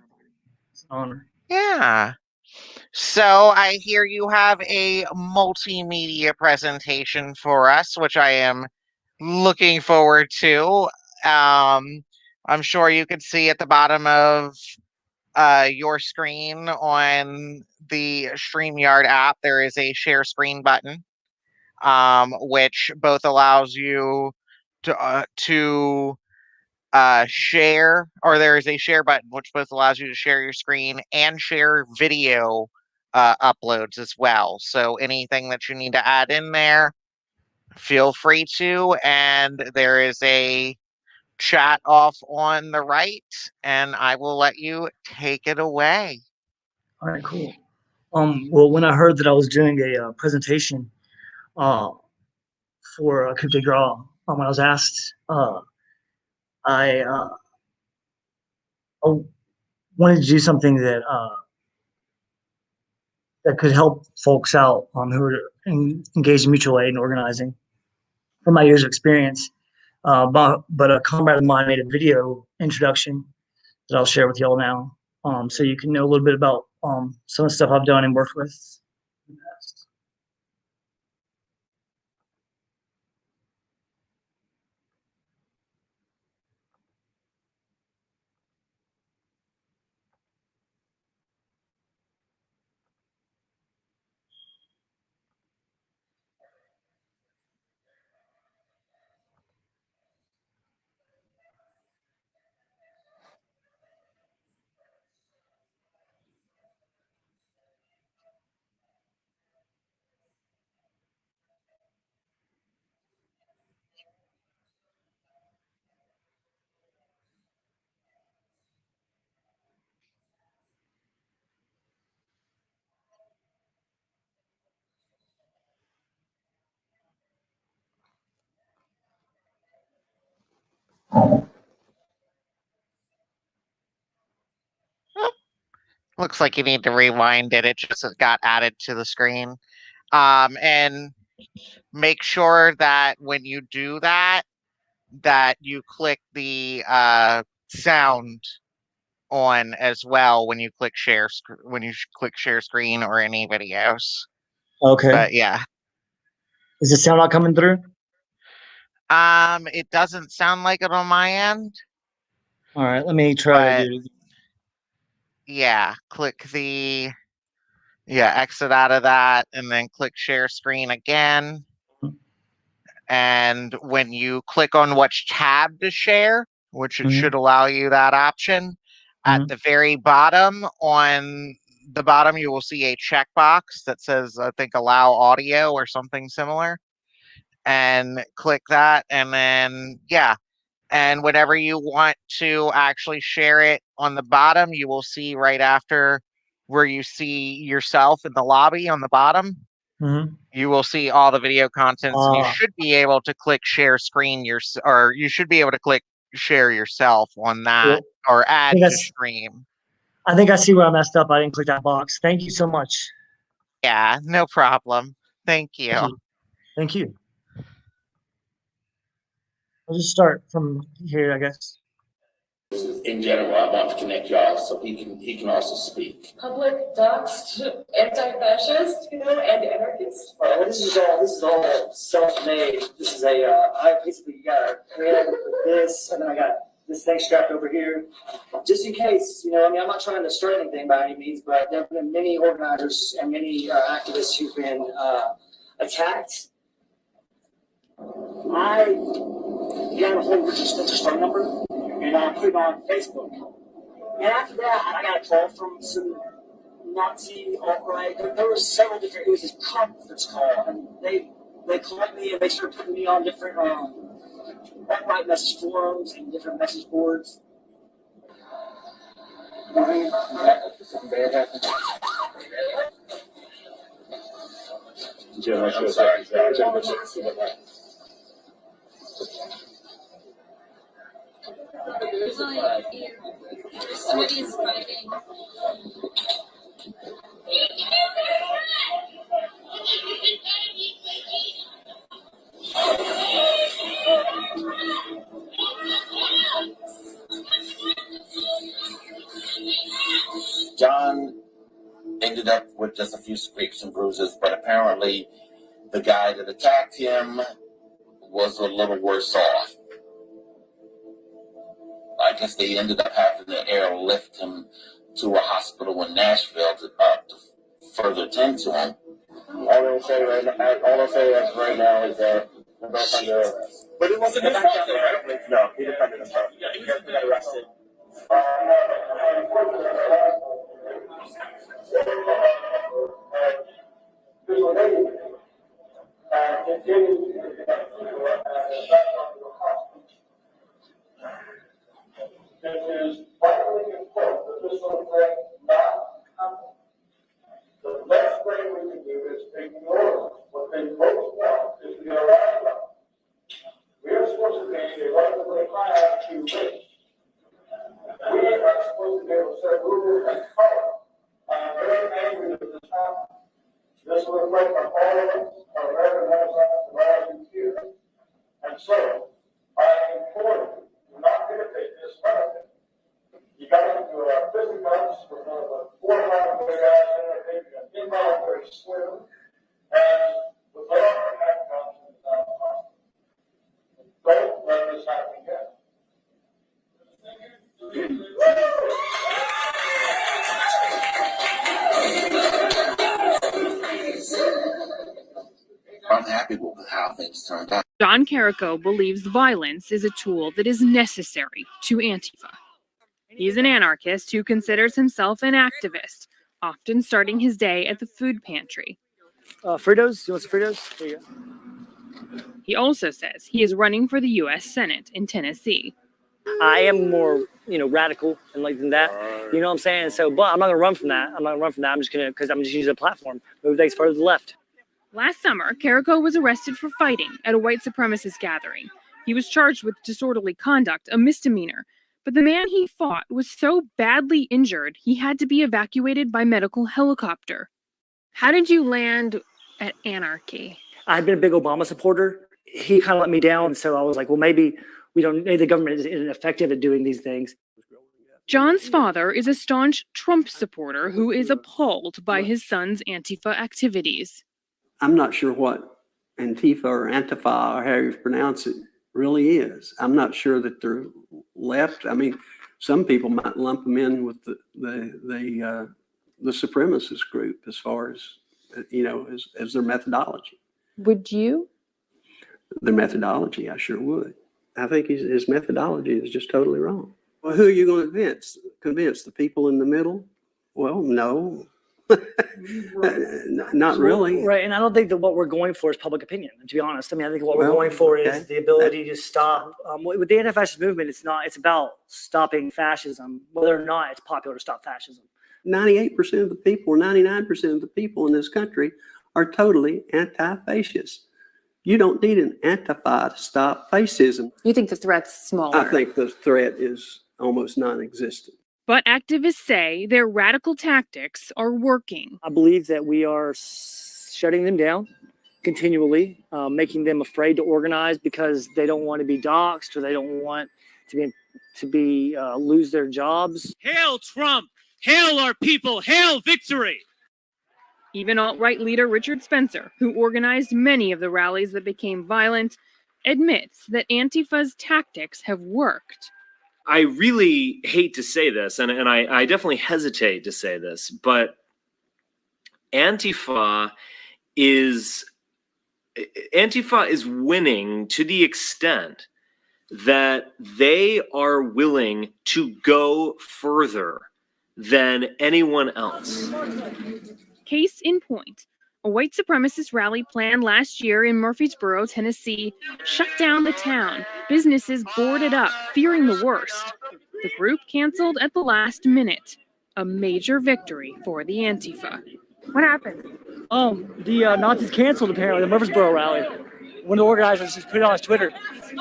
It's an honor. Yeah. So I hear you have a multimedia presentation for us, which I am looking forward to. I'm sure you can see at the bottom of your screen on the StreamYard app, there is a share screen button, which both allows you to share, or there is a share button which both allows you to share your screen and share video uploads as well. So anything that you need to add in there, feel free to. And there is a chat off on the right, and I will let you take it away. All right, cool. Well, when I heard that I was doing a presentation for Coup de Gras, when I was asked, I wanted to do something that could help folks out who are engaged in mutual aid and organizing. From my years of experience, but a comrade of mine made a video introduction that I'll share with y'all now, so you can know a little bit about some of the stuff I've done and worked with in the past. Looks like you need to rewind it. It just got added to the screen. And make sure that when you do that, that you click the sound on as well when you click share screen or any videos. Okay. But yeah. Is the sound not coming through? It doesn't sound like it on my end. All right, let me try to do it. Yeah, exit out of that and then click share screen again. And when you click on which tab to share, which it should allow you that option, at the very bottom, on the bottom, you will see a checkbox that says, I think, allow audio or something similar. And click that. And then, yeah. And whenever you want to actually share it on the bottom, you will see right after where you see yourself in the lobby on the bottom. You will see all the video contents, and you should be able to click share screen or you should be able to click share yourself on that or add to stream. I think I see where I messed up. I didn't click that box. Thank you so much. Yeah, no problem. Thank you. Thank you. I'll just start from here, I guess. In general, I want to connect y'all so he can also speak. Public doxed anti-fascist, and anarchist. Well, this is all self-made. This is I basically got a head with this, and then I got this thing strapped over here, just in case. I'm not trying to start anything by any means, but there have been many organizers and many activists who've been attacked. I got a hold of Richard Spencer's phone number, and I put it on Facebook. And after that, I got a call from some Nazi alt-right. There were several different, it was this conference call, and they called me and they started putting me on different alt-right message forums and different message boards. Somebody's fighting. John ended up with just a few scrapes and bruises, but apparently the guy that attacked him was a little worse off. I guess they ended up having to airlift him to a hospital in Nashville to further tend to him. All I'll say right now is that we're both under arrest. But it wasn't his fault, right? No, he defended himself. He got arrested. It is vitally important that this sort of thing not happen. The best thing we can do is ignore what they both want is to get a right up. We are supposed to be a relatively high IQ race. We are not supposed to be able to set rules and color. I'm very angry that this happened. This will reflect on all of us, our American Renaissance, and all of you here. And so, I implore you, do not imitate this method. You got into a fisticuffs with one of the 400 guys in there, taking an involuntary swim, and with all our handguns in the town hall. Don't let this happen again. I'm happy with how things turned out. John Carrico believes violence is a tool that is necessary to Antifa. He's an anarchist who considers himself an activist, often starting his day at the food pantry. Fritos? You want some Fritos? There you go. He also says he is running for the U.S. Senate in Tennessee. I am more, radical and like than that. You know what I'm saying? So, but I'm not gonna run from that. I'm just gonna, because I'm just using a platform. Move things further to the left. Last summer, Carrico was arrested for fighting at a white supremacist gathering, He was charged with disorderly conduct, a misdemeanor. But the man he fought was so badly injured, he had to be evacuated by medical helicopter. How did you land at anarchy? I had been a big Obama supporter. He kind of let me down, so I was like, well, maybe the government isn't effective at doing these things. John's father is a staunch Trump supporter who is appalled by his son's Antifa activities. I'm not sure what Antifa or Antifa, or how you pronounce it, really is. I'm not sure that they're left. I mean, some people might lump them in with the supremacist group as far as, as their methodology. Would you? Their methodology, I sure would. I think his methodology is just totally wrong. Well, who are you going to convince? The people in the middle? Well, no. Not really. Right, and I don't think that what we're going for is public opinion, to be honest. I mean, I think what we're going for is the ability to stop. With the anti-fascist movement, it's about stopping fascism, whether or not it's popular to stop fascism. 98% of the people, or 99% of the people in this country are totally anti-fascist. You don't need an Antifa to stop fascism. You think the threat's smaller? I think the threat is almost non-existent. But activists say their radical tactics are working. I believe that we are shutting them down continually, making them afraid to organize because they don't want to be doxxed or they don't want to be lose their jobs. Hail Trump! Hail our people! Hail victory! Even alt-right leader Richard Spencer, who organized many of the rallies that became violent, admits that Antifa's tactics have worked. I really hate to say this, and I definitely hesitate to say this, but Antifa is winning to the extent that they are willing to go further than anyone else. Case in point, a white supremacist rally planned last year in Murfreesboro, Tennessee, shut down the town. Businesses boarded up, fearing the worst. The group canceled at the last minute. A major victory for the Antifa. What happened? The Nazis canceled, apparently, the Murfreesboro rally. One of the organizers just put it on his Twitter.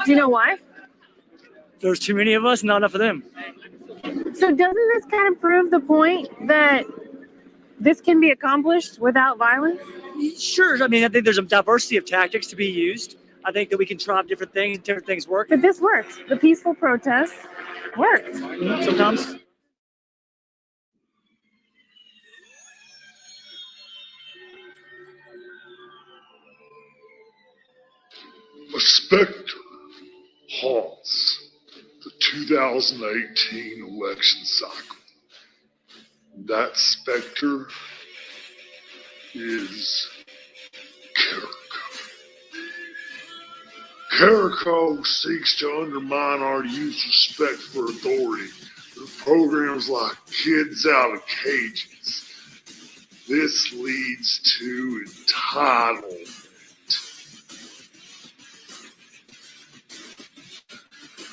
Do you know why? There's too many of us, not enough of them. So doesn't this kind of prove the point that this can be accomplished without violence? Sure. I mean, I think there's a diversity of tactics to be used. I think that we can try different things work. But this worked. The peaceful protests worked. Sometimes. A specter haunts the 2018 election cycle. That specter is Carrico seeks to undermine our youth's respect for authority through programs like Kids Out of Cages. This leads to entitlement.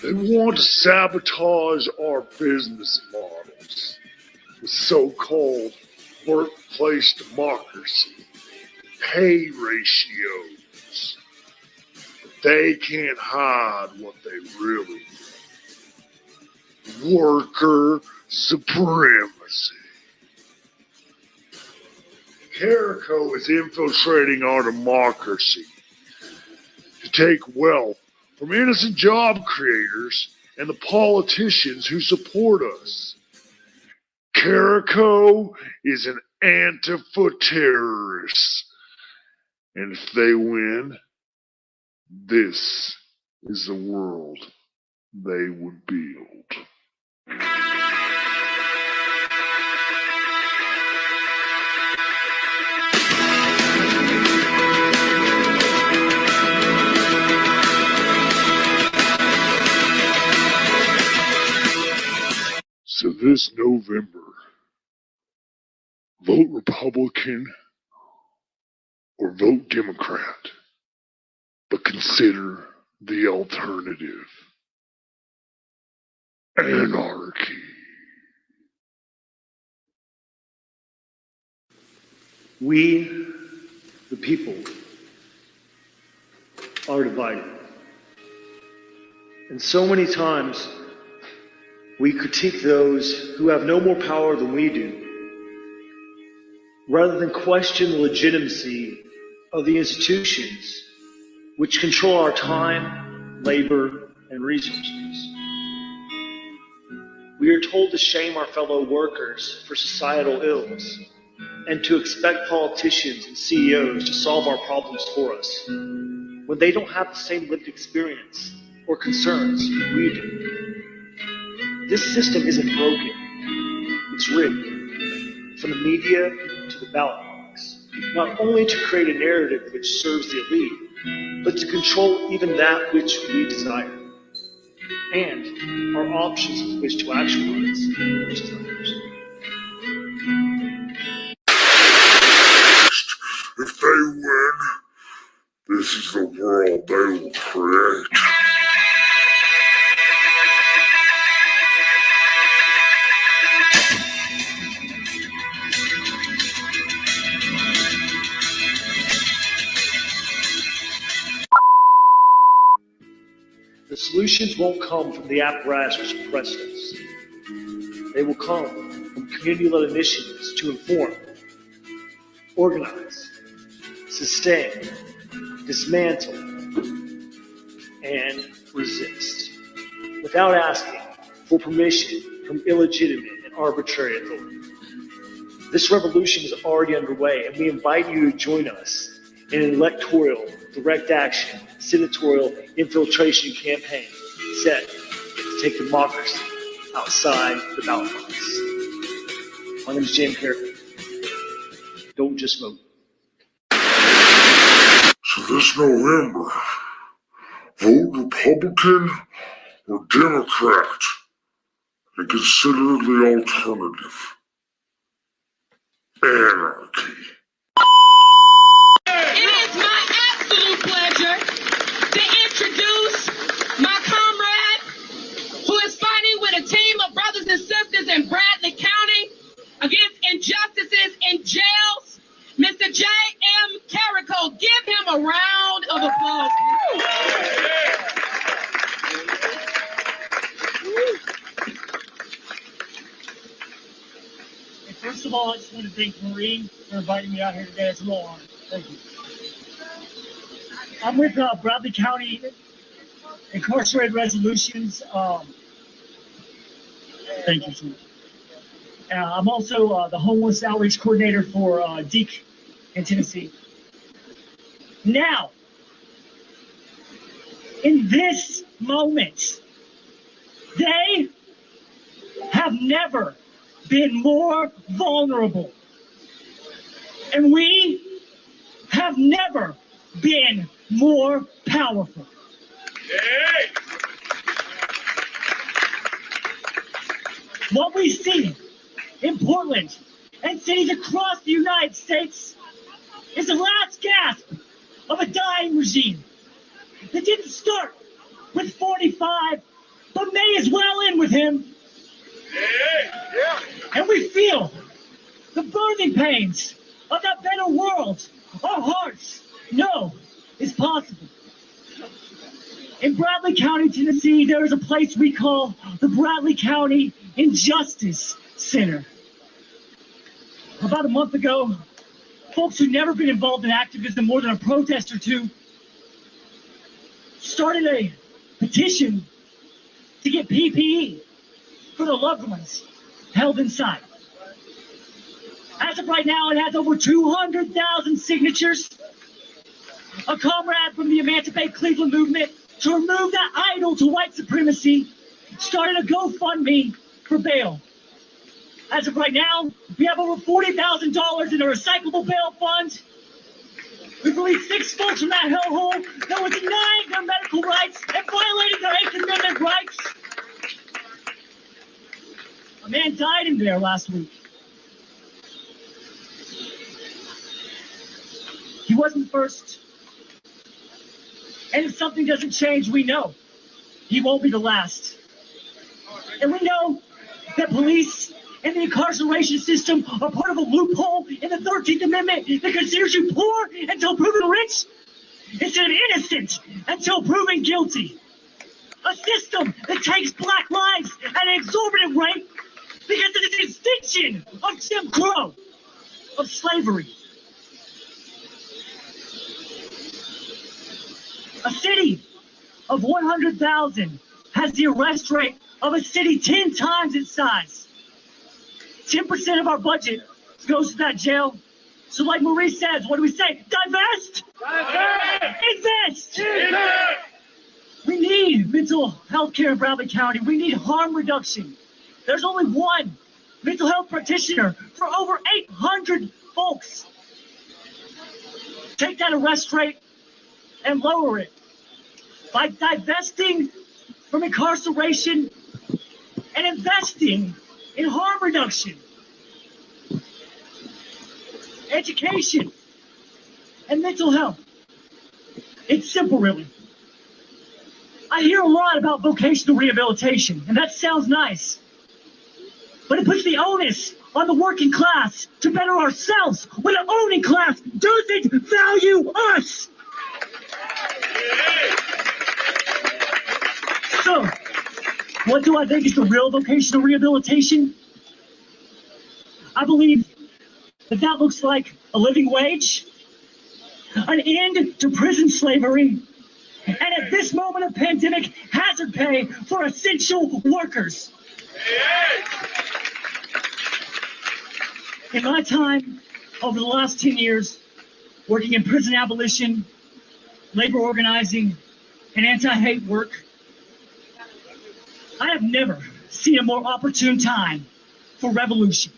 They want to sabotage our business models with so-called workplace democracy, pay ratios. But they can't hide what they really need. Worker supremacy. Carrico is infiltrating our democracy to take wealth from innocent job creators and the politicians who support us. Carrico is an Antifa terrorist. And if they win, this is the world they would build. So this November, vote Republican or vote Democrat, but consider the alternative. Anarchy. We, the people, are divided. And so many times, we critique those who have no more power than we do, rather than question the legitimacy of the institutions which control our time, labor, and resources. We are told to shame our fellow workers for societal ills and to expect politicians and CEOs to solve our problems for us when they don't have the same lived experience or concerns we do. This system isn't broken, it's rigged, from the media to the ballot box, not only to create a narrative which serves the elite, but to control even that which we desire, and our options with which to actualize those desires. If they win, this is the world they will create. The solutions won't come from the apparatus which oppresses us. They will come from community-led initiatives to inform, organize, sustain, dismantle, and resist, without asking for permission from illegitimate and arbitrary authority. This revolution is already underway, and we invite you to join us in an electoral, direct action, senatorial infiltration campaign set to take democracy outside the ballot box. My name is James Carrick. Don't just vote. So this November, vote Republican or Democrat and consider the alternative. Anarchy. It is my absolute pleasure to introduce my comrade who is fighting with a team of brothers and sisters in Bradley County against injustices in jails, Mr. J.M. Carrico. Give him a round of applause. First of all, I just want to thank Maureen for inviting me out here today. It's a real honor. Thank you. I'm with Bradley County Incarcerated Resolutions. Thank you, sir. I'm also the homeless outreach coordinator for Deke in Tennessee. Now, in this moment, they have never been more vulnerable. And we have never been more powerful. Hey. What we see in Portland and cities across the United States is the last gasp of a dying regime that didn't start with 45, but may as well end with him. Yeah. And we feel the birthing pains of that better world our hearts know is possible. In Bradley County, Tennessee, there is a place we call the Bradley County Injustice Center. About a month ago, folks who'd never been involved in activism more than a protest or two started a petition to get PPE for the loved ones held inside. As of right now, it has over 200,000 signatures. A comrade from the Emancipate Cleveland movement to remove that idol to white supremacy started a GoFundMe for bail. As of right now, we have over $40,000 in a recyclable bail fund. We've released 6 folks from that hellhole that were denying their medical rights and violating their 8th Amendment rights. A man died in there last week. He wasn't the first. And if something doesn't change, we know he won't be the last. And we know that police and the incarceration system are part of a loophole in the 13th Amendment that considers you poor until proven rich, instead of innocent until proven guilty. A system that takes black lives at an exorbitant rate because of the distinction of Jim Crow, of slavery. A city of 100,000 has the arrest rate of a city 10 times its size. 10% of our budget goes to that jail. So like Marie says, what do we say? Divest! Divest! Invest! Invest! We need mental health care in Bradley County. We need harm reduction. There's only one mental health practitioner for over 800 folks. Take that arrest rate and lower it by divesting from incarceration and investing in harm reduction, education, and mental health. It's simple, really. I hear a lot about vocational rehabilitation, and that sounds nice. But it puts the onus on the working class to better ourselves when the owning class doesn't value us. So, what do I think is the real vocational rehabilitation? I believe that that looks like a living wage, an end to prison slavery, and at this moment of pandemic, hazard pay for essential workers. In my time, over the last 10 years, working in prison abolition, labor organizing, and anti-hate work, I have never seen a more opportune time for revolution.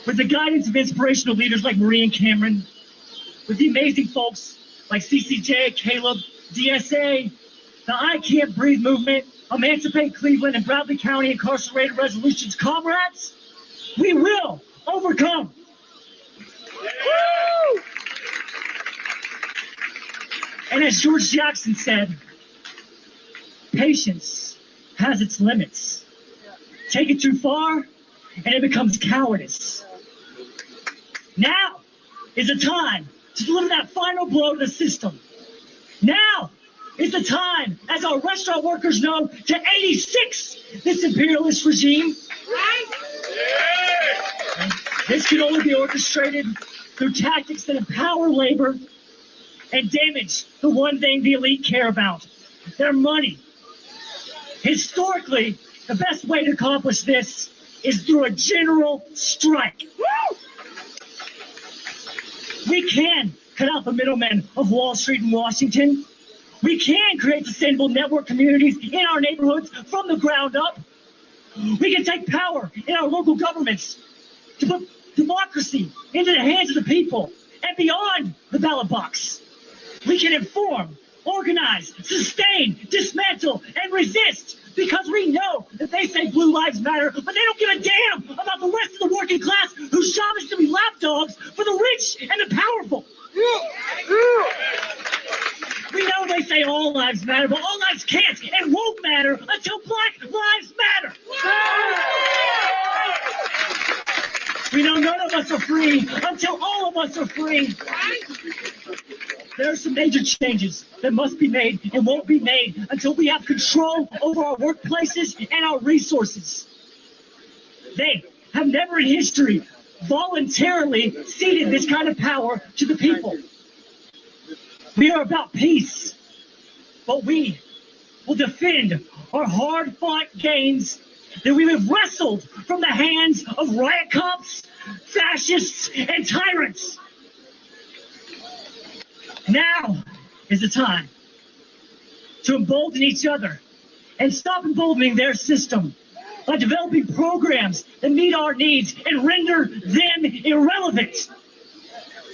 With the guidance of inspirational leaders like Marie and Cameron, with the amazing folks like CCJ, Caleb, DSA, the I Can't Breathe movement, Emancipate Cleveland, and Bradley County Incarcerated Resolutions comrades, we will overcome. Woo! And as George Jackson said, patience has its limits. Take it too far, and it becomes cowardice. Now is the time to deliver that final blow to the system. Now is the time, as our restaurant workers know, to 86 this imperialist regime. This can only be orchestrated through tactics that empower labor and damage the one thing the elite care about, their money. Historically, the best way to accomplish this is through a general strike. Woo! We can cut out the middlemen of Wall Street and Washington. We can create sustainable network communities in our neighborhoods from the ground up. We can take power in our local governments to put democracy into the hands of the people and beyond the ballot box. We can inform, organize, sustain, dismantle, and resist because we know that they say blue lives matter, but they don't give a damn about the rest of the working class whose job is to be lapdogs for the rich and the powerful. We know they say all lives matter, but all lives can't and won't matter until Black Lives Matter. We know none of us are free until all of us are free. There are some major changes that must be made and won't be made until we have control over our workplaces and our resources. They have never in history voluntarily ceded this kind of power to the people. We are about peace, but we will defend our hard-fought gains that we have wrestled from the hands of riot cops, fascists, and tyrants. Now is the time to embolden each other and stop emboldening their system by developing programs that meet our needs and render them irrelevant.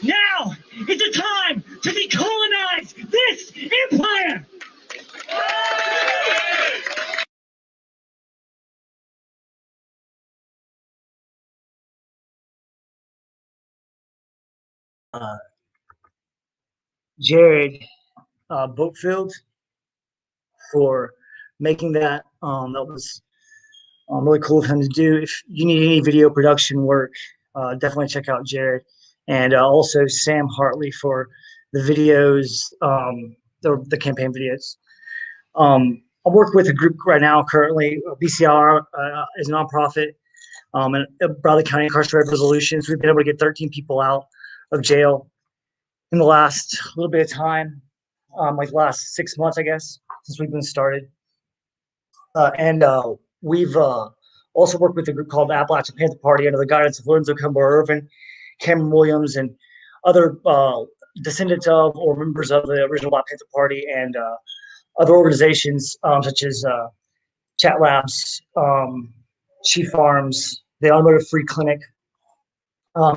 Now is the time to decolonize this empire. Jared Bookfield for making that. That was really cool of him to do. If you need any video production work, definitely check out Jared. And also Sam Hartley for the videos, the campaign videos. I work with a group right now currently. BCR is a nonprofit, and Bradley County Incarcerated Resolutions. We've been able to get 13 people out of jail in the last little bit of time, like the last 6 months, I guess, since we've been started. And we've also worked with a group called the Appalachian Panther Party under the guidance of Lorenzo Campbell Irvin, Cameron Williams, and other descendants of or members of the original Black Panther Party, and other organizations such as Chat Labs, Chief Farms, the Automotive Free Clinic.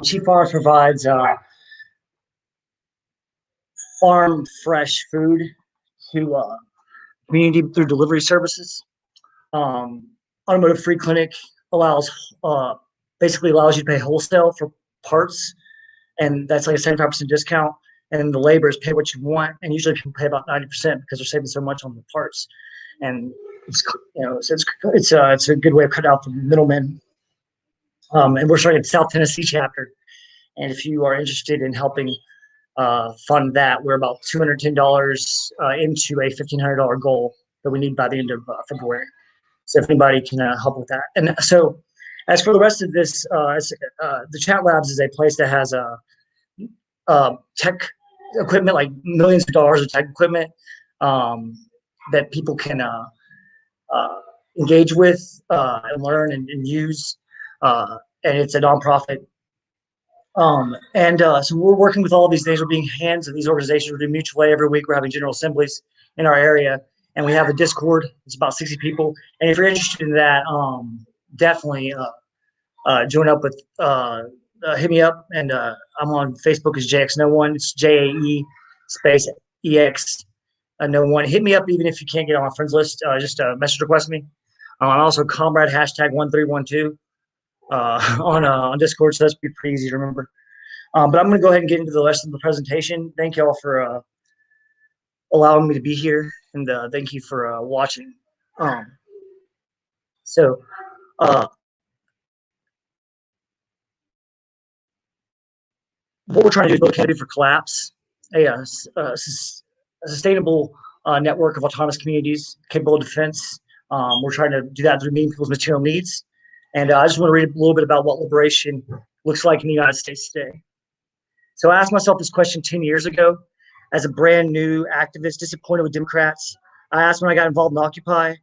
Chief Farms provides farm fresh food to community through delivery services. Automotive Free Clinic allows basically allows you to pay wholesale for parts, and that's like a 75% discount. And the labor is pay what you want, and usually people pay about 90% because they're saving so much on the parts. And it's it's a good way to cut out the middlemen. And we're starting at the South Tennessee chapter, and if you are interested in helping fund that, we're about $210 into a $1,500 goal that we need by the end of February. So if anybody can help with that. And so as for the rest of this, the Chat Labs is a place that has tech equipment, like millions of dollars of tech equipment that people can engage with and learn and use. And it's a nonprofit. So we're working with all of these things. We're being hands of these organizations. We're doing mutual aid every week. We're having general assemblies in our area. And we have a Discord. It's about 60 people. And if you're interested in that, definitely join up with, hit me up. And I'm on Facebook as JX01. It's JAE space EX no one. Hit me up even if you can't get on my friends list. Just message request me. I'm also comrade #1312 on Discord, so that's pretty easy to remember. But I'm going to go ahead and get into the rest of the presentation. Thank you all for allowing me to be here, and thank you for watching. What we're trying to do is build a candidate for collapse, a sustainable network of autonomous communities capable of defense. We're trying to do that through meeting people's material needs. And I just want to read a little bit about what liberation looks like in the United States today. So I asked myself this question 10 years ago as a brand new activist disappointed with Democrats. I asked when I got involved in Occupy.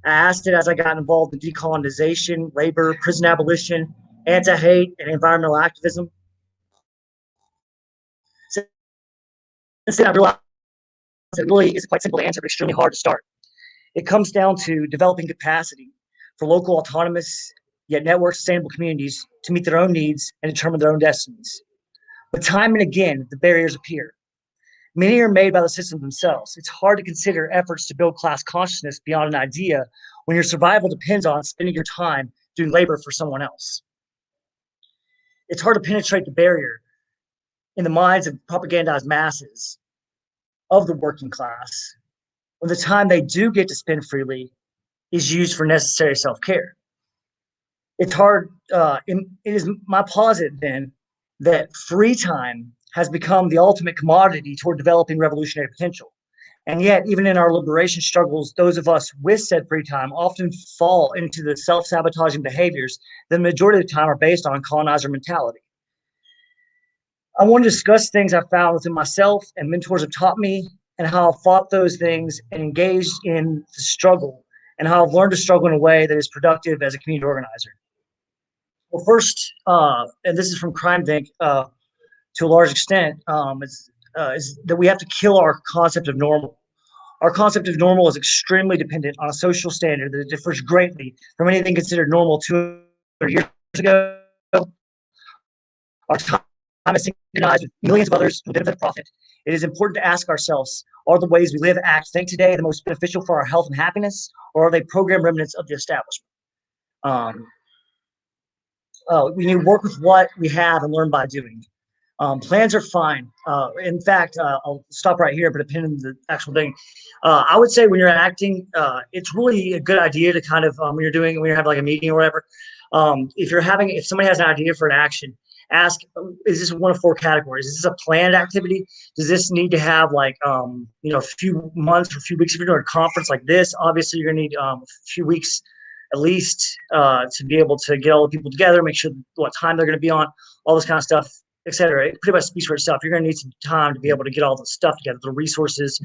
I asked it as I got involved in decolonization, labor, prison abolition, anti-hate, and environmental activism. Since then, I realized it really is quite simple to answer, but extremely hard to start. It comes down to developing capacity for local autonomous yet network sustainable communities to meet their own needs and determine their own destinies. But time and again, the barriers appear. Many are made by the systems themselves. It's hard to consider efforts to build class consciousness beyond an idea when your survival depends on spending your time doing labor for someone else. It's hard to penetrate the barrier in the minds of propagandized masses of the working class when the time they do get to spend freely is used for necessary self-care. It's hard, it is my posit then that free time has become the ultimate commodity toward developing revolutionary potential. And yet, even in our liberation struggles, those of us with said free time often fall into the self-sabotaging behaviors that the majority of the time are based on colonizer mentality. I want to discuss things I found within myself and mentors have taught me, and how I've fought those things and engaged in the struggle, and how I've learned to struggle in a way that is productive as a community organizer. Well, first, and this is from CrimeVinc to a large extent, is that we have to kill our concept of normal. Our concept of normal is extremely dependent on a social standard that differs greatly from anything considered normal 200 years ago. Our time is synchronized with millions of others who benefit profit. It is important to ask ourselves, are the ways we live, act, think today the most beneficial for our health and happiness, or are they program remnants of the establishment? We need to work with what we have and learn by doing. Plans are fine. In fact, I'll stop right here, but depending on the actual thing, I would say when you're acting, it's really a good idea to kind of, when you're having like a meeting or whatever, if somebody has an idea for an action, ask, is this one of 4 categories? Is this a planned activity? Does this need to have like, a few months or a few weeks? If you're doing a conference like this, obviously you're gonna need a few weeks at least to be able to get all the people together, make sure what time they're gonna be on, all this kind of stuff, etc. It pretty much speaks for itself. You're gonna need some time to be able to get all the stuff together, the resources,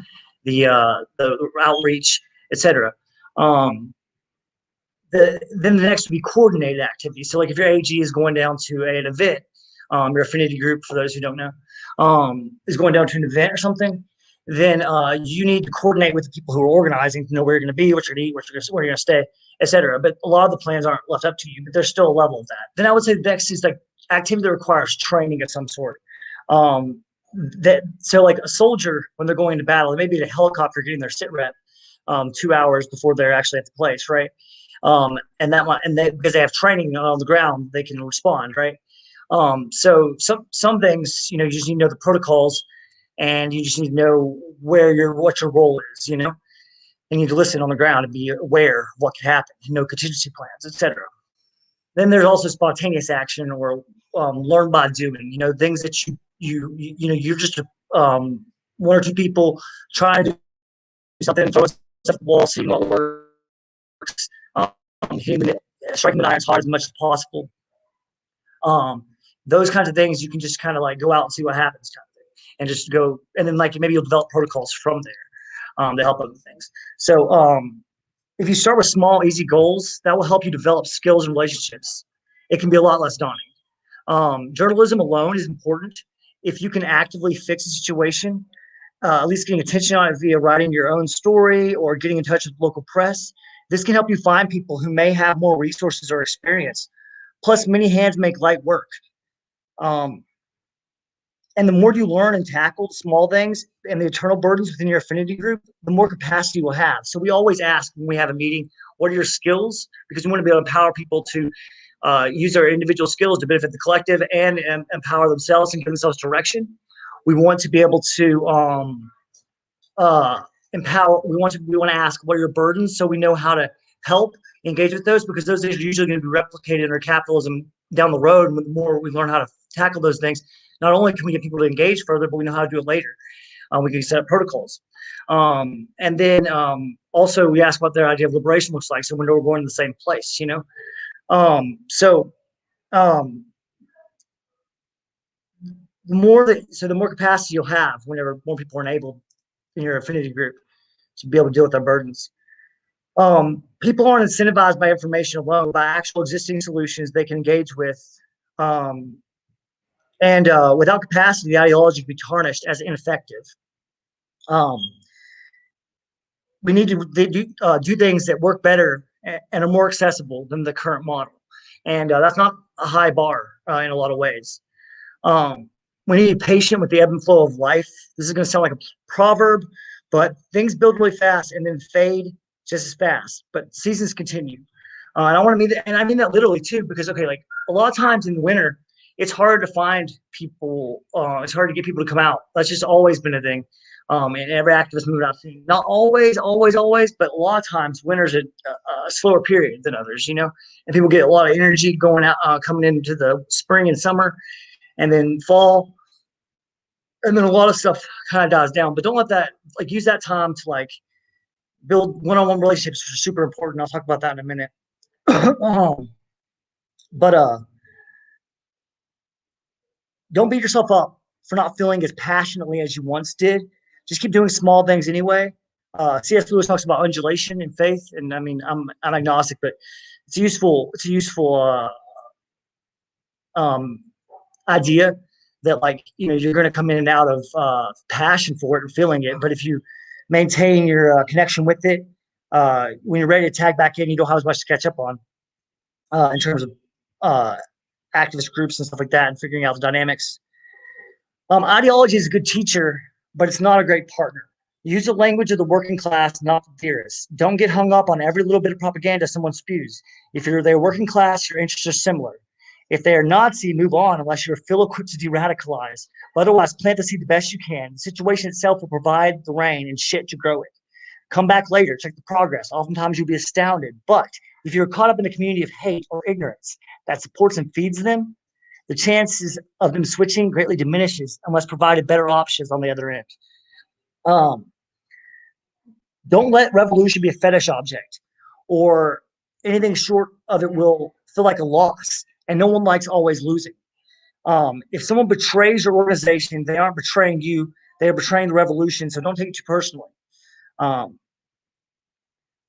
the outreach, etc. Then the next would be coordinated activity. So like if your AG is going down to an event, your affinity group, for those who don't know, is going down to an event or something, then you need to coordinate with the people who are organizing to know where you're going to be, what you're going to eat, where you're going to stay, etc. But a lot of the plans aren't left up to you, but there's still a level of that. Then I would say the next is like activity that requires training of some sort. So like a soldier, when they're going to battle, they may be in a helicopter getting their sit rep 2 hours before they're actually at the place, right? Because they have training on the ground, they can respond, right? So some things, you just need to know the protocols, and you just need to know what your role is, and you need to listen on the ground and be aware of what could happen, know contingency plans, etc. Then there's also spontaneous action, or learn by doing, things that you're just one or two people trying to do something, throw stuff at the wall, seeing what works, striking the iron as hard as much as possible. Those kinds of things, you can just kind of like go out and see what happens, kind of thing, and just go, and then like maybe you'll develop protocols from there to help other things. So if you start with small, easy goals, that will help you develop skills and relationships. It can be a lot less daunting. Journalism alone is important. If you can actively fix a situation, at least getting attention on it via writing your own story or getting in touch with local press, this can help you find people who may have more resources or experience. Plus, many hands make light work. And the more you learn and tackle the small things and the eternal burdens within your affinity group, the more capacity you will have. So we always ask when we have a meeting, what are your skills? Because we want to be able to empower people to use their individual skills to benefit the collective and empower themselves and give themselves direction. We want to be able to empower. We want to ask, what are your burdens, so we know how to help engage with those, because those things are usually going to be replicated under capitalism down the road. And the more we learn how to tackle those things, not only can we get people to engage further, but we know how to do it later. We can set up protocols. And then also we ask what their idea of liberation looks like, so we know we're going to the same place, the more capacity you'll have whenever more people are enabled in your affinity group to be able to deal with their burdens. People aren't incentivized by information alone, by actual existing solutions they can engage with. And without capacity, the ideology can be tarnished as ineffective. We need to do things that work better and are more accessible than the current model. And that's not a high bar in a lot of ways. We need to be patient with the ebb and flow of life. This is going to sound like a proverb, but things build really fast and then fade just as fast. But seasons continue. And I want to mean that, and I mean that literally too, because like a lot of times in the winter, it's hard to find people. It's hard to get people to come out. That's just always been a thing. And every activist movement I've seen, not always, but a lot of times winter's a slower period than others, and people get a lot of energy going out, coming into the spring and summer, and then fall, and then a lot of stuff kind of dies down. But don't let that, use that time to build one-on-one relationships, which are super important. I'll talk about that in a minute. But don't beat yourself up for not feeling as passionately as you once did. Just keep doing small things anyway. C.S. Lewis talks about undulation in faith, and I mean, I'm agnostic, but it's a useful idea that you're going to come in and out of passion for it and feeling it, but if you maintain your connection with it, when you're ready to tag back in, you don't have as much to catch up on in terms of activist groups and stuff like that, and figuring out the dynamics. Ideology is a good teacher, but it's not a great partner. Use the language of the working class, not the theorists. Don't get hung up on every little bit of propaganda someone spews. If they're working class, your interests are similar. If they are Nazi, move on unless you're ill-equipped to de-radicalize. But otherwise, plant the seed the best you can. The situation itself will provide the rain and shit to grow it. Come back later, check the progress. Oftentimes you'll be astounded. But if you're caught up in a community of hate or ignorance that supports and feeds them, the chances of them switching greatly diminishes unless provided better options on the other end. Don't let revolution be a fetish object, or anything short of it will feel like a loss. And no one likes always losing. If someone betrays your organization, they aren't betraying you, they are betraying the revolution. So don't take it too personally.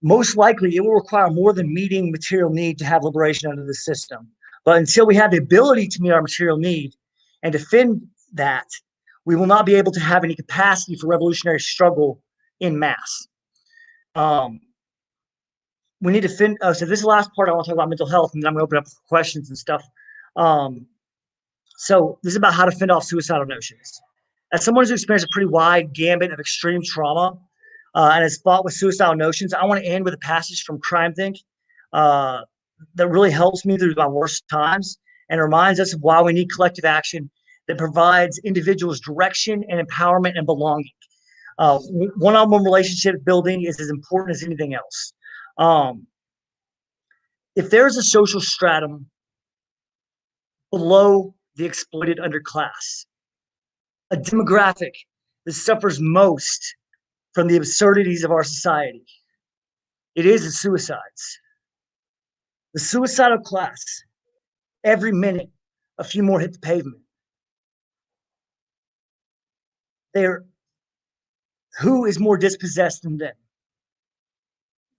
Most likely, it will require more than meeting material need to have liberation under the system. But until we have the ability to meet our material need and defend that, we will not be able to have any capacity for revolutionary struggle in mass. We need to so this is the last part. I want to talk about mental health, and then I'm going to open up for questions and stuff. So this is about how to fend off suicidal notions. As someone who's experienced a pretty wide gambit of extreme trauma and has fought with suicidal notions, I want to end with a passage from Crime Think that really helps me through my worst times and reminds us of why we need collective action that provides individuals direction and empowerment and belonging. One-on-one relationship building is as important as anything else. If there's a social stratum below the exploited underclass, a demographic that suffers most from the absurdities of our society, it is the suicides. The suicidal class, every minute, a few more hit the pavement. Who is more dispossessed than them?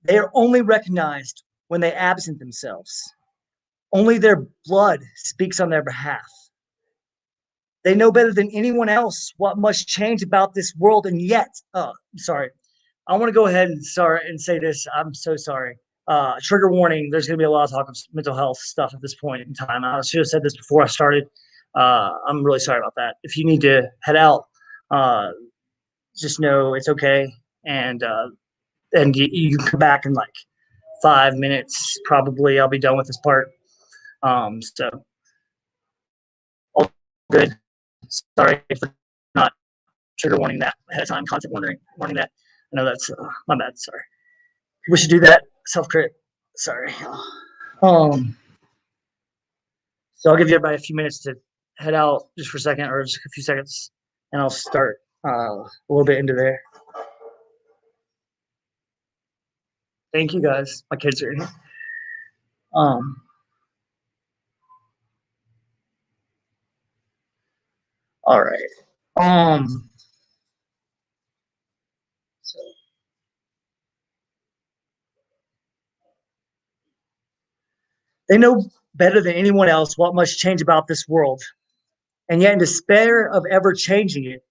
They are only recognized when they absent themselves. Only their blood speaks on their behalf. They know better than anyone else what must change about this world, and yet, sorry, I want to go ahead and say this. I'm so sorry. Trigger warning, there's going to be a lot of talk of mental health stuff at this point in time. I should have said this before I started. I'm really sorry about that. If you need to head out, just know it's okay. And you can come back in like 5 minutes, probably. I'll be done with this part. So all good. Sorry for not trigger warning that ahead of time, content warning that. I know that's my bad. Sorry. We should do that. Self-crit. Sorry. So I'll give you everybody a few minutes to head out just for a second, or just a few seconds, and I'll start a little bit into there. Thank you guys. My kids are here. All right. So they know better than anyone else what must change about this world. And yet, in despair of ever changing it,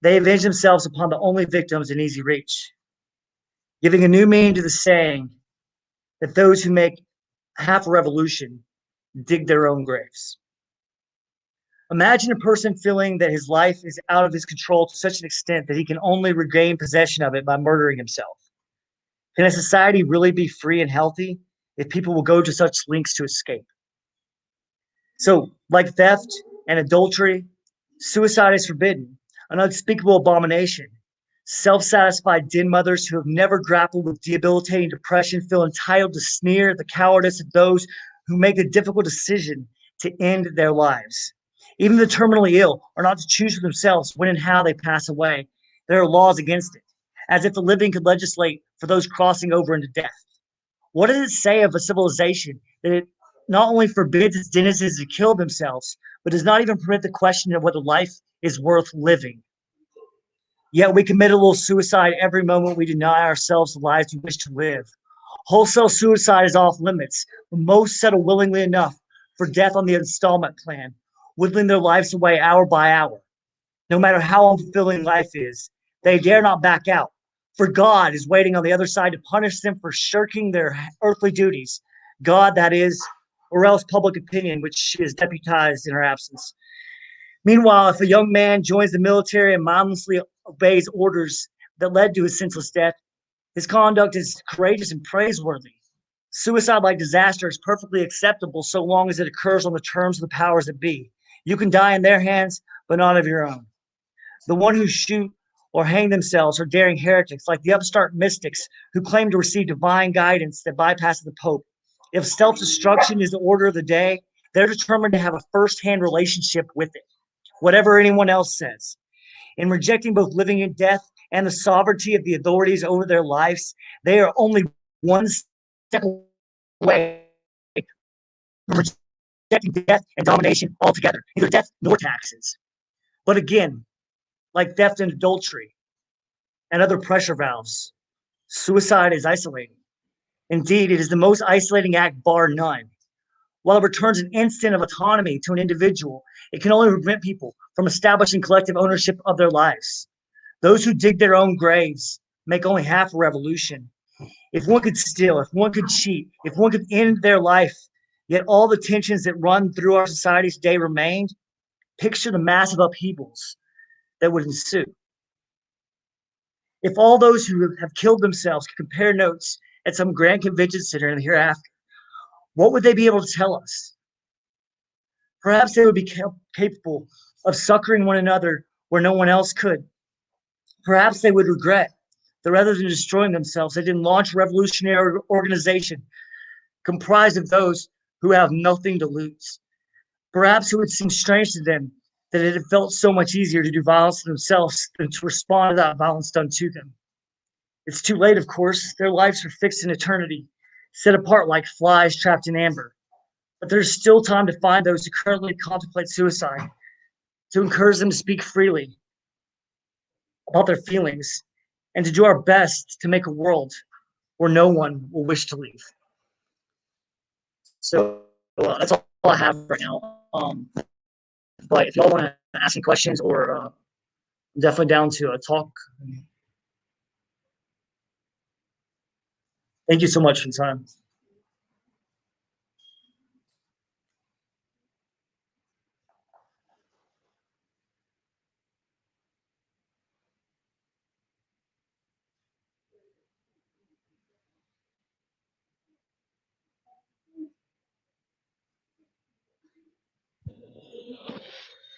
they avenge themselves upon the only victims in easy reach, giving a new meaning to the saying that those who make half a revolution dig their own graves. Imagine a person feeling that his life is out of his control to such an extent that he can only regain possession of it by murdering himself. Can a society really be free and healthy if people will go to such lengths to escape? So, like theft and adultery, suicide is forbidden, an unspeakable abomination. Self-satisfied den mothers who have never grappled with debilitating depression feel entitled to sneer at the cowardice of those who make the difficult decision to end their lives. Even the terminally ill are not to choose for themselves when and how they pass away. There are laws against it, as if the living could legislate for those crossing over into death. What does it say of a civilization that it not only forbids its denizens to kill themselves, but does not even permit the question of whether life is worth living? Yet we commit a little suicide every moment we deny ourselves the lives we wish to live. Wholesale suicide is off limits, but most settle willingly enough for death on the installment plan, whittling their lives away hour by hour. No matter how unfulfilling life is, they dare not back out, for God is waiting on the other side to punish them for shirking their earthly duties. God, that is, or else public opinion, which is deputized in our absence. Meanwhile, if a young man joins the military and mindlessly obeys orders that led to his senseless death, his conduct is courageous and praiseworthy. Suicide-like disaster is perfectly acceptable so long as it occurs on the terms of the powers that be. You can die in their hands, but not of your own. The one who shoot or hang themselves are daring heretics like the upstart mystics who claim to receive divine guidance that bypasses the Pope. If self-destruction is the order of the day, They're determined to have a first-hand relationship with it, whatever anyone else says. In rejecting both living and death and the sovereignty of the authorities over their lives, they are only one step away from rejecting death and domination altogether, neither death nor taxes. But again, like theft and adultery and other pressure valves, suicide is isolating. Indeed, it is the most isolating act, bar none. While it returns an instant of autonomy to an individual, it can only prevent people from establishing collective ownership of their lives. Those who dig their own graves make only half a revolution. If one could steal, if one could cheat, if one could end their life, yet all the tensions that run through our society today remained, picture the massive upheavals that would ensue. If all those who have killed themselves could compare notes at some grand convention center in the hereafter, what would they be able to tell us? Perhaps they would be capable of succoring one another where no one else could. Perhaps they would regret that rather than destroying themselves, they didn't launch a revolutionary organization comprised of those who have nothing to lose. Perhaps it would seem strange to them that it had felt so much easier to do violence to themselves than to respond to that violence done to them. It's too late, of course. Their lives are fixed in eternity, set apart like flies trapped in amber. But there's still time to find those who currently contemplate suicide, to encourage them to speak freely about their feelings, and to do our best to make a world where no one will wish to leave. So that's all I have right now. But if y'all want to ask any questions, or I'm definitely down to talk. Thank you so much for the time.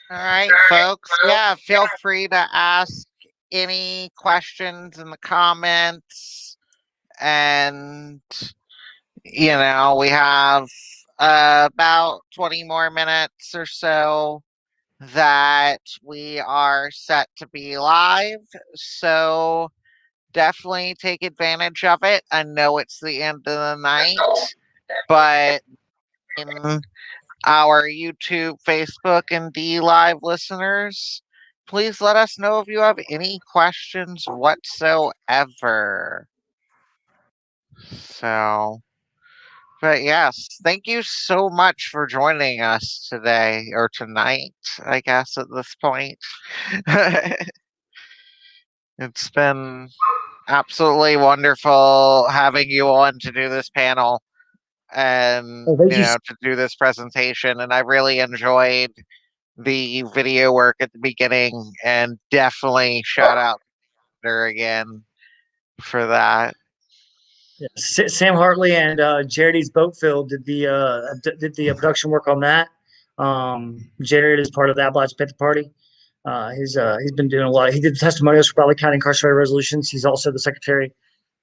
All right, folks. Yeah, feel free to ask any questions in the comments. And, we have about 20 more minutes or so that we are set to be live. So definitely take advantage of it. I know it's the end of the night, but in our YouTube, Facebook, and D Live listeners, please let us know if you have any questions whatsoever. So, but yes, thank you so much for joining us today or tonight, I guess, at this point. It's been absolutely wonderful having you on to do this panel and, Thank you. to do this presentation. And I really enjoyed the video work at the beginning, and definitely shout out to her again for that. Yeah, Sam Hartley and Jared East Boatfield did the production work on that. Jared is part of the Appalachian Panther Party. He's been doing a lot. He did testimonials for Bradley County incarcerated resolutions. He's also the secretary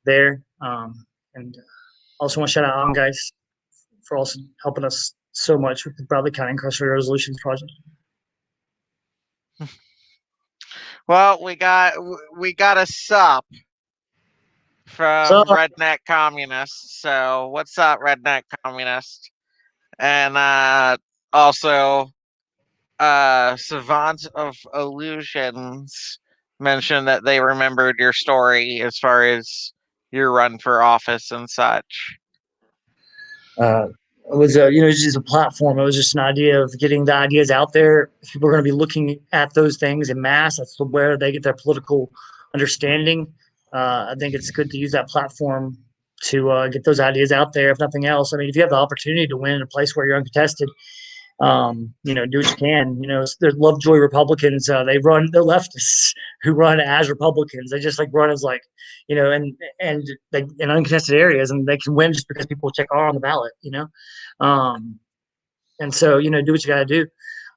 there. And also want to shout out on guys for also helping us so much with the Bradley County incarcerated resolutions project. Well, we got a sup from Redneck Communist. So what's up, Redneck Communist? And also Savant of Illusions mentioned that they remembered your story as far as your run for office and such. It was just a platform. It was just an idea of getting the ideas out there. People are going to be looking at those things in mass. That's where they get their political understanding. I think it's good to use that platform to get those ideas out there. If nothing else, I mean, if you have the opportunity to win in a place where you're uncontested, do what you can. There's Lovejoy Republicans. They're leftists who run as Republicans. They just run as and they in uncontested areas, and they can win just because people check R on the ballot. And so do what you got to do.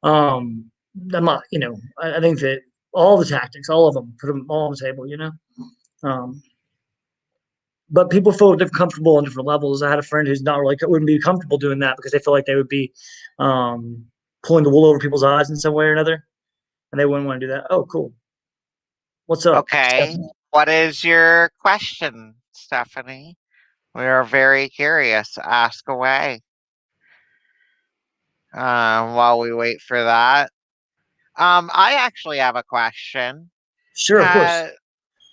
I'm not, I think that all the tactics, all of them, put them all on the table. but people feel comfortable on different levels. I had a friend who's not really wouldn't be comfortable doing that because they feel like they would be pulling the wool over people's eyes in some way or another, and they wouldn't want to do that. Oh, cool. What's up, Okay. Stephanie? What is your question, Stephanie? We are very curious. Ask away. While we wait for that. I actually have a question. Sure, of course.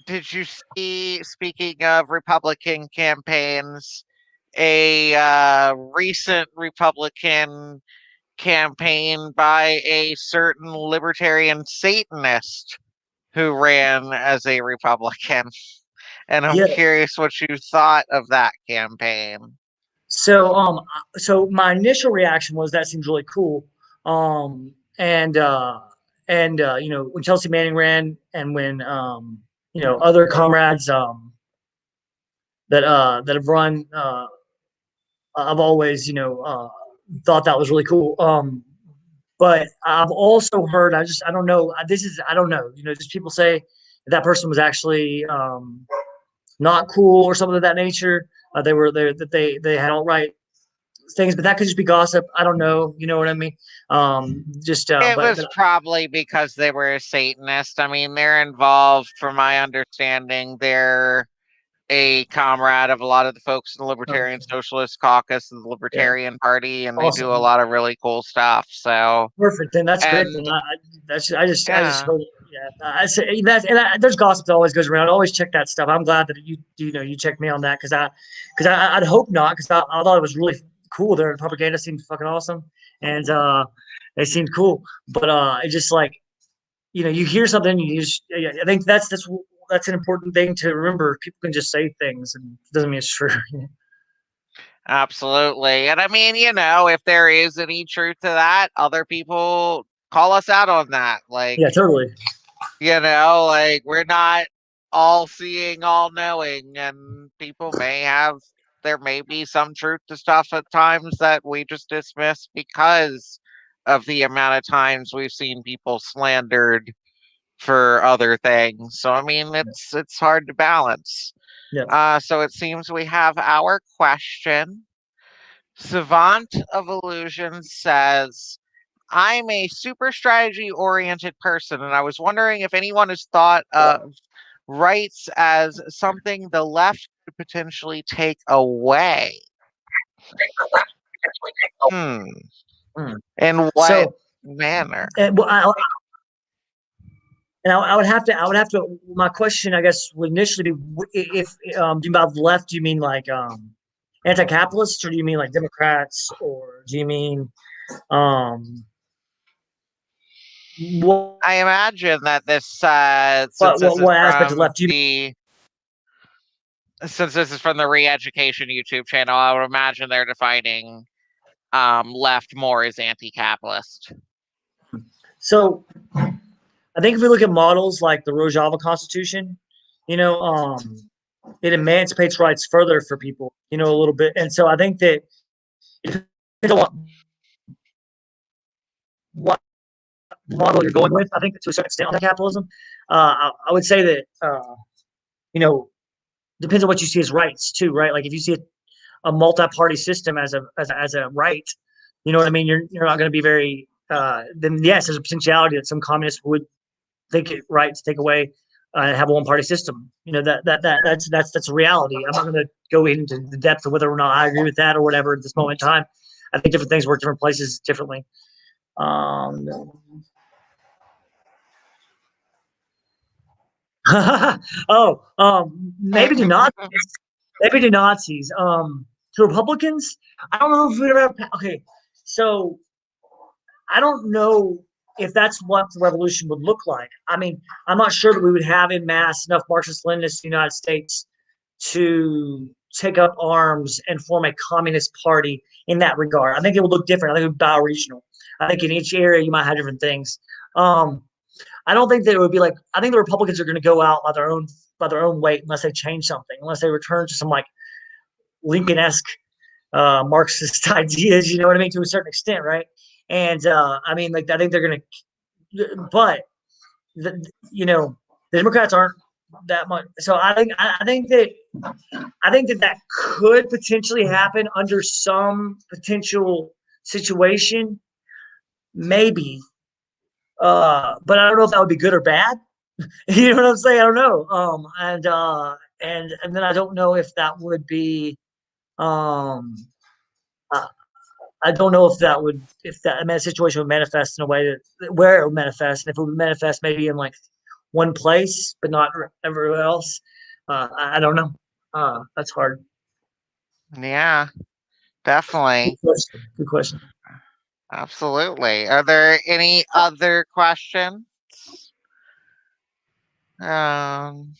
Did you see, speaking of Republican campaigns, a recent Republican campaign by a certain libertarian Satanist who ran as a Republican? And I'm Yeah. curious what you thought of that campaign. So my initial reaction was that seems really cool. And you know, when Chelsea Manning ran, and when you know, other comrades that have run, I've always, you know, thought that was really cool. But I've also heard, I don't know, I don't know, you know, just people say that person was actually not cool or something of that nature. They were there, that they had all right things, but that could just be gossip. I don't know. You know what I mean? It But was probably because they were a Satanist. I mean, they're involved, from my understanding, they're a comrade of a lot of the folks in the Libertarian Socialist Caucus and the Libertarian Party, and they do a Awesome. lot of really cool stuff. So Perfect. Then that's great. and Then I just yeah. heard, yeah. I say that, there's gossip that always goes around. Always check that stuff. I'm glad that you know, you checked me on that, because I'd hope not, because I thought it was really cool. Their propaganda seemed fucking awesome, and they seemed cool. But it just like, you know, you hear something, you just, I think that's an important thing to remember. People can just say things, and it doesn't mean it's true. Absolutely. And I mean, you know, if there is any truth to that, other people call us out on that. Like, Yeah, totally. you know, like, we're not all seeing, all knowing, and people may have, there may be some truth to stuff at times that we just dismiss because of the amount of times we've seen people slandered for other things. So I mean, it's hard to balance. Yeah. So it seems we have our question. Savant of Illusion says, I'm a super strategy oriented person, and I was wondering if anyone has thought of rights as something the left could potentially take away. Hmm. In what So, manner? well, I would have to. My question, I guess, would initially be, if do you mean by left? Do you mean like anti-capitalists, or do you mean like Democrats, or do you mean what? I imagine that this, since this is What aspect of from left do you mean? the since this is from the Re-Education YouTube channel, I would imagine they're defining left more as anti-capitalist. So, I think if we look at models like the Rojava Constitution, you know, it emancipates rights further for people, you know, a little bit. And so I think that it depends on what model you're going with. I think to a certain extent on capitalism, I would say that you know, depends on what you see as rights too, right? Like if you see a multi-party system as a right, you know what I mean. You're not going to be very. Then yes, there's a potentiality that some communists would think it right to take away and have a one-party system. You know, that's a reality. I'm not going to go into the depth of whether or not I agree with that or whatever at this moment in time. I think different things work different places differently. Maybe to Nazis. Maybe to Nazis. To Republicans, I don't know if we'd ever have. Okay, so I don't know if that's what the revolution would look like. I mean, I'm not sure that we would have in mass enough Marxist-Leninists in the United States to take up arms and form a communist party in that regard. I think it would look different. I think it would be bioregional. I think in each area you might have different things. I don't think that it would be like, I think the Republicans are going to go out by their own weight unless they change something, unless they return to some like Lincoln-esque Marxist ideas. You know what I mean, to a certain extent, right? And I mean, like, I think they're going to, but you know, the Democrats aren't that much. So I think that could potentially happen under some potential situation, maybe. But I don't know if that would be good or bad. You know what I'm saying? I don't know. And then I don't know if that would be. Um, uh, I don't know if that I mean, a situation would manifest in a way that where it would manifest, and if it would manifest maybe in like one place but not everywhere else. I don't know. That's hard. Yeah, definitely. Good question. Good question. Absolutely. Are there any other questions? Um,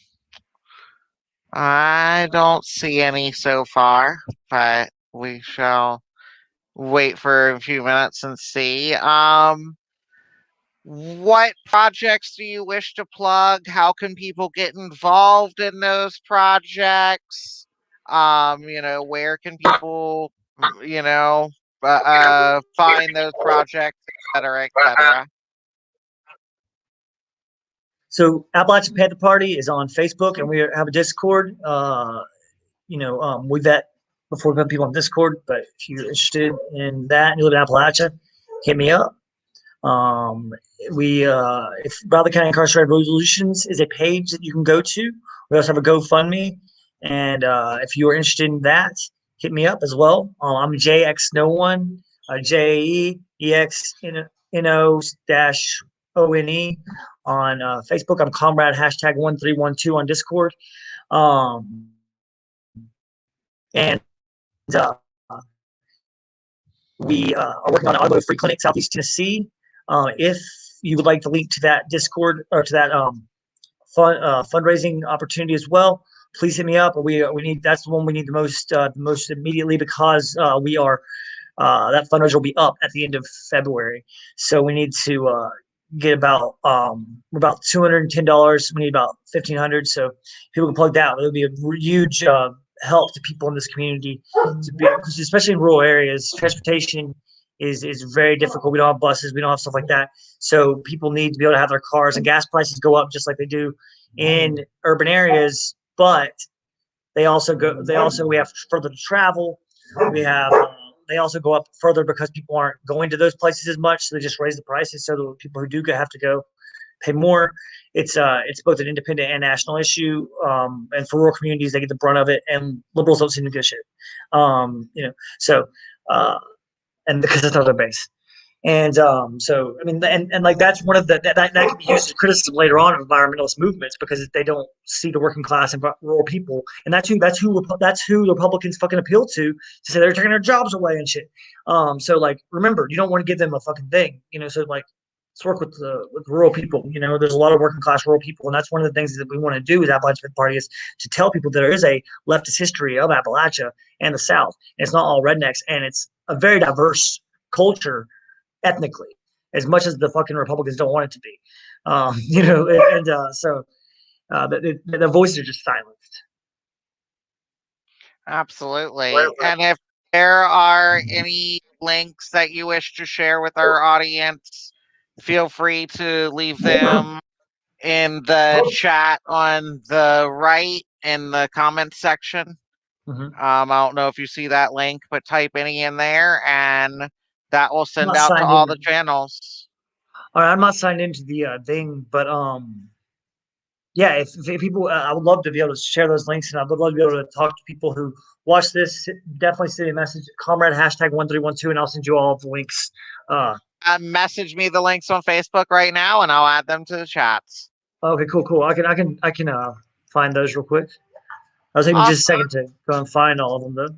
I don't see any so far, but we shall wait for a few minutes and see. What projects do you wish to plug? How can people get involved in those projects? Where can people, you know, find those projects, et cetera, et cetera? So Appalachian Panther Party is on Facebook, and we have a Discord. We've met before, we've had people on Discord, but if you're interested in that and you live in Appalachia, hit me up. Um, if Broward County Incarcerated Resolutions is a page that you can go to. We also have a GoFundMe, and if you are interested in that, hit me up as well. I'm JX JEEXNO dash ONE on Facebook. I'm Comrade #1312 on Discord. Um, and uh, we are working on an automotive free clinic, Southeast Tennessee. If you would like to link to that Discord or to that fundraising opportunity as well, please hit me up. We need that's the one we need the most immediately because we are that fundraiser will be up at the end of February. So we need to get we're about $210. We need about 1,500. So people can plug that. It would be a huge help to people in this community, because especially in rural areas, transportation is very difficult. We don't have buses, we don't have stuff like that. So people need to be able to have their cars, and gas prices go up just like they do in urban areas. But we have further to travel. We have they also go up further because people aren't going to those places as much, so they just raise the prices, so the people who do have to go pay more. It's both an independent and national issue, and for rural communities they get the brunt of it, and liberals don't seem to give a shit. So uh, and because that's not their base. And so, I mean, and like that's one of that can be used as criticism later on of environmentalist movements, because they don't see the working class and rural people, and that's who Republicans fucking appeal to say they're taking their jobs away and shit. So like, remember, you don't want to give them a fucking thing, So like, let's work with rural people. There's a lot of working class rural people, and that's one of the things that we want to do with Appalachian Party is to tell people that there is a leftist history of Appalachia and the South. And it's not all rednecks, and it's a very diverse culture ethnically, as much as the fucking Republicans don't want it to be. So the voices are just silenced. Absolutely. And if there are any links that you wish to share with our audience, feel free to leave them in the chat on the right in the comment section. I don't know if you see that link, but type any in there and that will send out to all the channels. All right, I'm not signed into the thing, but yeah, if people, I would love to be able to share those links, and I would love to be able to talk to people who watch this. Definitely send a message, Comrade #1312, and I'll send you all the links. Message me the links on Facebook right now, and I'll add them to the chats. Okay, cool. I can find those real quick. I was taking just a second to go and find all of them though.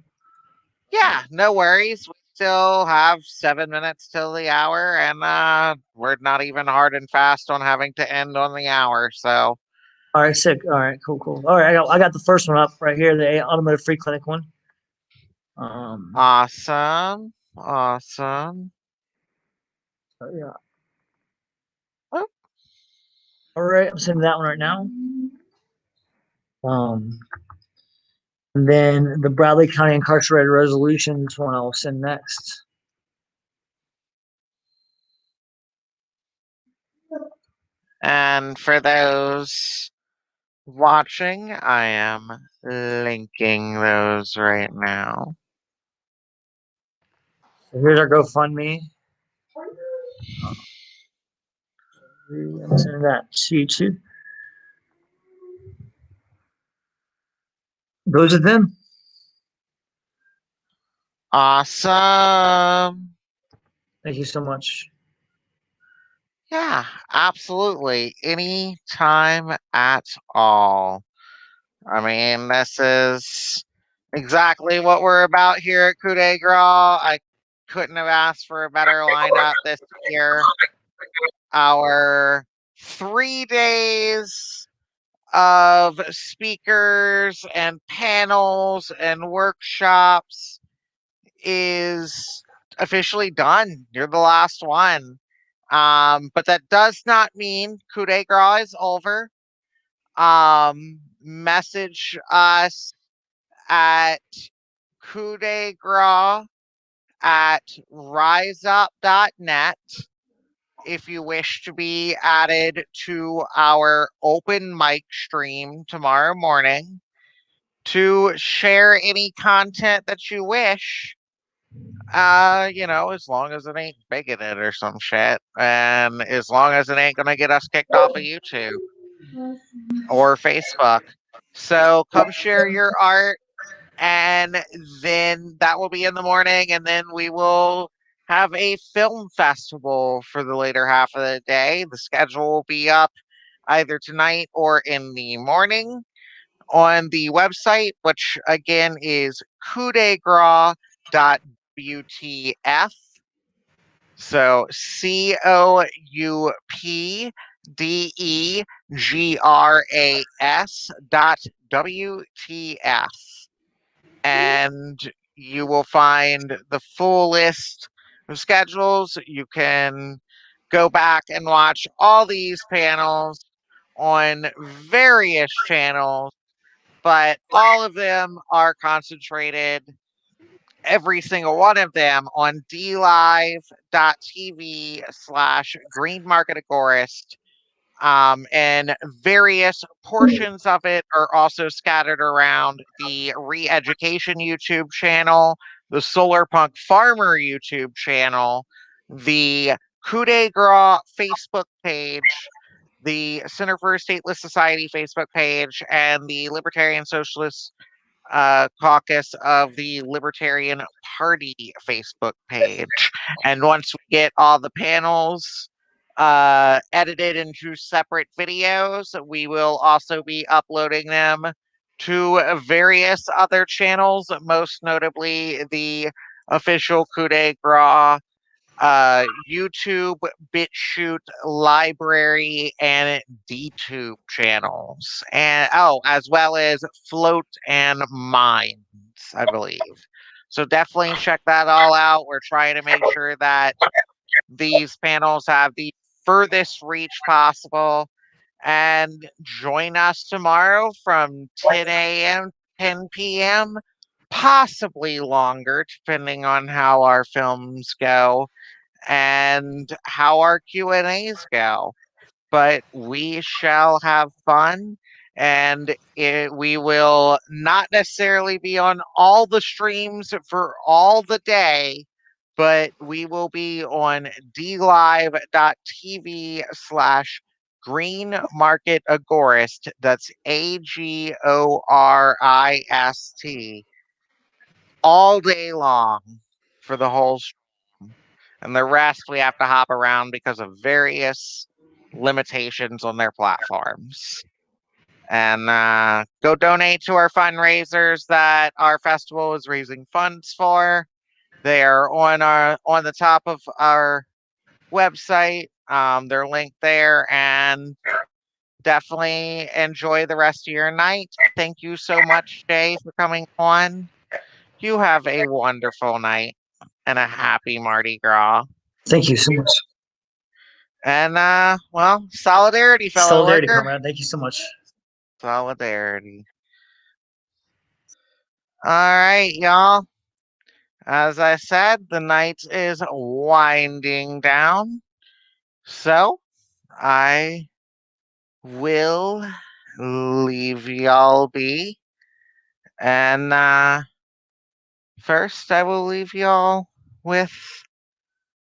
Yeah, no worries. We still have 7 minutes till the hour, and we're not even hard and fast on having to end on the hour. So, all right, sick. All right, cool. All right, I got the first one up right here, the automotive free clinic one. Awesome. Yeah. Oh. All right, I'm sending that one right now. And then the Bradley County Incarcerated Resolutions one I'll send next. And for those watching, I am linking those right now. So here's our GoFundMe. I'm sending that to YouTube. Those are them. Awesome. Thank you so much. Yeah, absolutely. Any time at all. I mean, this is exactly what we're about here at Coup de Gras. I couldn't have asked for a better lineup this year. Our 3 days of speakers and panels and workshops is officially done. You're the last one. But that does not mean Coup de Gras is over. Message us at coup de gras at riseup.net if you wish to be added to our open mic stream tomorrow morning to share any content that you wish. As long as it ain't bigoted or some shit, and as long as it ain't gonna get us kicked off of YouTube or Facebook. So come share your art, and then that will be in the morning, and then we will have a film festival for the later half of the day. The schedule will be up either tonight or in the morning on the website, which again is coupdegras.wtf. So coupdegras.wtf. And you will find the full list of schedules. You can go back and watch all these panels on various channels, but all of them are concentrated, every single one of them, on dlive.tv/Green Market Agorist. And various portions of it are also scattered around the Re-Education YouTube channel, the Solar Punk Farmer YouTube channel, the Coup de Gras Facebook page, the Center for a Stateless Society Facebook page, and the Libertarian Socialist caucus of the Libertarian Party Facebook page. And once we get all the panels edited into separate videos, we will also be uploading them to various other channels, most notably the official Coup de Gras YouTube, BitChute, Library, and DTube channels, and as well as Float and Minds, I believe. So definitely check that all out. We're trying to make sure that these panels have the furthest reach possible. And join us tomorrow from 10 a.m. 10 p.m., possibly longer, depending on how our films go and how our Q&As go. But we shall have fun, and we will not necessarily be on all the streams for all the day, but we will be on dlive.tv/Green Market Agorist. That's AGORIST all day long for the whole stream. And the rest we have to hop around because of various limitations on their platforms. And go donate to our fundraisers that our festival is raising funds for. They are on the top of our website. They're linked there, and definitely enjoy the rest of your night. Thank you so much, Jay, for coming on. You have a wonderful night and a happy Mardi Gras. Thank you so much. And solidarity, fellow Solidarity, worker. comrade. Thank you so much. Solidarity. All right, y'all. As I said, the night is winding down. So I will leave y'all be. And first, I will leave y'all with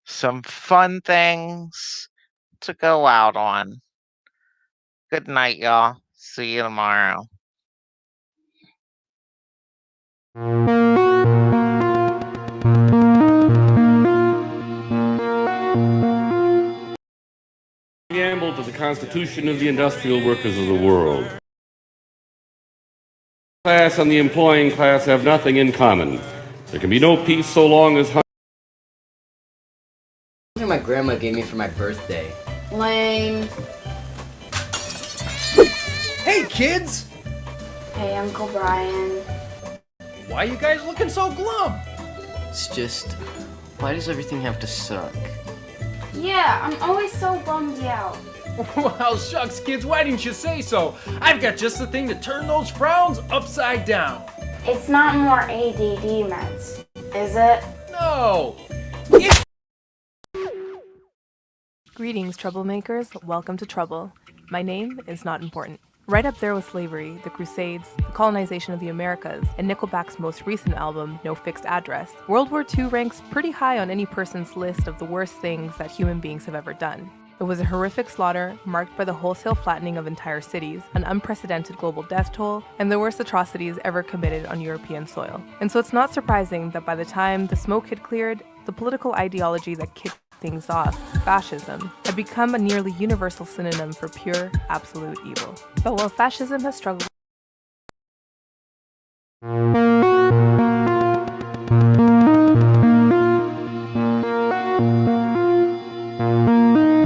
some fun things to go out on. Good night, y'all. See you tomorrow. Preamble to the Constitution of the Industrial Workers of the World. The class and the employing class have nothing in common. There can be no peace so long as Something my grandma gave me for my birthday. Lame. Hey, kids! Hey, Uncle Brian. Why you guys looking so glum? It's just, why does everything have to suck? Yeah, I'm always so bummed out. Well, shucks, kids, why didn't you say so? I've got just the thing to turn those frowns upside down. It's not more ADD meds, is it? No! Greetings, troublemakers. Welcome to Trouble. My name is not important. Right up there with slavery, the Crusades, the colonization of the Americas, and Nickelback's most recent album, No Fixed Address, World War II ranks pretty high on any person's list of the worst things that human beings have ever done. It was a horrific slaughter marked by the wholesale flattening of entire cities, an unprecedented global death toll, and the worst atrocities ever committed on European soil. And so it's not surprising that by the time the smoke had cleared, the political ideology that kicked things off, fascism, had become a nearly universal synonym for pure, absolute evil. But while fascism has struggled